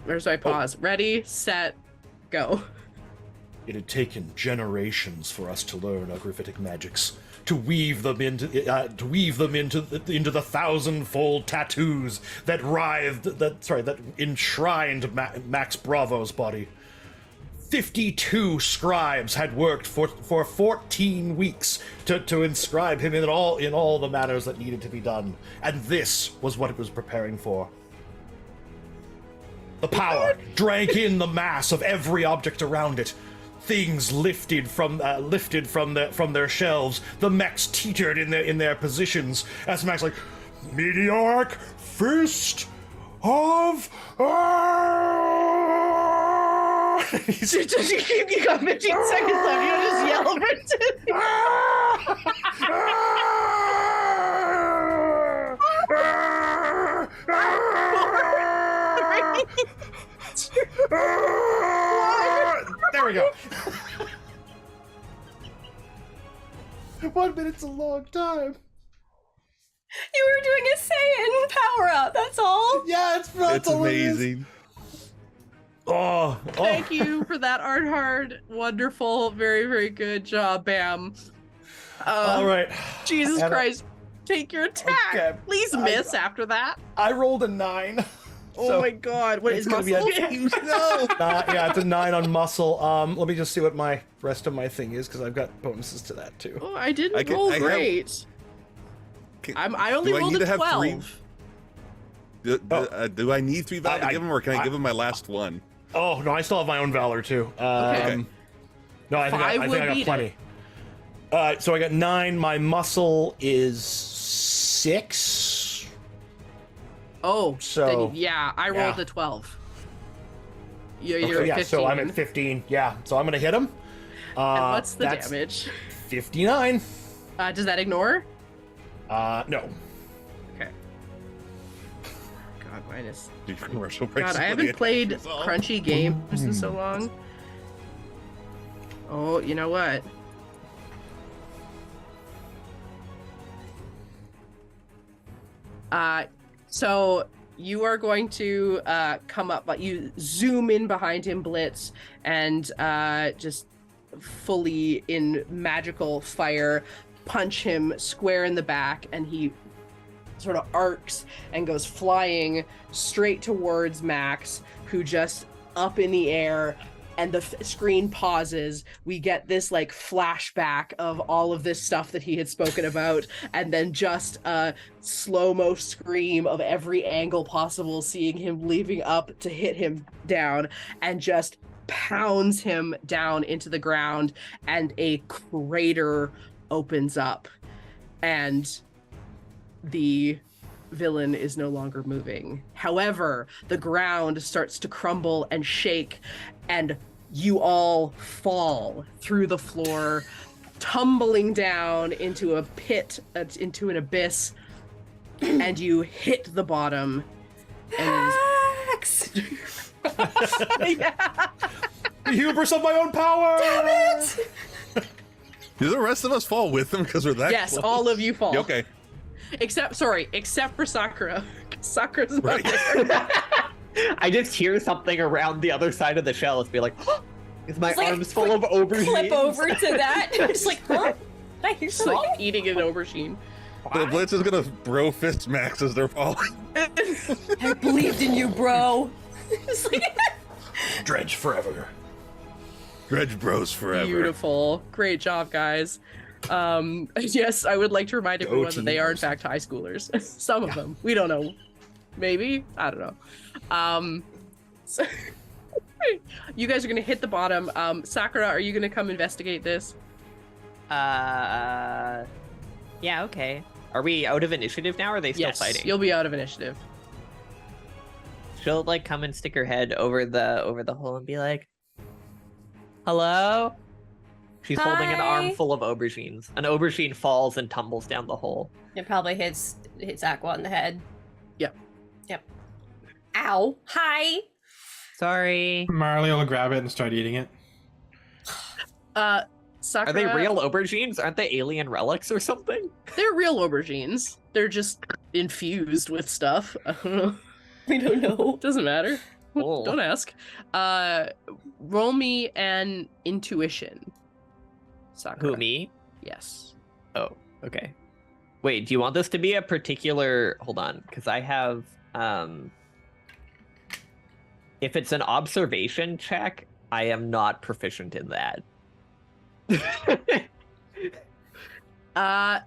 Where's my pause? Ready, set, go. It had taken generations for us to learn our graphitic magics, to weave them into the 1,000-fold tattoos that that enshrined Max Bravo's body. 52 scribes had worked for 14 weeks to inscribe him in all the manners that needed to be done, and this was what it was preparing for. The power drank in the mass of every object around it. Things lifted from their shelves. The mechs teetered in their positions as Max like, meteoric fist of. You got 15 seconds left. You don't just yell over There we go. 1 minute's a long time. You were doing a Saiyan power up, that's all. Yeah, It's amazing. Thank you for that, Arnhard. Wonderful. Very, very good job, Bam. All right. Jesus And Christ. Take your attack. Okay. Please miss after that. I rolled a 9. Oh So my God. What it's is gonna be muscle? yeah, it's a 9 on muscle. Let me just see what my rest of my thing is, because I've got bonuses to that too. Oh, I didn't roll great. I only rolled a 12. Do I need 3 valor to give him, or can I give him my last one? Oh no, I still have my own valor too. Okay. No, I think I got plenty. So I got 9. My muscle is 6. Oh, So, then, yeah, I rolled yeah. a 12. You're Okay, 15. so I'm at 15. Yeah, so I'm gonna hit him. And what's the that's damage? 59. Does that ignore? No. Okay. God, minus. God, I haven't played crunchy games in so long. Oh, you know what? So you are going to come up, but you zoom in behind him, Blitz, and just fully in magical fire, punch him square in the back, and he sort of arcs and goes flying straight towards Max, who just up in the air, and the screen pauses. We get this like flashback of all of this stuff that he had spoken about, and then just a slow-mo scream of every angle possible, seeing him leaving up to hit him down, and just pounds him down into the ground, and a crater opens up. and the villain is no longer moving. However, the ground starts to crumble and shake, and you all fall through the floor, tumbling down into a pit, into an abyss, and you hit the bottom. And Max! yeah. The hubris of my own power! Damn it! Do the rest of us fall with him because we're that Yes, close? all of you fall. Okay. Except for Sakura. Sakura's not Right. there. I just hear something around the other side of the shell. It's be like, is my It's like arms full of aubergines? Flip over to that. Just like, huh? Did I hear Just something? like eating an aubergine. The Blitz is gonna bro fist Max as they're falling. I believed in you, bro. It's like, Dredge forever. Dredge bros forever. Beautiful. Great job, guys. Yes, I would like to remind Go everyone that they are in teams. fact high schoolers. Some of them. We don't know. Maybe? I don't know. So you guys are gonna hit the bottom. Sakura, are you gonna come investigate this? Yeah, okay. Are we out of initiative now, or are they still Yes, fighting? you'll be out of initiative. She'll like come and stick her head over the hole and be like, "Hello?" She's holding an Hi. armful of aubergines. An aubergine falls and tumbles down the hole. it probably hits Aqua in the head. Yep. Ow. Hi. Sorry. Marley will grab it and start eating it. Sakura, Are they real aubergines? Aren't they alien relics or something? They're real aubergines. They're just infused with stuff. I don't know. We don't know. Doesn't matter. Oh. Don't ask. Roll me an intuition. Sakura. Who, me? Yes. Oh, okay. Wait, do you want this to be a particular... Hold on, because I have... If it's an observation check, I am not proficient in that.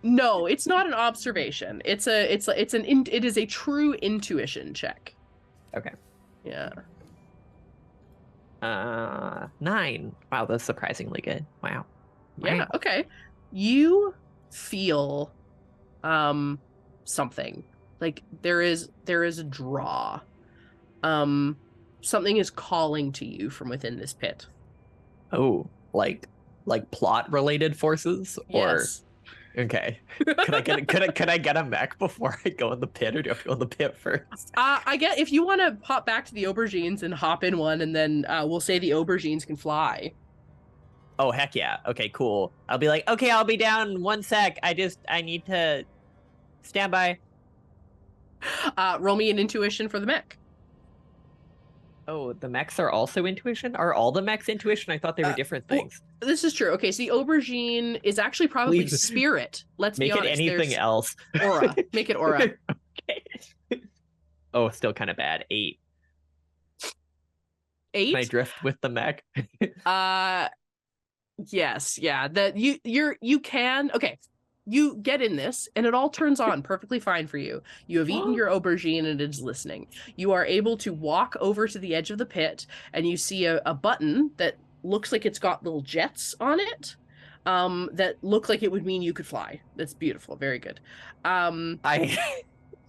No, it's not an observation. It is a true intuition check. Okay. Yeah. 9. Wow, that's surprisingly good. Wow. Yeah. Right. Okay. You feel something. Like there is a draw. Something is calling to you from within this pit. Oh, like plot related forces, or Yes. okay. Could I get a mech before I go in the pit, or do I have to go in the pit first? I get if you want to hop back to the aubergines and hop in one, and then we'll say the aubergines can fly. Oh heck yeah. Okay, cool. I'll be like, okay, I'll be down 1 sec. I need to stand by. Roll me an intuition for the mech. Oh, the mechs are also intuition? Are all the mechs intuition? I thought they were different well, things. This is true. Okay, so the aubergine is actually probably Please. spirit. Let's Make be it honest. anything There's else. aura. Make it aura. Okay. Oh, still kind of bad. 8. 8. Can I drift with the mech? Yes, yeah. That you can. Okay. You get in this and it all turns on perfectly fine for you. You have eaten your aubergine and it is listening. You are able to walk over to the edge of the pit and you see a button that looks like it's got little jets on it. That look like it would mean you could fly. That's beautiful. Very good.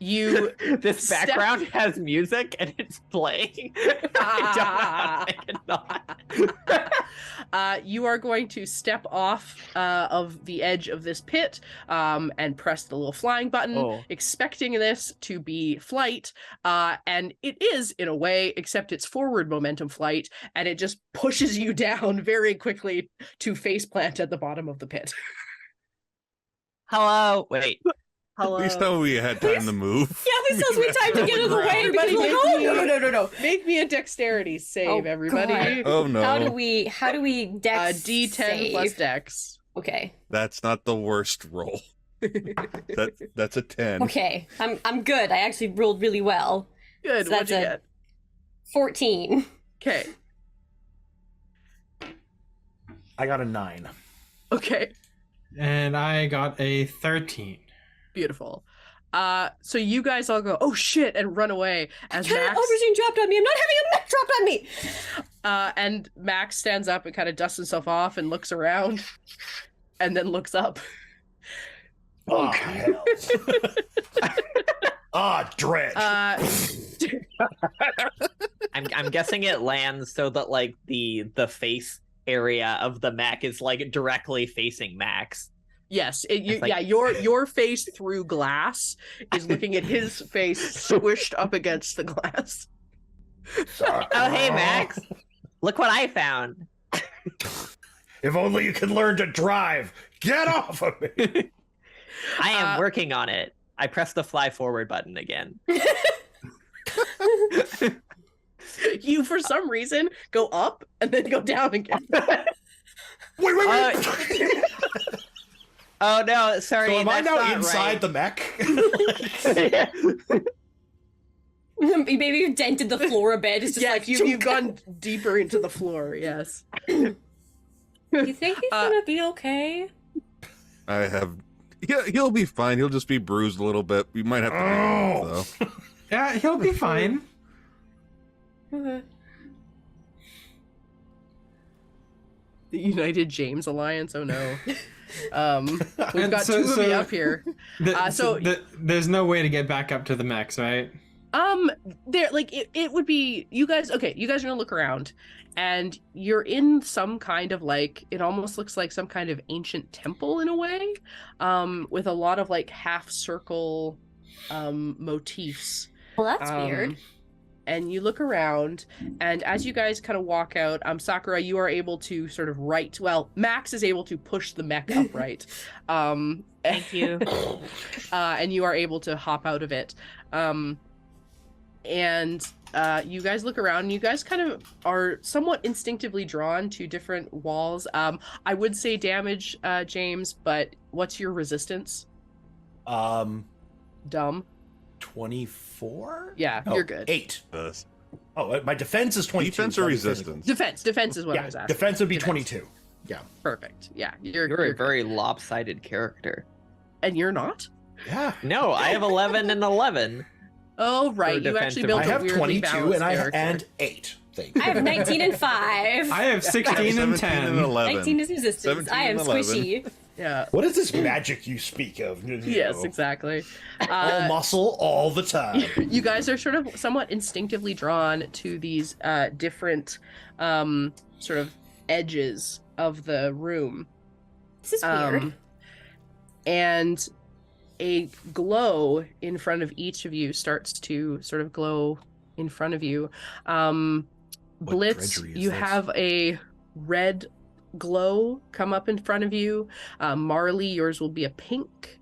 You This background has music and it's playing. I don't know how to make it not. You are going to step off of the edge of this pit and press the little flying button, Oh. expecting this to be flight. And it is in a way, except it's forward momentum flight, and it just pushes you down very quickly to faceplant at the bottom of the pit. Hello. Wait. Hello. At least now we had time to move. Yeah, this tells me time to get out of the way. Everybody Because make like, me- oh, no. Make me a dexterity save, Oh, everybody. God. Oh no. How do we dex D10 save? plus dex. Okay. That's not the worst roll. That's a 10. Okay. I'm good. I actually rolled really well. Good. So What'd you that's get? 14. Okay. I got a 9. Okay. And I got a 13. Beautiful. So you guys all go, oh shit, and run away as Kind of Max. aubergine dropped on me. I'm not having a mech dropped on me. And Max stands up and kind of dusts himself off and looks around, and then looks up. Okay. Dredge. I'm guessing it lands so that like the face area of the mech is like directly facing Max. Yes, It's like- yeah, your face through glass is looking at his face squished up against the glass. Oh, hey, Max. Look what I found. If only you could learn to drive. Get off of me. I am working on it. I press the fly forward button again. You, for some reason, go up and then go down again. Wait. Oh no, sorry. So am I that's now not inside right. the mech? Maybe you dented the floor a bit. It's just Yeah, like you've gone deeper into the floor. Yes. You think he's gonna be okay? I have. Yeah, he'll be fine. He'll just be bruised a little bit. We might have to pick him up, though. Yeah, he'll be fine. Okay. The United James Alliance. Oh no. We've And got two of you up here. There's no way to get back up to the max, right? There, like it would be you guys. Okay, you guys are gonna look around, and you're in some kind of like it almost looks like some kind of ancient temple in a way, with a lot of like half circle, motifs. Well, that's weird. And you look around, and as you guys kind of walk out, Sakura, you are able to sort of Max is able to push the mech upright. Thank you. And you are able to hop out of it. And you guys look around, and you guys kind of are somewhat instinctively drawn to different walls. I would say damage, James, but what's your resistance? Dumb. 24? Yeah, No, you're good. 8. Oh, my defense is 22. Defense so or that'd be resistance? Defense is what I was Yeah, asking. defense would be Defense. 22. Yeah. Perfect. Yeah, You're a good. very lopsided character. And you're not? Yeah. No, I have 11 and 11. Oh, right. You actually defensive. built I a have weirdly 22 balanced and character. 8. Thank you. I have 19 and 5. I have 16 and 17 and 10. 11. 19 is resistance. 17 I am and 11. squishy. Yeah. What is this magic you speak of? You Yes, know, exactly. all muscle all the time. You guys are sort of somewhat instinctively drawn to these different sort of edges of the room. This is weird. And a glow in front of each of you starts to sort of glow in front of you. Blitz, drudgery is you this? have a red glow come up in front of you. Marley, yours will be a pink.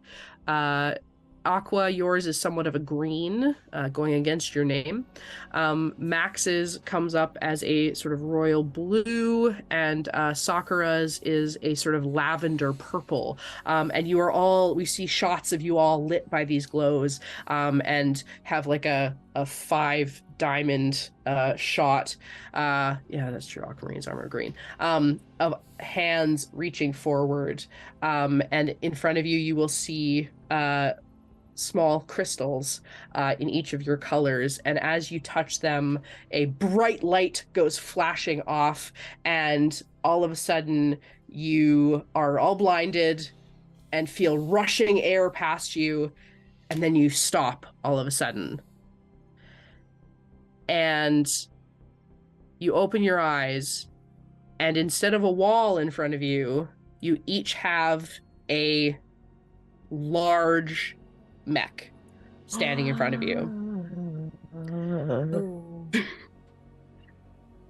Aqua, yours is somewhat of a green, going against your name. Max's comes up as a sort of royal blue, and Sakura's is a sort of lavender purple. And you are all, we see shots of you all lit by these glows, and have like a 5 diamond shot. Yeah, that's true. Aquamarine's armor green. Of hands reaching forward. And in front of you, you will see small crystals in each of your colors, and as you touch them, a bright light goes flashing off, and all of a sudden you are all blinded and feel rushing air past you, and then you stop all of a sudden, and you open your eyes, and instead of a wall in front of you, you each have a large mech standing in front of you,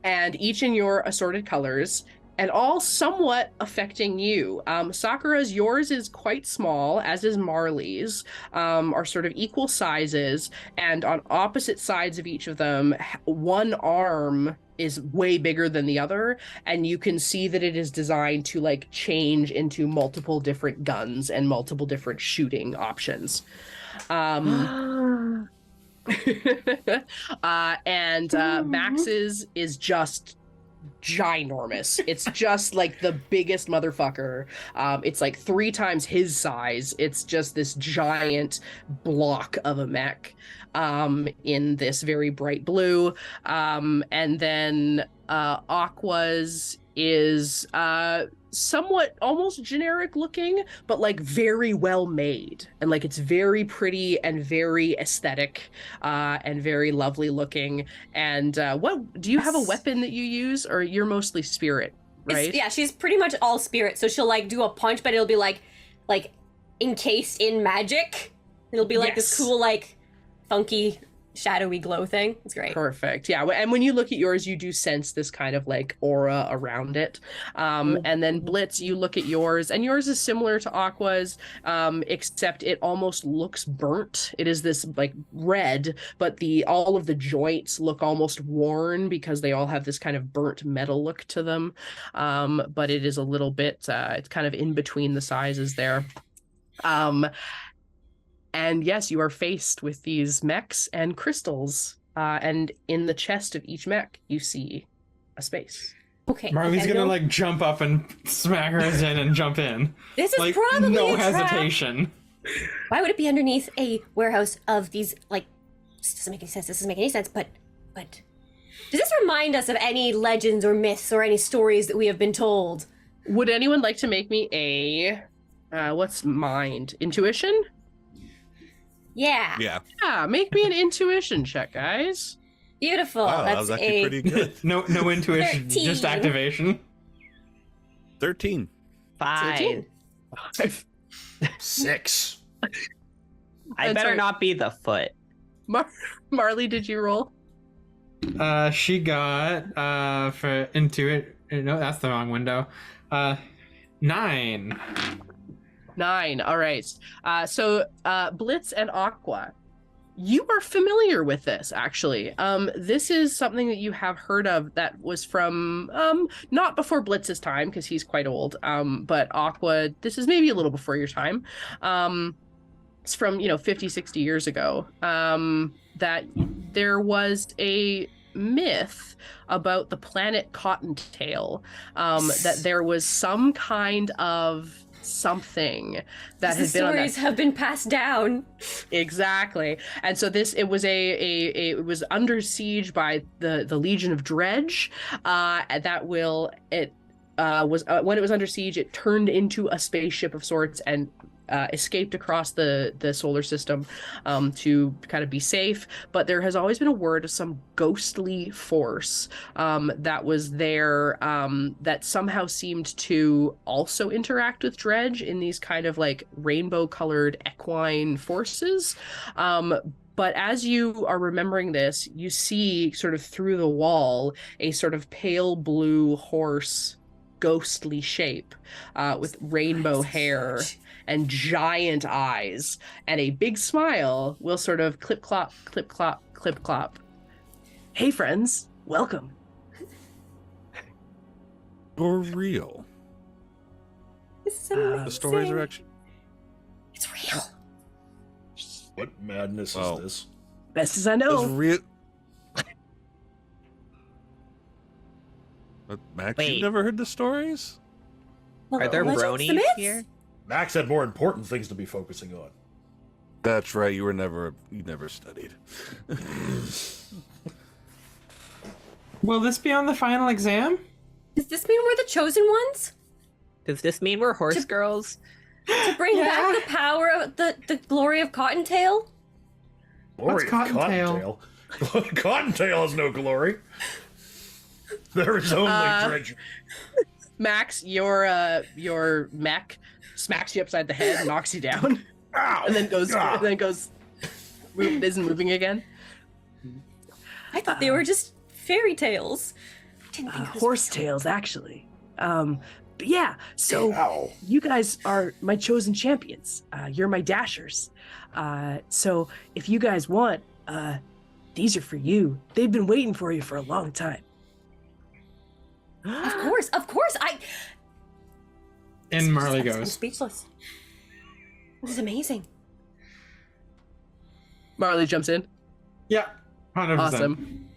and each in your assorted colors, and all somewhat affecting you. Sakura's, yours is quite small, as is Marley's, are sort of equal sizes, and on opposite sides of each of them, one arm is way bigger than the other, and you can see that it is designed to like change into multiple different guns and multiple different shooting options. Max's is just ginormous. It's just like the biggest motherfucker. It's like 3 times his size. It's just this giant block of a mech in this very bright blue. And then Aqua's is somewhat almost generic looking, but like very well made, and like it's very pretty and very aesthetic, and very lovely looking. And what do you have a weapon that you use, or you're mostly spirit, right? Yeah, she's pretty much all spirit, so she'll like do a punch, but it'll be like encased in magic. It'll be like this cool, like funky shadowy glow thing. It's great. Perfect. Yeah, and when you look at yours, you do sense this kind of like aura around it. And then Blitz, you look at yours, and yours is similar to Aqua's, except it almost looks burnt. It is this like red, but all of the joints look almost worn because they all have this kind of burnt metal look to them. But it is a little bit, it's kind of in between the sizes there. And yes, you are faced with these mechs and crystals, and in the chest of each mech, you see a space. Okay. Marley's gonna like jump up and smack her head in and jump in. This is like, probably no a trap. hesitation. Why would it be underneath a warehouse of these, like, this doesn't make any sense, this doesn't make any sense, but, does this remind us of any legends or myths or any stories that we have been told? Would anyone like to make me a, what's mind? Intuition? Yeah. Yeah, make me an intuition check, guys. Beautiful. Wow, that That's was actually pretty good. no intuition, 13. just activation. 13. 5. 6. I better not be the foot. Marley, did you roll? She got for intuit. No, that's the wrong window. 9. 9. All right. So Blitz and Aqua, you are familiar with this, actually. This is something that you have heard of that was from not before Blitz's time, because he's quite old. But Aqua, this is maybe a little before your time. It's from 50, 60 years ago. That there was a myth about the planet Cottontail. That there was some kind of something that has been on that. Stories have been passed down. Exactly. And so it was under siege by the Legion of Dredge. When it was under siege, it turned into a spaceship of sorts and escaped across the solar system to kind of be safe. But there has always been a word of some ghostly force that was there, that somehow seemed to also interact with Dredge in these kind of like rainbow colored equine forces. But as you are remembering this, you see sort of through the wall a sort of pale blue horse, ghostly shape, with rainbow hair and giant eyes, and a big smile will sort of clip clop, clip clop, clip clop. Hey friends, welcome. You're real. This is amazing. The stories are actually... It's real. What madness Wow. is this? Best as I know. It's real. Max, Wait. you've never heard the stories? Well, Are there legends, the bronies myths? here? Max had more important things to be focusing on. That's right. You never studied. Will this be on the final exam? Does this mean we're the chosen ones? Does this mean we're horse girls? To bring back the power of the glory of Cottontail? Glory of Cottontail? Cottontail. Cottontail has no glory. There is only Dredge. Max, your mech smacks you upside the head, knocks you down, Ow! and then isn't moving again. I thought they were just fairy tales. I didn't think it was Horse tails, actually. But yeah, so Ow. you guys are my chosen champions. You're my dashers. So if you guys want, these are for you. They've been waiting for you for a long time. Of course. In Marley I'm goes. speechless. This is amazing. Marley jumps in. Yeah, 100%. Awesome.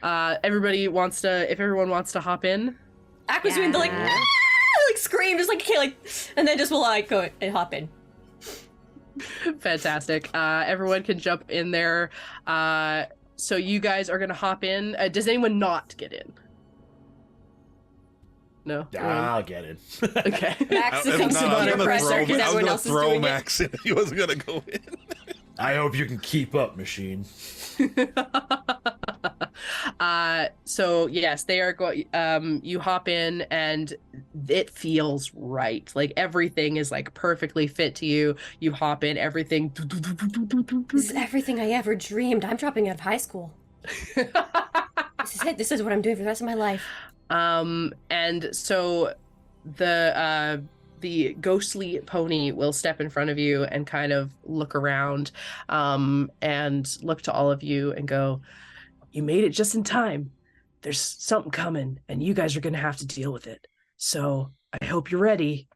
If everyone wants to hop in. Aqua's doing the like scream, just like okay, like, and then just will like go and hop in. Fantastic. Everyone can jump in there. So you guys are gonna hop in. Does anyone not get in? No. I'll get it. Okay. Max I becomes was the gonna oppressor because everyone throw else is doing it. Max in. He wasn't gonna go in. I hope you can keep up, machine. So yes, they are going. You hop in and it feels right. Like everything is like perfectly fit to you. You hop in, everything. This is everything I ever dreamed. I'm dropping out of high school. This is it. This is what I'm doing for the rest of my life. And so the ghostly pony will step in front of you and kind of look around, and look to all of you and go, "You made it just in time. There's something coming, and you guys are going to have to deal with it. So I hope you're ready."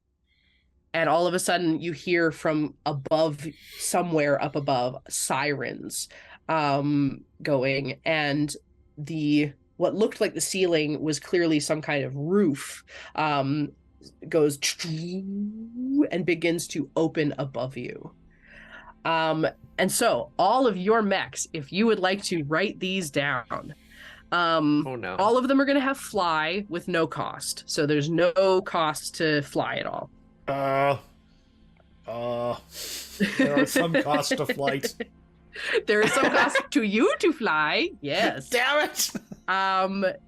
And all of a sudden, you hear from above, somewhere up above, sirens going, and what looked like the ceiling was clearly some kind of roof, goes and begins to open above you. And so all of your mechs, if you would like to write these down, Oh no. all of them are going to have fly with no cost. So there's no cost to fly at all. There are some costs to flight. There is some cost to you to fly. Yes. Damn it!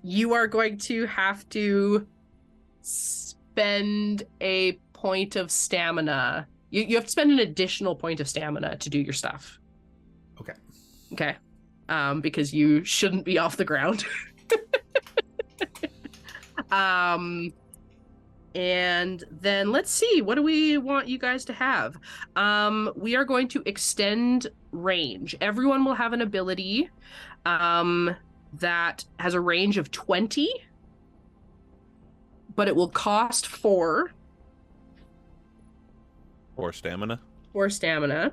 You are going to have to spend a point of stamina. You have to spend an additional point of stamina to do your stuff. Okay. Because you shouldn't be off the ground. And then let's see, what do we want you guys to have? We are going to extend range. Everyone will have an ability that has a range of 20, but it will cost 4. Or stamina. 4 stamina.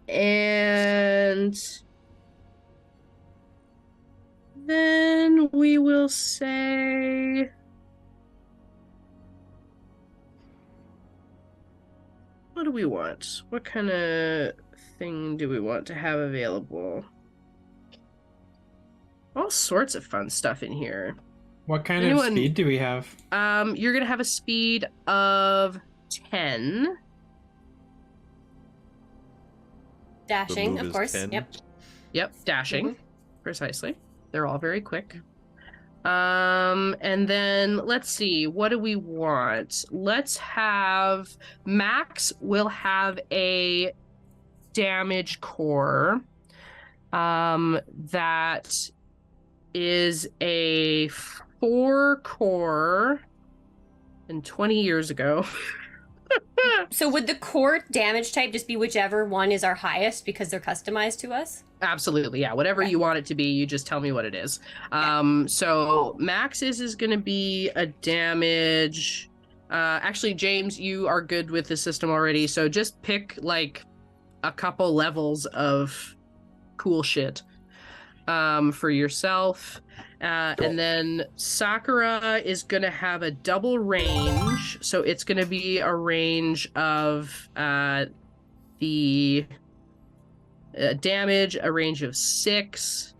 And then we will say... What do we want? What kind of thing do we want to have available? All sorts of fun stuff in here. What kind of speed do we have? You're gonna have a speed of 10. Dashing, of course. 10. Yep. Dashing. Precisely. They're all very quick. And then let's see, what do we want? Let's have Max will have a damage core. That is a 4 core and 20 years ago. So would the core damage type just be whichever one is our highest because they're customized to us? Absolutely, yeah. Whatever you want it to be, you just tell me what it is. So Max's is going to be a damage. Actually, James, you are good with the system already, so just pick like a couple levels of cool shit for yourself. And then Sakura is going to have a double range, so it's going to be a range of the damage, a range of 6.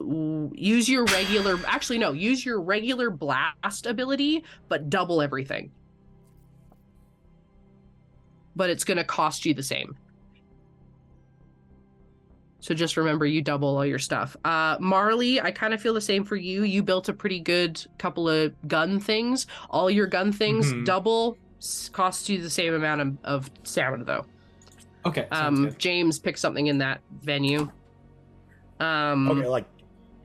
Use your regular, actually no, use your regular blast ability, but double everything. But it's going to cost you the same. So just remember, you double all your stuff. Marley, I kind of feel the same for you. You built a pretty good couple of gun things. All your gun things double, costs you the same amount of stamina, though. Okay. James, pick something in that venue. Okay, like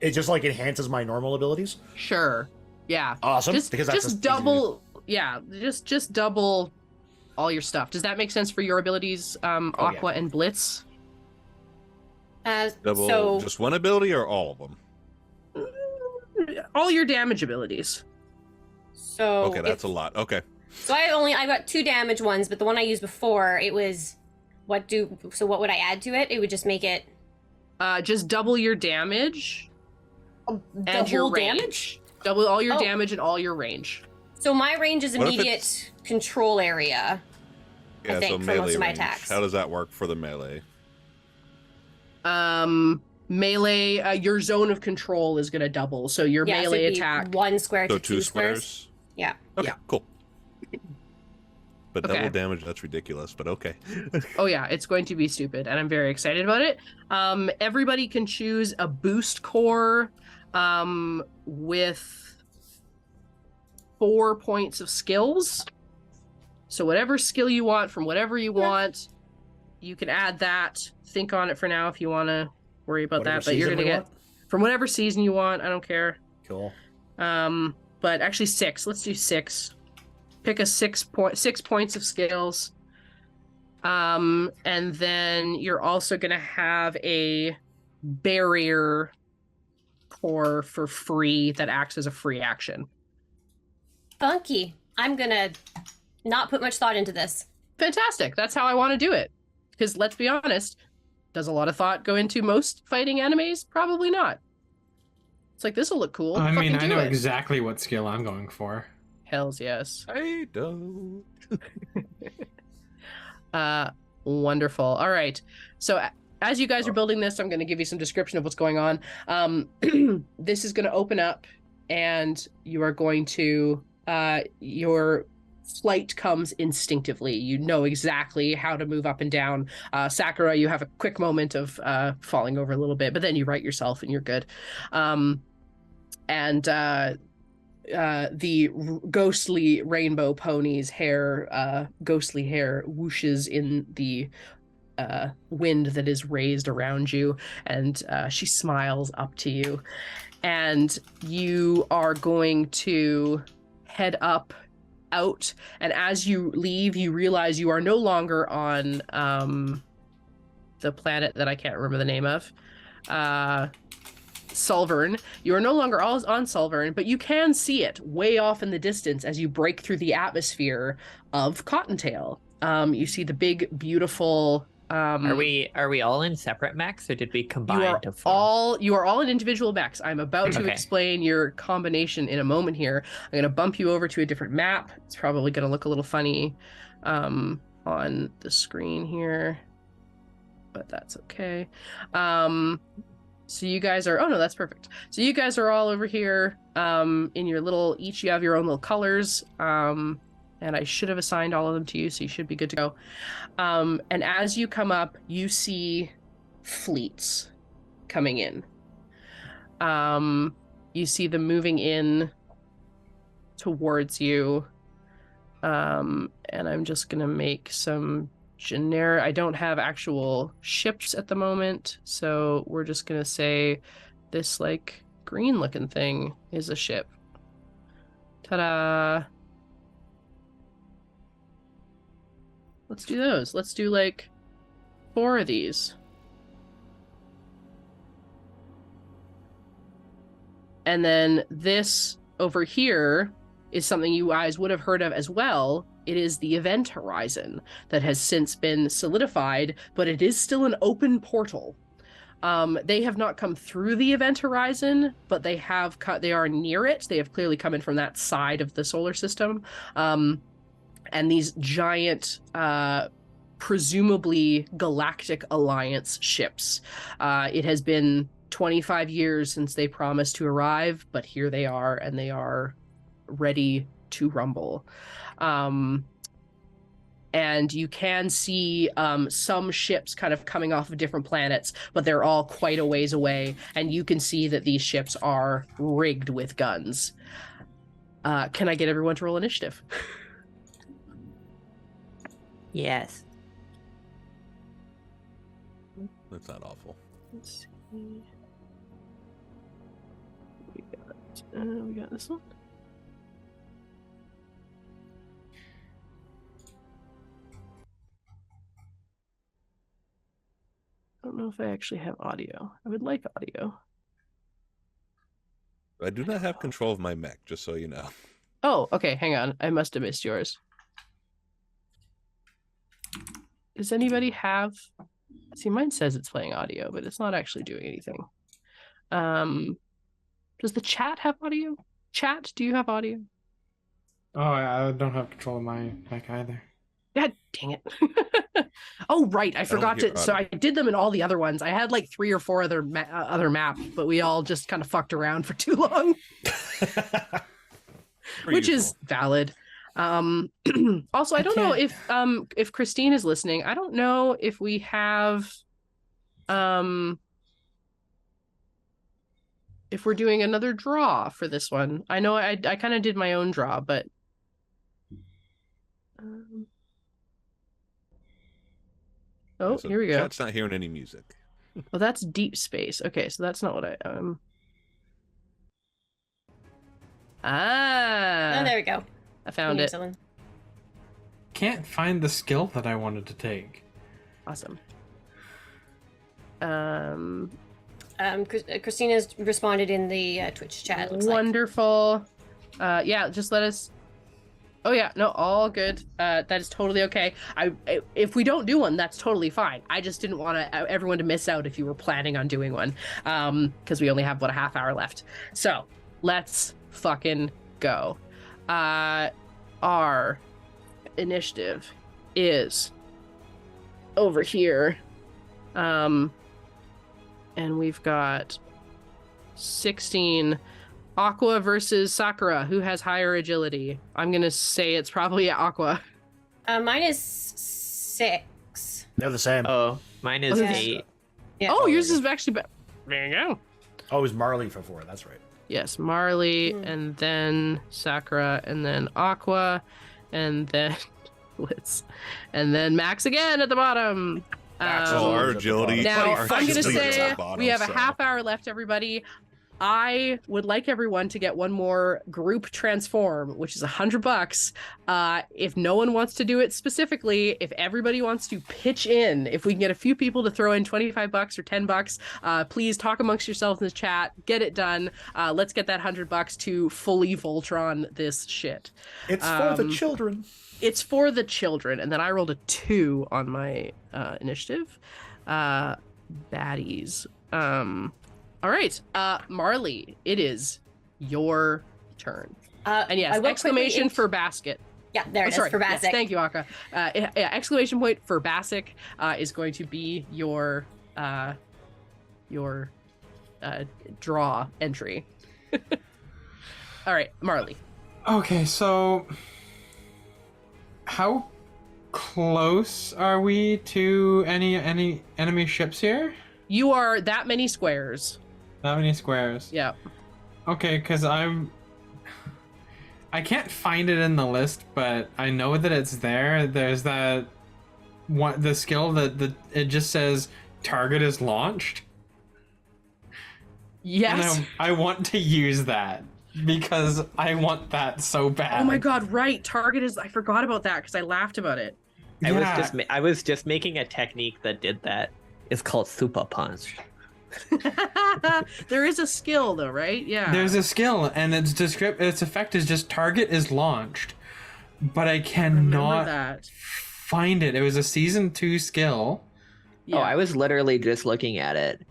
it just like enhances my normal abilities. Sure. Yeah. Awesome. Because that's just double. Yeah. Just double all your stuff. Does that make sense for your abilities, Aqua and Blitz? Double So just one ability or all of them? All your damage abilities. So Okay, that's a lot. Okay. So I got 2 damage ones, but the one I used before, it was what would I add to it? It would just make it just double your damage and your range. damage? Double all your damage and all your range. So my range is What if immediate control area. Yeah, I think, so for melee most of my range. attacks. How does that work for the melee? melee. Your zone of control is going to double, so your Yeah, so melee it'd be attack. 1 square So to 2 2 squares. squares. Yeah. Okay, Yeah. cool. But Okay. double damage, that's ridiculous, but okay. Oh yeah, it's going to be stupid, and I'm very excited about it. Everybody can choose a boost core with 4 points of skills. So whatever skill you want from whatever you want, you can add that. Think on it for now if you want to worry about Whatever that. But you're season going to we get want? from whatever season you want. I don't care. Cool. But actually 6. Let's do 6. Pick a 6 points of skills. And then you're also going to have a barrier core for free that acts as a free action. Funky. I'm gonna not put much thought into this. Fantastic. That's how I want to do it. Because let's be honest, does a lot of thought go into most fighting animes? Probably not. It's like, this will look cool. I mean, I Fucking know do it. exactly what skill I'm going for. Hells yes. I don't. Wonderful. All right. So as you guys are building this, I'm going to give you some description of what's going on. This is going to open up, and you are going to your flight comes instinctively. You know exactly how to move up and down. Sakura, you have a quick moment of falling over a little bit, but then you right yourself and you're good. The ghostly rainbow pony's hair, ghostly hair, whooshes in the wind that is raised around you, and she smiles up to you, and you are going to head up out, and as you leave, you realize you are no longer on the planet that I can't remember the name of. Sulvern. You are no longer on Sulvern, but you can see it way off in the distance as you break through the atmosphere of Cottontail. You see the big, beautiful. Are we all in separate mechs, or did we combine to form? You are all in individual mechs. I'm about to explain your combination in a moment here. I'm going to bump you over to a different map. It's probably going to look a little funny on the screen here, but that's okay. So you guys are, oh no, that's perfect. So you guys are all over here in your little, each you have your own little colors. And I should have assigned all of them to you, so you should be good to go. And as you come up, you see fleets coming in. You see them moving in towards you. And I'm just going to make some generic. I don't have actual ships at the moment, so we're just gonna say this like green looking thing is a ship. Ta-da! Let's do those. Let's do like 4 of these. And then this over here is something you guys would have heard of as well. It is the event horizon that has since been solidified, but it is still an open portal. They have not come through the event horizon, but they are near it. They have clearly come in from that side of the solar system. And these giant, presumably Galactic Alliance ships. It has been 25 years since they promised to arrive, but here they are, and they are ready to rumble. And you can see some ships kind of coming off of different planets, but they're all quite a ways away, and you can see that these ships are rigged with guns. Can I get everyone to roll initiative? Yes. That's not awful. Let's see. We got this one. I don't know if I actually have audio. I would like audio. I do not have control of my mech, just so you know. Oh, okay. Hang on. I must have missed yours. Does anybody have... See, mine says it's playing audio, but it's not actually doing anything. Does the chat have audio? Chat, do you have audio? Oh, I don't have control of my mech either. God dang it. Oh, right. I forgot to. So I did them in all the other ones. I had like 3 or 4 other maps, but we all just kind of fucked around for too long, which is valid. Also, I don't know if Christine is listening. I don't know if we have if we're doing another draw for this one. I know I kind of did my own draw, but oh, So here we go. Chat's not hearing any music. Well, that's deep space. Okay, so that's not what I Oh, there we go. I found it. Excellent. Can't find the skill that I wanted to take. Awesome. Christina's responded in the Twitch chat. It looks Wonderful. Yeah, just let us. Oh yeah, no, all good. That is totally okay. If we don't do one, that's totally fine. I just didn't want everyone to miss out if you were planning on doing one, because we only have a half hour left. So let's fucking go. Our initiative is over here, and we've got 16. Aqua versus Sakura. Who has higher agility? I'm gonna say it's probably Aqua. Mine is 6. They're the same. Oh, mine is 8. Yeah. Oh, yours is actually better. There you go. Oh, it was Marley for 4. That's right. Yes, Marley, and then Sakura, and then Aqua, and then Blitz, and then Max again at the bottom. Our agility. Now, our I'm going to agility is say at the bottom, we have a so- half hour left, everybody. I would like everyone to get one more group transform, which is $100. If no one wants to do it specifically, if everybody wants to pitch in, if we can get a few people to throw in $25 or $10, please talk amongst yourselves in the chat. Get it done. Let's get that $100 to fully Voltron this shit. It's for the children. It's for the children. And then I rolled a 2 on my initiative. Baddies. All right, Marley, it is your turn. And yes, exclamation for basket. Yeah, there it is for Basic. Yes, thank you, Akka. Yeah, exclamation point for Basic is going to be your draw entry. All right, Marley. Okay, so how close are we to any enemy ships here? You are that many squares. That many squares. Yeah. Okay, because I can't find it in the list, but I know that it's there. There's that one, the skill that it just says target is launched. Yes. And I want to use that because I want that so bad. Oh my god, right. Target is, I forgot about that because I laughed about it. I was just making a technique that did that. It's called Super Punch. There is a skill though, right? Yeah. There's a skill, and its effect is just target is launched, but I cannot find it. It was a season 2 skill. Yeah. Oh, I was literally just looking at it.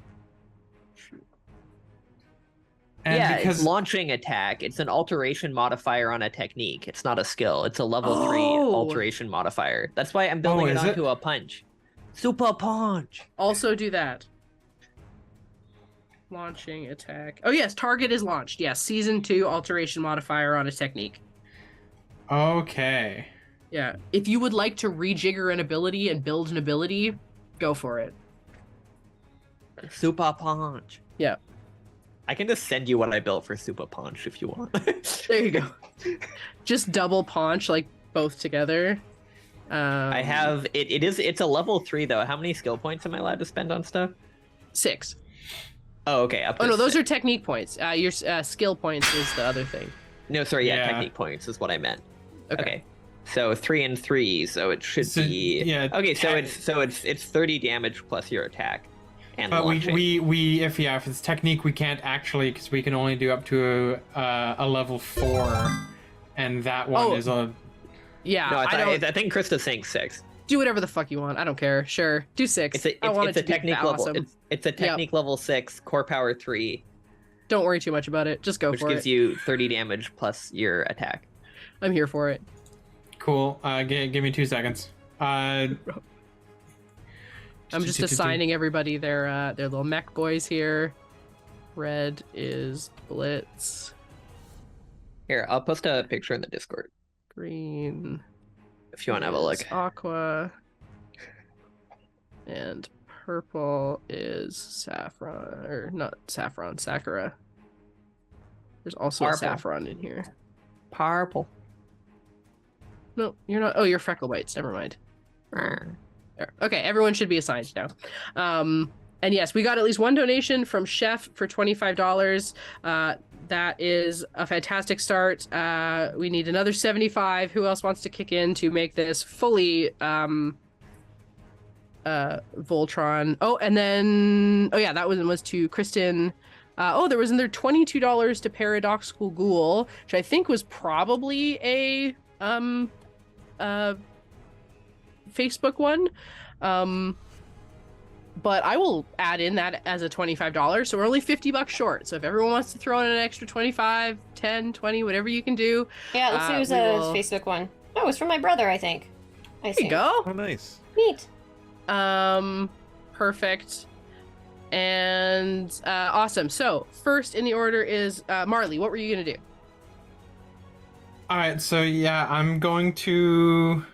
And yeah, because it's launching attack. It's an alteration modifier on a technique. It's not a skill. It's a level 3 alteration modifier. That's why I'm building it onto a punch. Super Punch. Also do that. Launching attack. Oh yes, target is launched. Yes, season 2 alteration modifier on a technique. Okay. Yeah. If you would like to rejigger an ability and build an ability, go for it. Super Punch. Yeah. I can just send you what I built for Super Punch if you want. There you go. Just double punch, like both together. I have it's a level 3 though. How many skill points am I allowed to spend on stuff? 6. Oh, okay. Oh no, those are technique points. Your skill points is the other thing. No, sorry. Yeah, technique points is what I meant. Okay. So 3 and 3, so it should be. Yeah. Okay, so it's 30 damage plus your attack. And but launching. if it's technique, we can't actually, because we can only do up to a level 4, and that one is a. Yeah. No, I think Krista's saying 6. Do whatever the fuck you want. I don't care. Sure, do 6. It's a technique level. Awesome. It's a technique level 6, core power 3. Don't worry too much about it. Just go for it. Which gives you 30 damage plus your attack. I'm here for it. Cool. Give me 2 seconds. I'm just assigning everybody their little mech boys here. Red is Blitz. Here, I'll post a picture in the Discord Green if you want to have a look. is Aqua. And purple is Saffron, or not Saffron, Sakura. There's also a Purple. Saffron in here. Purple. No, you're not. Oh, you're Freckle Whites. Never mind. There. Okay, everyone should be assigned now. And yes, we got at least one donation from Chef for $25. That is a fantastic start. We need another 75. Who else wants to kick in to make this fully Voltron? Oh, and then that one was to Kristen. There was another $22 to Paradoxical Ghoul, which I think was probably a Facebook one. But I will add in that as a $25, so we're only $50 short. So if everyone wants to throw in an extra 25, 10, 20, whatever you can do. Yeah, let's see who's a Facebook one. Oh, it's from my brother, I think. There you go. Oh, nice. Neat. Perfect. And awesome. So first in the order is Marley. What were you gonna do? All right, so yeah, I'm going to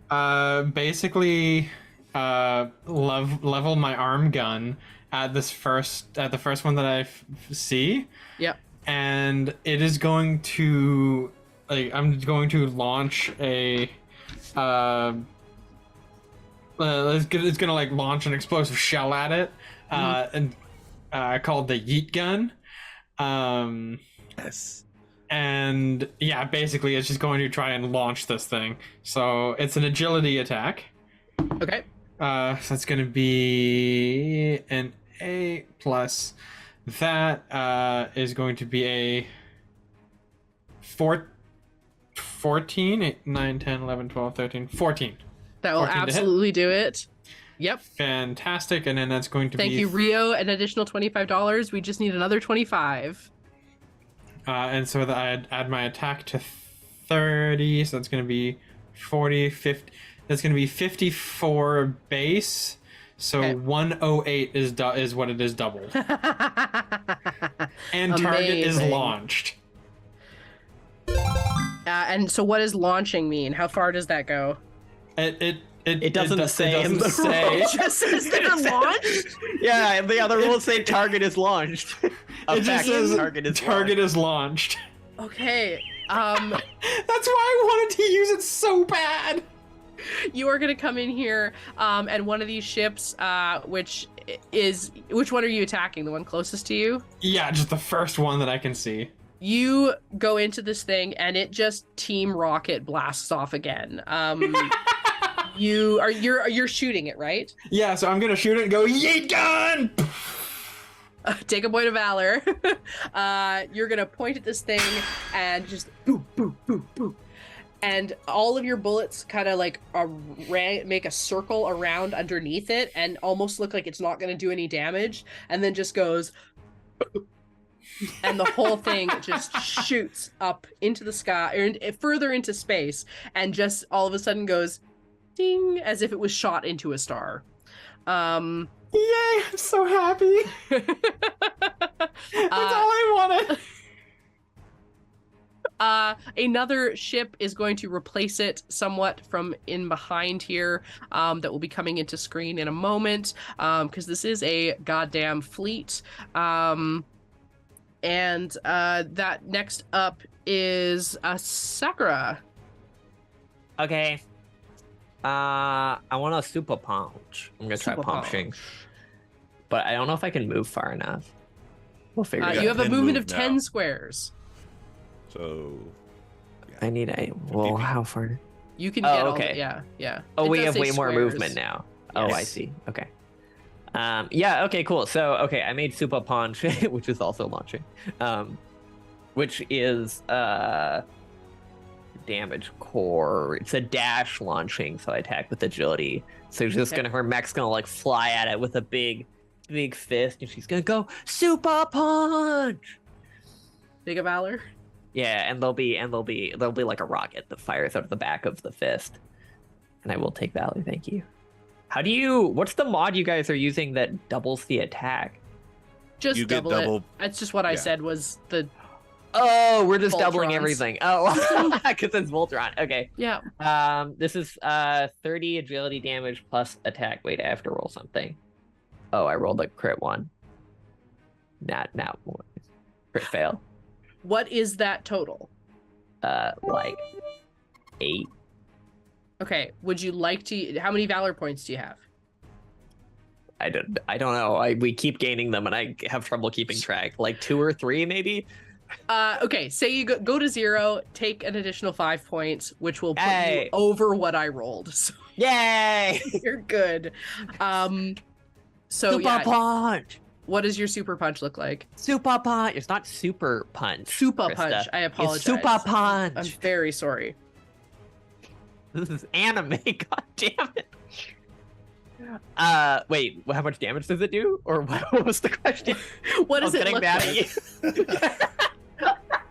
basically level my arm gun at the first one that I see. Yep. And it is going to I'm going to launch a it's gonna launch an explosive shell at it, and called the Yeet gun. Yes. And yeah, basically it's just going to try and launch this thing. So it's an agility attack. Okay. So it's going to be an A plus. That is going to be a 14, 8, 9, 10, 11, 12, 13, 14. That will absolutely do it. Yep. Fantastic. And then that's going to Thank you, Rio. An additional $25. We just need another 25. And so I add my attack to 30. So that's going to be 40, 50. That's going to be 54 base. So okay. 108 is what it is doubled. And target is launched. And so what does launching mean? How far does that go? It doesn't say in the say. It just says they're launched? Yeah, and the other rules say target is launched. It just says target is launched. Okay. That's why I wanted to use it so bad. You are going to come in here, and one of these ships, which one are you attacking? The one closest to you? Yeah, just the first one that I can see. You go into this thing, and it just Team Rocket blasts off again. You're shooting it, right? Yeah, so I'm gonna shoot it and go, yeet gun! Take a point of valor. You're gonna point at this thing and just boop, boop, boop, boop. And all of your bullets kind of make a circle around underneath it and almost look like it's not gonna do any damage, and then just goes and the whole thing just shoots up into the sky, or further into space, and just all of a sudden goes ding, as if it was shot into a star. Yay, I'm so happy. That's all I wanted. Another ship is going to replace it somewhat from in behind here, that will be coming into screen in a moment, because this is a goddamn fleet. And that next up is Sakura. Okay. I want a super punch. I'm gonna try punching, but I don't know if I can move far enough. We'll figure it out. You have a movement of 10 squares. So yeah. I need a how far? You can get okay. Yeah. Oh, we have way more movement now. Yes. Oh, I see. Okay. Yeah, okay, cool. So, okay, I made Super Punch, which is also launching, which is damage core. It's a dash launching, so I attack with agility. So she's just her mech's gonna fly at it with a big fist, and she's gonna go Super Punch. Big of Valor. Yeah, and there'll be like a rocket that fires out of the back of the fist. And I will take Valor, thank you. What's the mod you guys are using that doubles the attack? Just You get double double- it. That's just what I yeah. said was the Oh, we're just doubling Voltrons. everything. Oh, because it's Voltron. Okay. yeah. This is 30 agility damage plus attack. Wait, I have to roll something. Oh, I rolled a crit one. Not one. Crit fail. What is that total? Like 8. Okay. Would you like to? How many Valor points do you have? I don't know. We keep gaining them, and I have trouble keeping track. Like 2 or 3, maybe. Okay. Say you go to 0, take an additional 5 points, which will put you Hey. over what I rolled. So Yay! you're good. So Super yeah. punch. What does your super punch look like? Super punch. It's not super punch. Super Krista. punch. I apologize. It's super punch. I'm very sorry. This is anime. God damn it. Wait. How much damage does it do? Or what was the question? What I was does it getting look mad like? at you.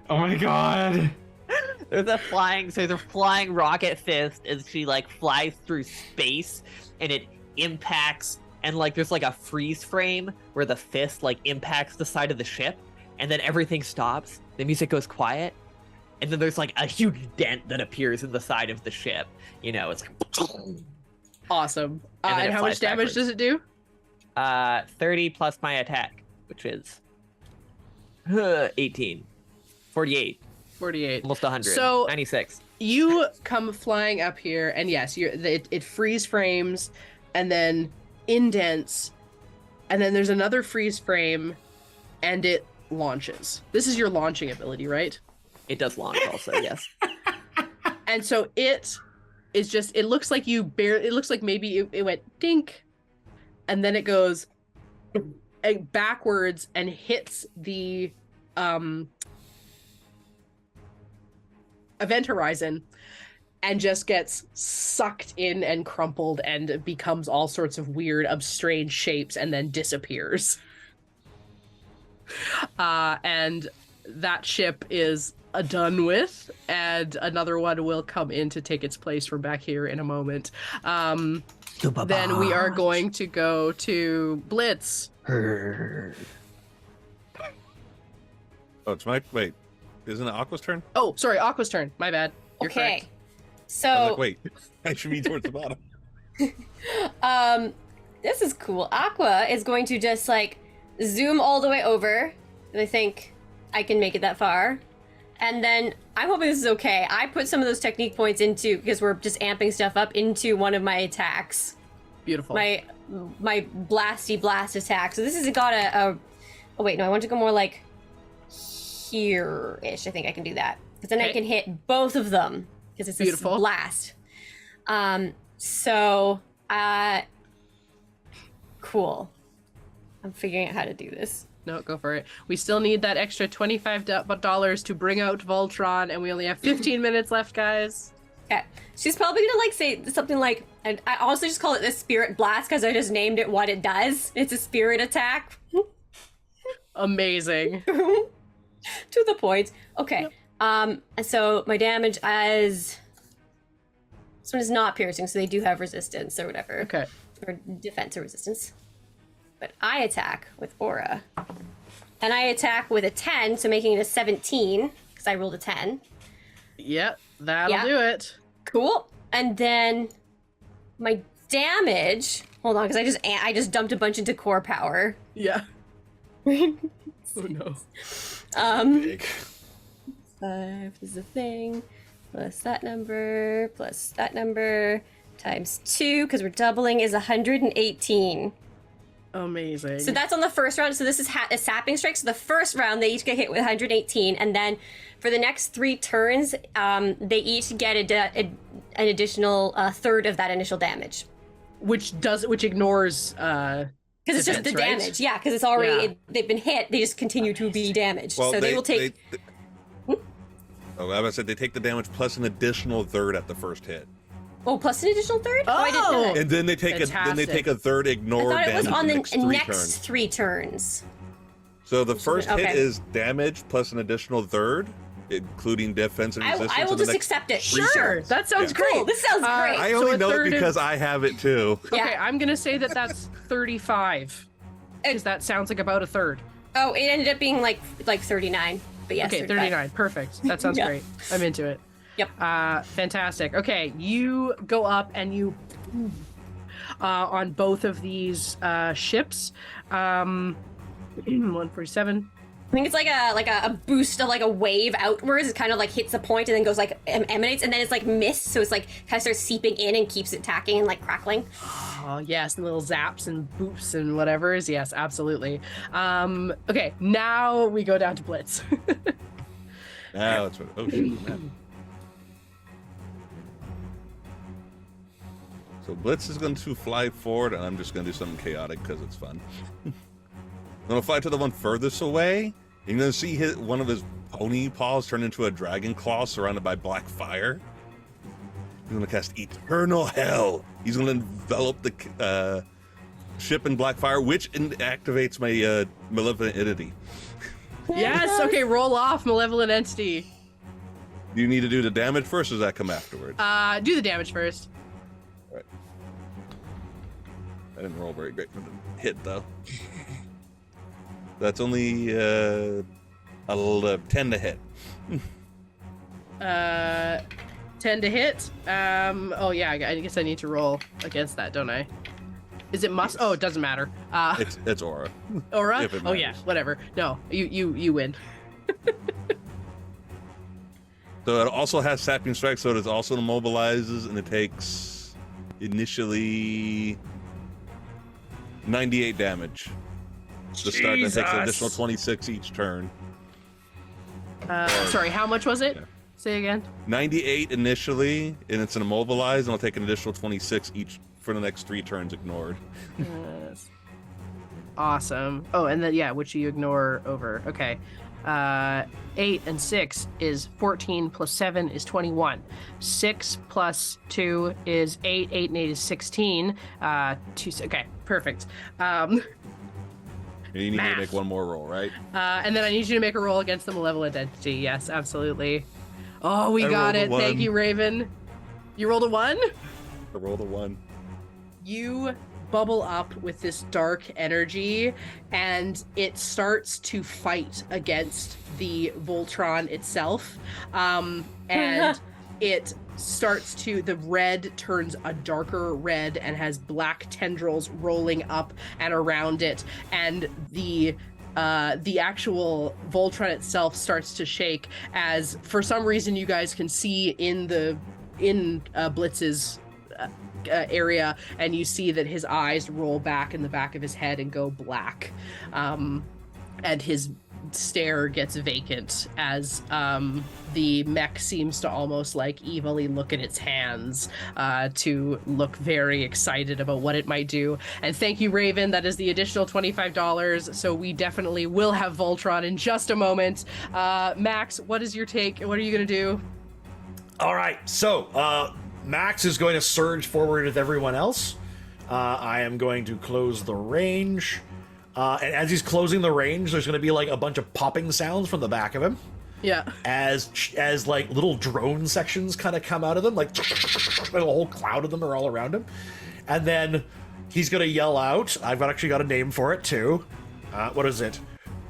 Oh my god. There's a flying rocket fist as she like flies through space, and it impacts, and like there's like a freeze frame where the fist like impacts the side of the ship, and then everything stops. The music goes quiet, and then there's like a huge dent that appears in the side of the ship. You know, it's like Awesome. And then And it how much flies damage backwards. does it do? 30 plus my attack, which is 18, 48, 48. almost 100. So- 96. You come flying up here, and yes, it freeze frames, and then indents, and then there's another freeze frame, and it launches. This is your launching ability, right? It does launch also, yes. And so it is just, it looks like it looks like maybe it went dink, and then it goes backwards and hits the event horizon and just gets sucked in and crumpled and becomes all sorts of weird, strange shapes and then disappears. And that ship is done with, and another one will come in to take its place from back here in a moment. Then we are going to go to Blitz. Oh, it's my wait. Isn't it Aqua's turn? Oh, sorry, Aqua's turn. My bad. You're Okay. correct. I was So like, wait, I should be towards the bottom. this is cool. Aqua is going to just like zoom all the way over. And I think I can make it that far. And then I'm hoping this is okay. I put some of those technique points into, because we're just amping stuff up, into one of my attacks. Beautiful. My blasty blast attack. So this has got a oh wait, no, I want to go more like here-ish. I think I can do that. Because then I Okay. can hit both of them. Because it's Beautiful. a blast. So cool. I'm figuring out how to do this. No, go for it. We still need that extra $25 to bring out Voltron, and we only have 15 minutes left, guys. Okay. She's probably gonna like say something like, and I honestly just call it the spirit blast because I just named it what it does. It's a spirit attack. Amazing. To the point. Okay. And so my damage as this one is not piercing, so they do have resistance or whatever. Okay. Or defense or resistance. But I attack with aura. And I attack with a 10, so making it a 17, because I rolled a 10. Yep, that'll Yeah. do it. Cool. And then my damage. Hold on, because I just dumped a bunch into core power. Yeah. Oh no. 5 is the thing. Plus that number times 2, because we're doubling, is 118. Amazing. So that's on the first round. So this is a sapping strike. So the first round, they each get hit with 118, and then for the next 3 turns, they each get an additional third of that initial damage. which ignores Because it's just the defense, right? damage. Yeah, because it's already Yeah. they've been hit. They just continue to be damaged. Well, so they will take. Oh, I said they take the damage plus an additional third at the first hit, Oh, plus an additional third. I didn't know that. and then they take Fantastic. a third I ignored thought it was damage on the the next 3 next turns. 3 turns. So the first hit Okay. is damage plus an additional third, including defense and resistance. I will in the just next accept it. Sure, that sounds Yeah. great. Cool, this sounds great. I So only a know third it is- because I have it too. Okay, Yeah. I'm gonna say that that's 35. Because that sounds like about a third. Oh, it ended up being like 39. But yes, Okay, 39. Perfect. That sounds Yeah. great. I'm into it. Yep. Fantastic. Okay, you go up and you on both of these ships. 147. I think it's like a boost of like a wave outwards. It kind of like hits a point and then goes like emanates, and then it's like mist, so it's like kind of starts seeping in and keeps it tacking and like crackling. Oh yes, and little zaps and boops and whatever's. Yes, absolutely. Okay, now we go down to Blitz. Now it's oh shoot, man. So Blitz is going to fly forward, and I'm just going to do something chaotic because it's fun. I'm going to fly to the one furthest away. You're going to see one of his pony paws turn into a dragon claw surrounded by black fire. He's going to cast Eternal Hell. He's going to envelop the ship in black fire, which activates my malevolent entity. Yes. Okay, roll off Malevolent Entity. Do you need to do the damage first, or does that come afterwards? Do the damage first. Right. I didn't roll very great for the hit, though. That's only 10 to hit. 10 to hit. Oh yeah, I guess I need to roll against that, don't I? Is it must? Oh, it doesn't matter. It's aura. Aura? If it Oh yeah, matters. whatever. No, you win. So it also has Sapping Strike, so it also immobilizes, and it takes initially 98 damage to start, and it takes an additional 26 each turn. Sorry, how much was it? Yeah. Say again. 98 initially, and it's an immobilize, and I'll take an additional 26 each for the next 3 turns ignored. Yes. Awesome. Oh, and then yeah, which you ignore over. Okay. 8 and 6 is 14 plus 7 is 21. 6 plus 2 is 8. 8 and 8 is 16. Okay, perfect. You need Math. to make one more roll, right? And then I need you to make a roll against the malevolent entity. Yes, absolutely. Oh, we I got rolled a it. Thank 1. you, Raven. You rolled a 1? I rolled a 1. You bubble up with this dark energy, and it starts to fight against the Voltron itself. And it starts to, the red turns a darker red and has black tendrils rolling up and around it, and the actual Voltron itself starts to shake as, for some reason, you guys can see in Blitz's area, and you see that his eyes roll back in the back of his head and go black, and his stare gets vacant as the mech seems to almost like evilly look at its hands to look very excited about what it might do. And thank you, Raven. That is the additional $25. So we definitely will have Voltron in just a moment. Max, what is your take? What are you going to do? All right, so Max is going to surge forward with everyone else. I am going to close the range. And as he's closing the range, there's going to be like a bunch of popping sounds from the back of him. Yeah. As like little drone sections kind of come out of them, like a whole cloud of them are all around him. And then he's going to yell out. I've actually got a name for it too. What is it?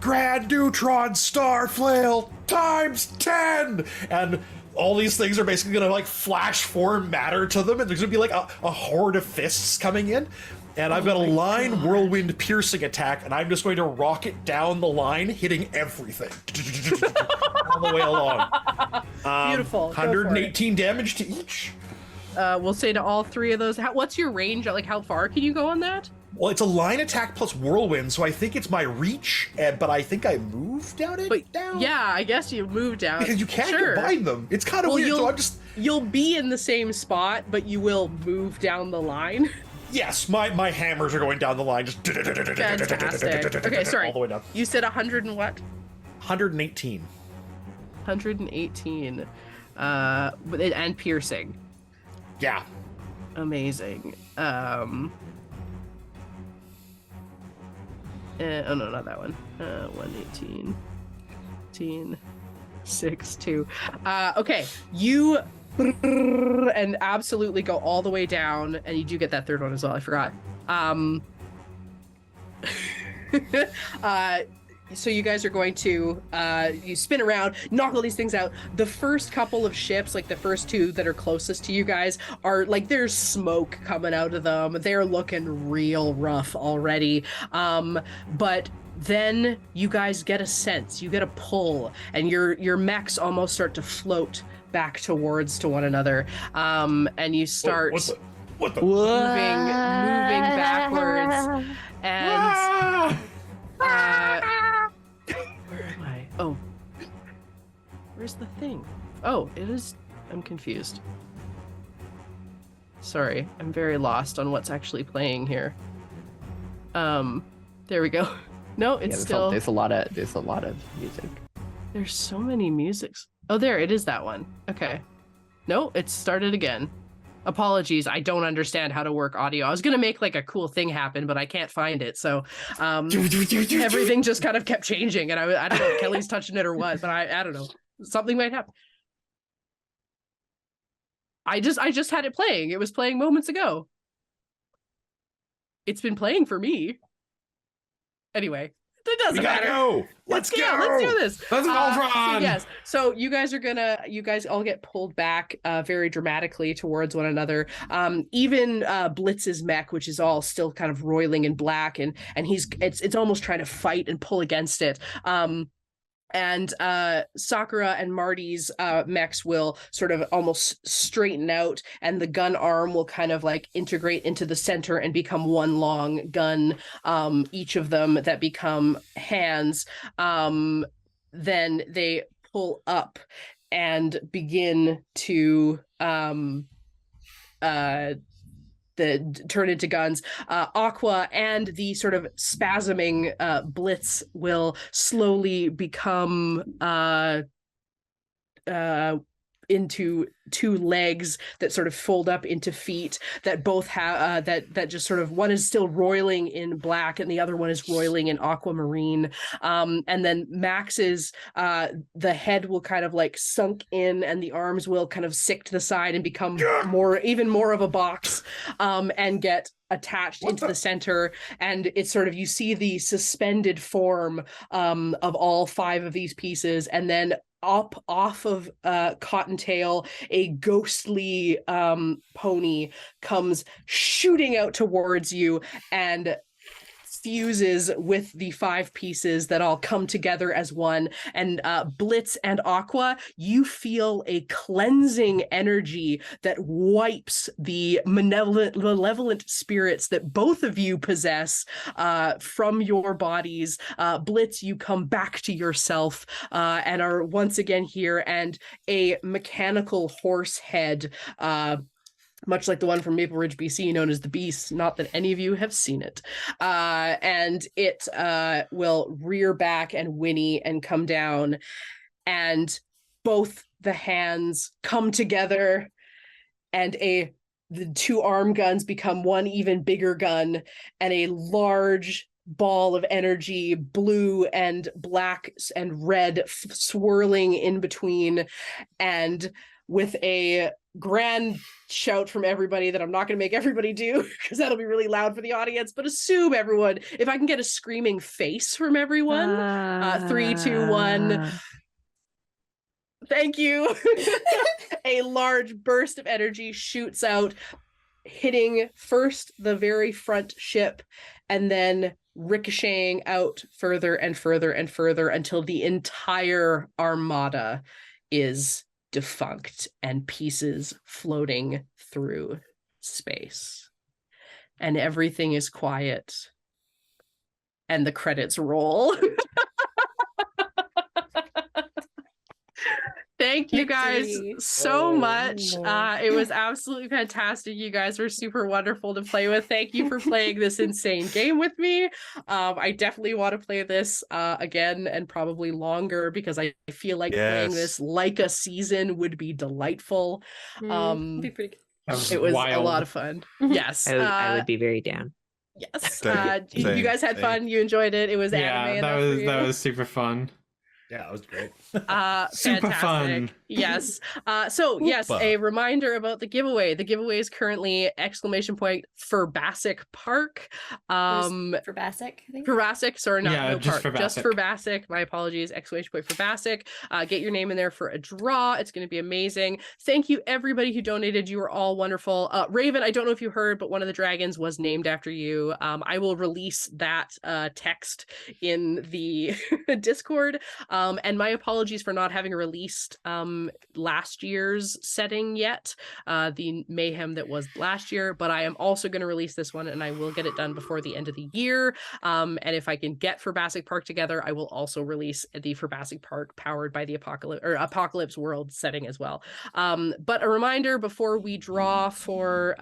Grand Neutron Star Flail times 10! And all these things are basically going to like flash form matter to them, and there's going to be like a horde of fists coming in. And I've got a line whirlwind piercing attack, and I'm just going to rocket down the line, hitting everything all the way along. Beautiful. Go for 118 damage to each. We'll say to all 3 of those. What's your range? Like, how far can you go on that? Well, it's a line attack plus whirlwind, so I think it's my reach, but I think I moved down. Yeah, I guess you moved down. Because you can't Sure. combine them. It's kind of weird, so I'm just... You'll be in the same spot, but you will move down the line. Yes, my hammers are going down the line, just... Fantastic. Okay, sorry. All the way down. You said 100 and what? 118. 118. And piercing. Yeah. Amazing. Oh no, not that one. 118. 18. 6, 2. Okay, you and absolutely go all the way down, and you do get that third one as well. I forgot. So you guys are going to you spin around, knock all these things out. The first couple of ships, like the first two that are closest to you guys, are like there's smoke coming out of them. They're looking real rough already. But then you guys get a sense, you get a pull, and your mechs almost start to float back to one another. And you start What the? moving backwards. And where am I? Oh, where's the thing? Oh, it is. I'm confused. Sorry, I'm very lost on what's actually playing here. There we go. No, it's still. There's a lot of music. There's so many musics. Oh, there it is. That one. Okay. No, it started again. Apologies, I don't understand how to work audio. I was gonna make like a cool thing happen, but I can't find it. So everything just kind of kept changing, and I don't know if Kelly's touching it or what, but I don't know. Something might happen. I just had it playing. It was playing moments ago. It's been playing for me. Anyway. It doesn't matter. Go. Let's do this. Let's so yes. So you guys all get pulled back very dramatically towards one another. Even Blitz's mech, which is all still kind of roiling in black, and it's almost trying to fight and pull against it. And Sakura and Marty's mechs will sort of almost straighten out, and the gun arm will kind of like integrate into the center and become one long gun, each of them that become hands. Then they pull up and begin to turn into guns. Aqua and the sort of spasming Blitz will slowly become into two legs that sort of fold up into feet that both have that just sort of, one is still roiling in black and the other one is roiling in aquamarine. And then Max's the head will kind of like sunk in, and the arms will kind of sick to the side and become even more of a box, and get attached into the center. And it's sort of, you see the suspended form of all 5 of these pieces, and then off of Cottontail, a ghostly pony comes shooting out towards you and fuses with the 5 pieces that all come together as one. And Blitz and Aqua, you feel a cleansing energy that wipes the malevolent spirits that both of you possess from your bodies. Blitz, you come back to yourself and are once again here, and a mechanical horse head, much like the one from Maple Ridge, BC, known as the Beast, not that any of you have seen it. And it will rear back and whinny and come down, and both the hands come together, and the 2 arm guns become one even bigger gun, and a large ball of energy, blue and black and red swirling in between. And with a grand shout from everybody that I'm not going to make everybody do because that'll be really loud for the audience, but assume everyone, if I can get a screaming face from everyone. 3, 2, 1. Thank you. A large burst of energy shoots out, hitting first the very front ship and then ricocheting out further and further and further until the entire armada is defunct and pieces floating through space. And everything is quiet. And the credits roll. Thank you guys so much. It was absolutely fantastic. You guys were super wonderful to play with. Thank you for playing this insane game with me. I definitely want to play this again, and probably longer, because I feel like playing this like a season would be delightful. Be pretty good. It was a lot of fun. Yes. I would be very down. Yes. You guys had fun. You enjoyed it. It was anime. That was super fun. Yeah, that was great. Super Fantastic. fun. Yes. So yes, a reminder about the giveaway. The giveaway is currently for Bassick Park. For Bassick, I think. For Bassick, sorry, not Yeah, no just park, for just Bassick. for Bassick. My apologies. Exclamation point for Bassick. Get your name in there for a draw. It's going to be amazing. Thank you everybody who donated. You were all wonderful. Raven, I don't know if you heard, but one of the dragons was named after you. I will release that text in the Discord. And my apologies for not having released last year's setting yet, the mayhem that was last year, but I am also going to release this one, and I will get it done before the end of the year. And if I can get for Bassick Park together, I will also release the for Bassick Park powered by the Apocalypse World setting as well. But a reminder before we draw for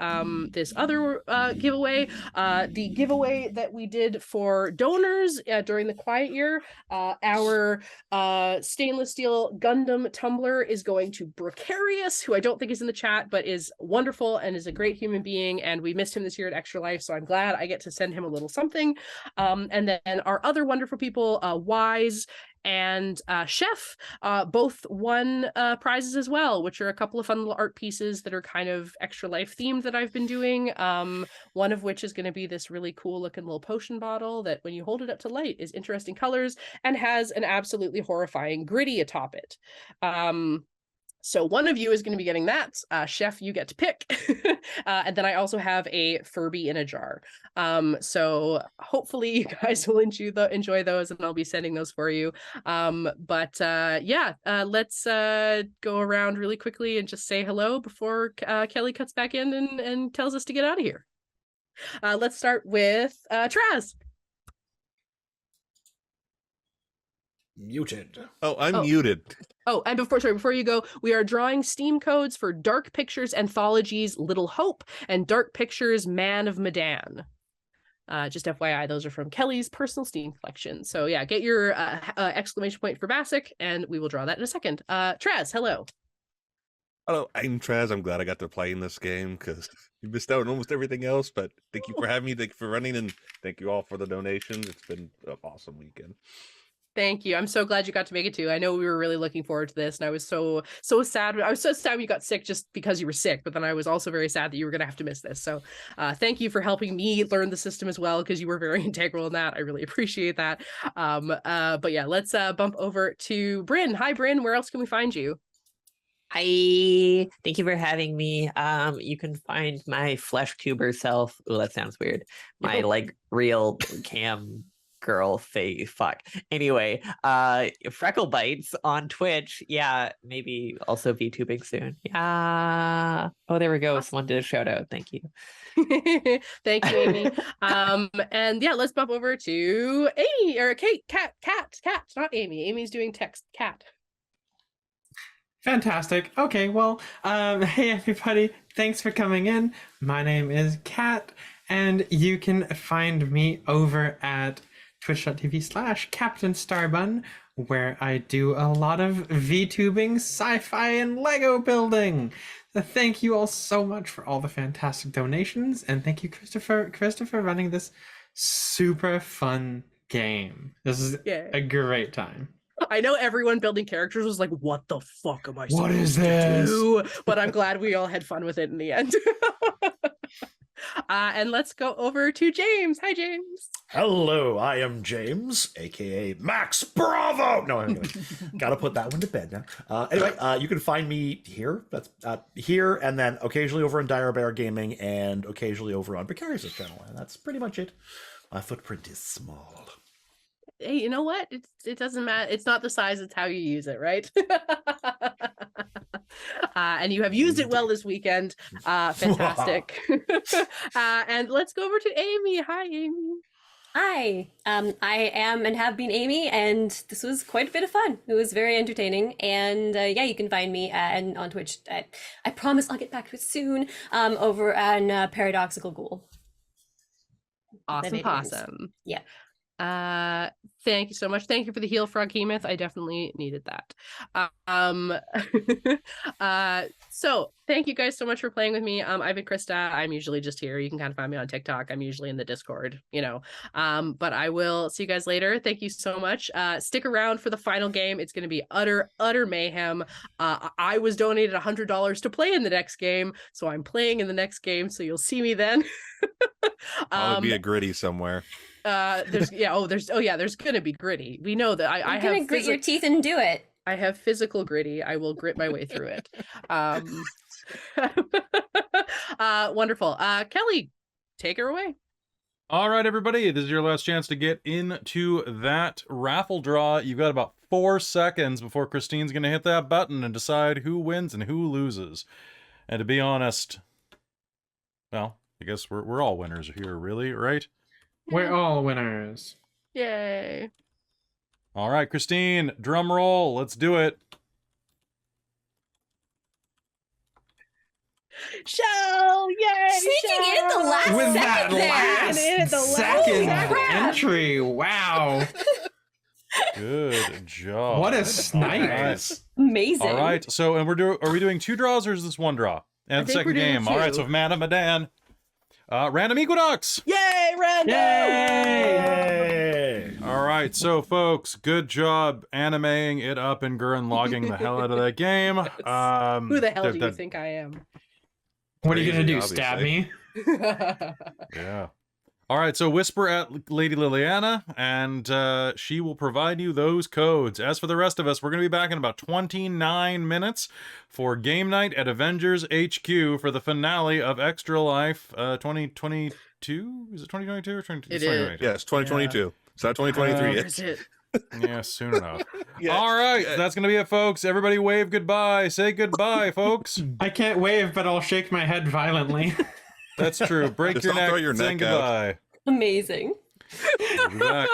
this other giveaway, the giveaway that we did for donors during the quiet year, our stainless steel Gundam tumbler is going to Precarious, who I don't think is in the chat, but is wonderful and is a great human being. And we missed him this year at Extra Life, so I'm glad I get to send him a little something. And then our other wonderful people, Wise and Chef, both won prizes as well, which are a couple of fun little art pieces that are kind of Extra Life themed that I've been doing. One of which is going to be this really cool looking little potion bottle that when you hold it up to light is interesting colors and has an absolutely horrifying gritty atop it. So one of you is going to be getting that. Chef, you get to pick. And then I also have a Furby in a jar. So hopefully you guys will enjoy those, and I'll be sending those for you. Let's go around really quickly and just say hello before Kelly cuts back in and tells us to get out of here. Let's start with Traz. Muted. Oh, I'm muted. Oh, and before you go, we are drawing Steam codes for Dark Pictures Anthologies Little Hope and Dark Pictures Man of Medan. Just FYI, those are from Kelly's personal Steam collection. So yeah, get your exclamation point for Bassick, and we will draw that in a second. Traz, hello. Hello, I'm Traz. I'm glad I got to play in this game because you missed out on almost everything else. But thank you for having me. Thank you for running, and thank you all for the donations. It's been an awesome weekend. Thank you. I'm so glad you got to make it too. I know we were really looking forward to this, and I was so sad. I was so sad when you got sick just because you were sick, but then I was also very sad that you were going to have to miss this. So thank you for helping me learn the system as well, because you were very integral in that. I really appreciate that. But yeah, let's bump over to Brynn. Hi, Brynn. Where else can we find you? Hi, thank you for having me. You can find my flesh tuber self. Oh, that sounds weird. My like real cam girl face. Fuck. Anyway, Freckle Bites on Twitch. Yeah, maybe also VTubing soon. Yeah. Oh, there we go. Someone did a shout out. Thank you. Thank you, Amy. And yeah, let's bump over to Amy or Kate. Cat. Not Amy. Amy's doing text. Cat. Fantastic. Okay, well, hey everybody, thanks for coming in. My name is Kat, and you can find me over at twitch.tv/Captain Starbun, where I do a lot of VTubing, sci-fi, and Lego building. So thank you all so much for all the fantastic donations, and thank you, Christopher, for running this super fun game. This is a great time. I know everyone building characters was like, what the fuck am I supposed to do? But I'm glad we all had fun with it in the end. And let's go over to James. Hi, James. Hello, I am James, aka Max Bravo. No, I'm gotta put that one to bed now. Anyway, you can find me here. That's here, and then occasionally over on Dire Bear Gaming, and occasionally over on Precarious' channel, and that's pretty much it. My footprint is small. Hey, you know what? It doesn't matter. It's not the size, it's how you use it, right? And you have used it well this weekend. Fantastic. And let's go over to Amy. Hi, Amy. Hi, I am and have been Amy, and this was quite a bit of fun. It was very entertaining, and yeah, you can find me on Twitch. I promise I'll get back to it soon. Over on Paradoxical Ghoul. Awesome. Yeah. Thank you so much. Thank you for the heal, Froghemoth. I definitely needed that. So thank you guys so much for playing with me. I've been Christa. I'm usually just here. You can kind of find me on TikTok. I'm usually in the Discord, you know. But I will see you guys later. Thank you so much. Stick around for the final game. It's going to be utter mayhem. I was donated $100 to play in the next game, so I'm playing in the next game. So you'll see me then. I'll be a gritty somewhere. There's gonna be gritty. We know that. I You're gonna grit your teeth and do it. I have physical gritty. I will grit my way through it. Wonderful. Kelly, take her away. All right, everybody, this is your last chance to get into that raffle draw. You've got about 4 seconds before Christine's going to hit that button and decide who wins and who loses. And to be honest, well, I guess we're all winners here, really, right? We're all winners. Yay. All right, Christine, drum roll. Let's do it. Show! Yay! Sneaking in at the last With that second there. last second entry, wow. Good job. What a snipe. Nice. Amazing. All right, so and are we doing 2 draws or is this 1 draw? And the think second we're doing game. All right, 2. so Madam Madan. Random Equinox. Yay, random! Yay! All right, so folks, good job animating it up and Gurren logging the hell out of that game. Who the hell do you think I am? What are you gonna do? Crazy, Stab me? Yeah. All right, so whisper at Lady Liliana, and she will provide you those codes. As for the rest of us, we're going to be back in about 29 minutes for game night at Avengers HQ for the finale of Extra Life 2022? Is it 2022 or 2022? It is. Yes, 2022. It's not 2023 yet. Is it? Yeah, soon enough. Yeah. All right, that's going to be it, folks. Everybody wave goodbye. Say goodbye, folks. I can't wave, but I'll shake my head violently. That's true. Break Just your don't neck. throw your saying neck out. goodbye. Amazing. We'll be back.